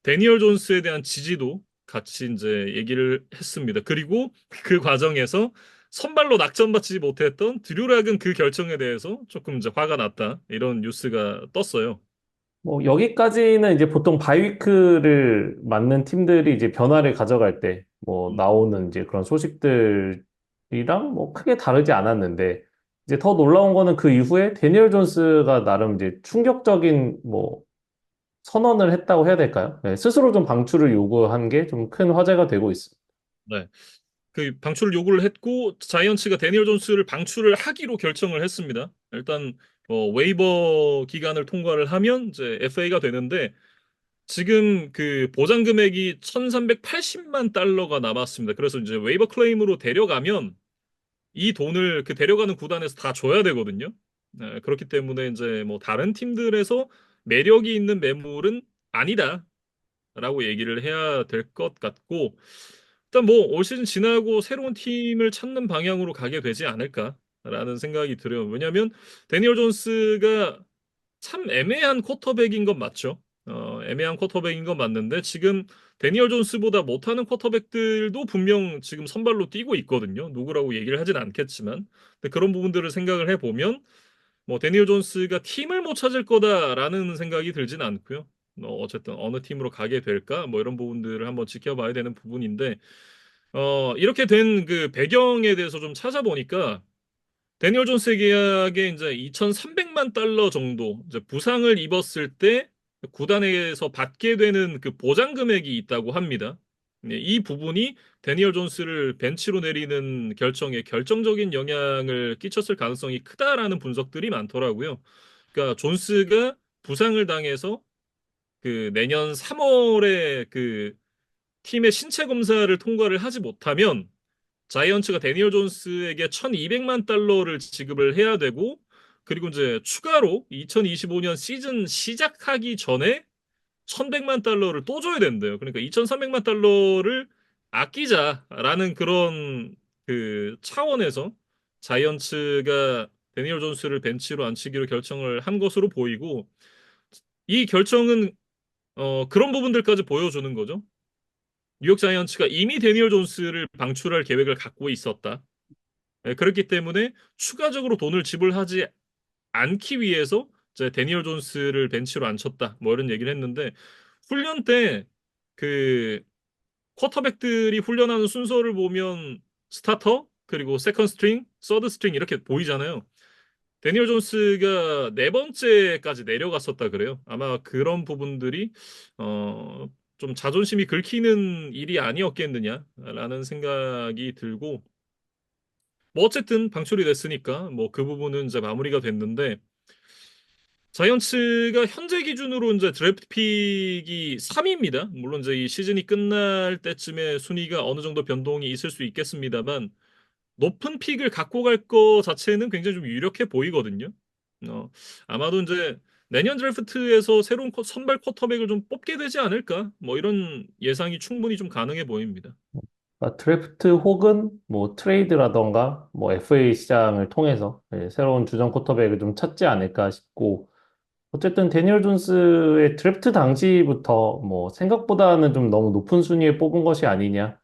데니얼 존스에 대한 지지도 같이 이제 얘기를 했습니다. 그리고 그 과정에서 선발로 낙점받지 못했던 드류락은 그 결정에 대해서 조금 이제 화가 났다. 이런 뉴스가 떴어요. 뭐 여기까지는 이제 보통 바이위크를 맞는 팀들이 이제 변화를 가져갈 때 뭐 음, 나오는 이제 그런 소식들이랑 뭐 크게 다르지 않았는데 이제 더 놀라운 거는 그 이후에 데니얼 존스가 나름 이제 충격적인 뭐 선언을 했다고 해야 될까요? 네, 스스로 좀 방출을 요구한 게 좀 큰 화제가 되고 있습니다. 네. 그 방출을 요구를 했고 자이언츠가 데니얼 존스를 방출을 하기로 결정을 했습니다. 일단 웨이버 기간을 통과를 하면 이제 FA가 되는데 지금 그 보장 금액이 1,380만 달러가 남았습니다. 그래서 이제 웨이버 클레임으로 데려가면 이 돈을 그 데려가는 구단에서 다 줘야 되거든요. 네, 그렇기 때문에 이제 뭐 다른 팀들에서 매력이 있는 매물은 아니다라고 얘기를 해야 될 것 같고 일단 뭐 올 시즌 지나고 새로운 팀을 찾는 방향으로 가게 되지 않을까라는 생각이 들어요. 왜냐하면 데니얼 존스가 참 애매한 쿼터백인 건 맞죠. 애매한 쿼터백인 건 맞는데 지금 데니얼 존스보다 못하는 쿼터백들도 분명 지금 선발로 뛰고 있거든요. 누구라고 얘기를 하진 않겠지만. 근데 그런 부분들을 생각을 해보면 뭐 데니얼 존스가 팀을 못 찾을 거다라는 생각이 들진 않고요. 어쨌든 어느 팀으로 가게 될까? 뭐 이런 부분들을 한번 지켜봐야 되는 부분인데 이렇게 된 그 배경에 대해서 좀 찾아보니까 데니얼 존스의 계약에 이제 2,300만 달러 정도 이제 부상을 입었을 때 구단에서 받게 되는 그 보장 금액이 있다고 합니다. 네, 이 부분이 데니얼 존스를 벤치로 내리는 결정에 결정적인 영향을 끼쳤을 가능성이 크다라는 분석들이 많더라고요. 그러니까 존스가 부상을 당해서 그 내년 3월에 그 팀의 신체 검사를 통과를 하지 못하면 자이언츠가 데니얼 존스에게 1,200만 달러를 지급을 해야 되고 그리고 이제 추가로 2025년 시즌 시작하기 전에 1,100만 달러를 또 줘야 된대요. 그러니까 2,300만 달러를 아끼자라는 그런 그 차원에서 자이언츠가 데니얼 존스를 벤치로 앉히기로 결정을 한 것으로 보이고 이 결정은 그런 부분들까지 보여주는 거죠. 뉴욕 자이언츠가 이미 데니얼 존스를 방출할 계획을 갖고 있었다. 네, 그렇기 때문에 추가적으로 돈을 지불하지 않기 위해서 이제 데니얼 존스를 벤치로 앉혔다. 뭐 이런 얘기를 했는데 훈련 때 그 쿼터백들이 훈련하는 순서를 보면 스타터 그리고 세컨 스트링, 서드 스트링 이렇게 보이잖아요. 데니얼 존스가 네 번째까지 내려갔었다 그래요. 아마 그런 부분들이 어, 좀 자존심이 긁히는 일이 아니었겠느냐라는 생각이 들고 뭐 어쨌든 방출이 됐으니까 뭐 그 부분은 이제 마무리가 됐는데 자이언츠가 현재 기준으로 이제 드래프트 픽이 3위입니다. 물론 이제 이 시즌이 끝날 때쯤에 순위가 어느 정도 변동이 있을 수 있겠습니다만 높은 픽을 갖고 갈 거 자체는 굉장히 좀 유력해 보이거든요. 어, 아마도 이제 내년 드래프트에서 새로운 선발 쿼터백을 좀 뽑게 되지 않을까? 뭐 이런 예상이 충분히 좀 가능해 보입니다. 그러니까 드래프트 혹은 뭐 트레이드라던가 뭐 FA 시장을 통해서 새로운 주전 쿼터백을 좀 찾지 않을까 싶고 어쨌든 데니얼 존스의 드래프트 당시부터 뭐 생각보다는 좀 너무 높은 순위에 뽑은 것이 아니냐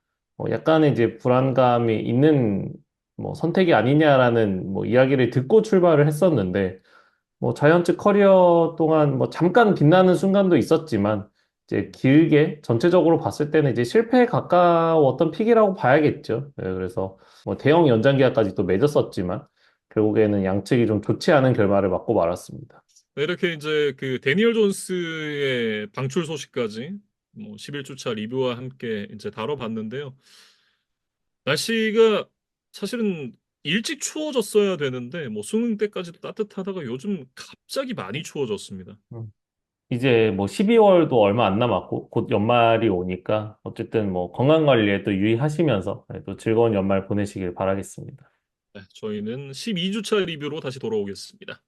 약간의 이제 불안감이 있는 뭐 선택이 아니냐라는 뭐 이야기를 듣고 출발을 했었는데 뭐 자이언츠 커리어 동안 뭐 잠깐 빛나는 순간도 있었지만 이제 길게 전체적으로 봤을 때는 이제 실패에 가까웠던 픽이라고 봐야겠죠. 그래서 뭐 대형 연장 계약까지 또 맺었었지만 결국에는 양측이 좀 좋지 않은 결말을 맞고 말았습니다. 네, 이렇게 이제 그 데니얼 존스의 방출 소식까지 뭐 11주차 리뷰와 함께 이제 다뤄봤는데요. 날씨가 사실은 일찍 추워졌어야 되는데 뭐 수능 때까지도 따뜻하다가 요즘 갑자기 많이 추워졌습니다. 음. 이제 뭐 12월도 얼마 안 남았고 곧 연말이 오니까 어쨌든 뭐 건강 관리에 또 유의하시면서 또 즐거운 연말 보내시길 바라겠습니다. 네, 저희는 12주차 리뷰로 다시 돌아오겠습니다.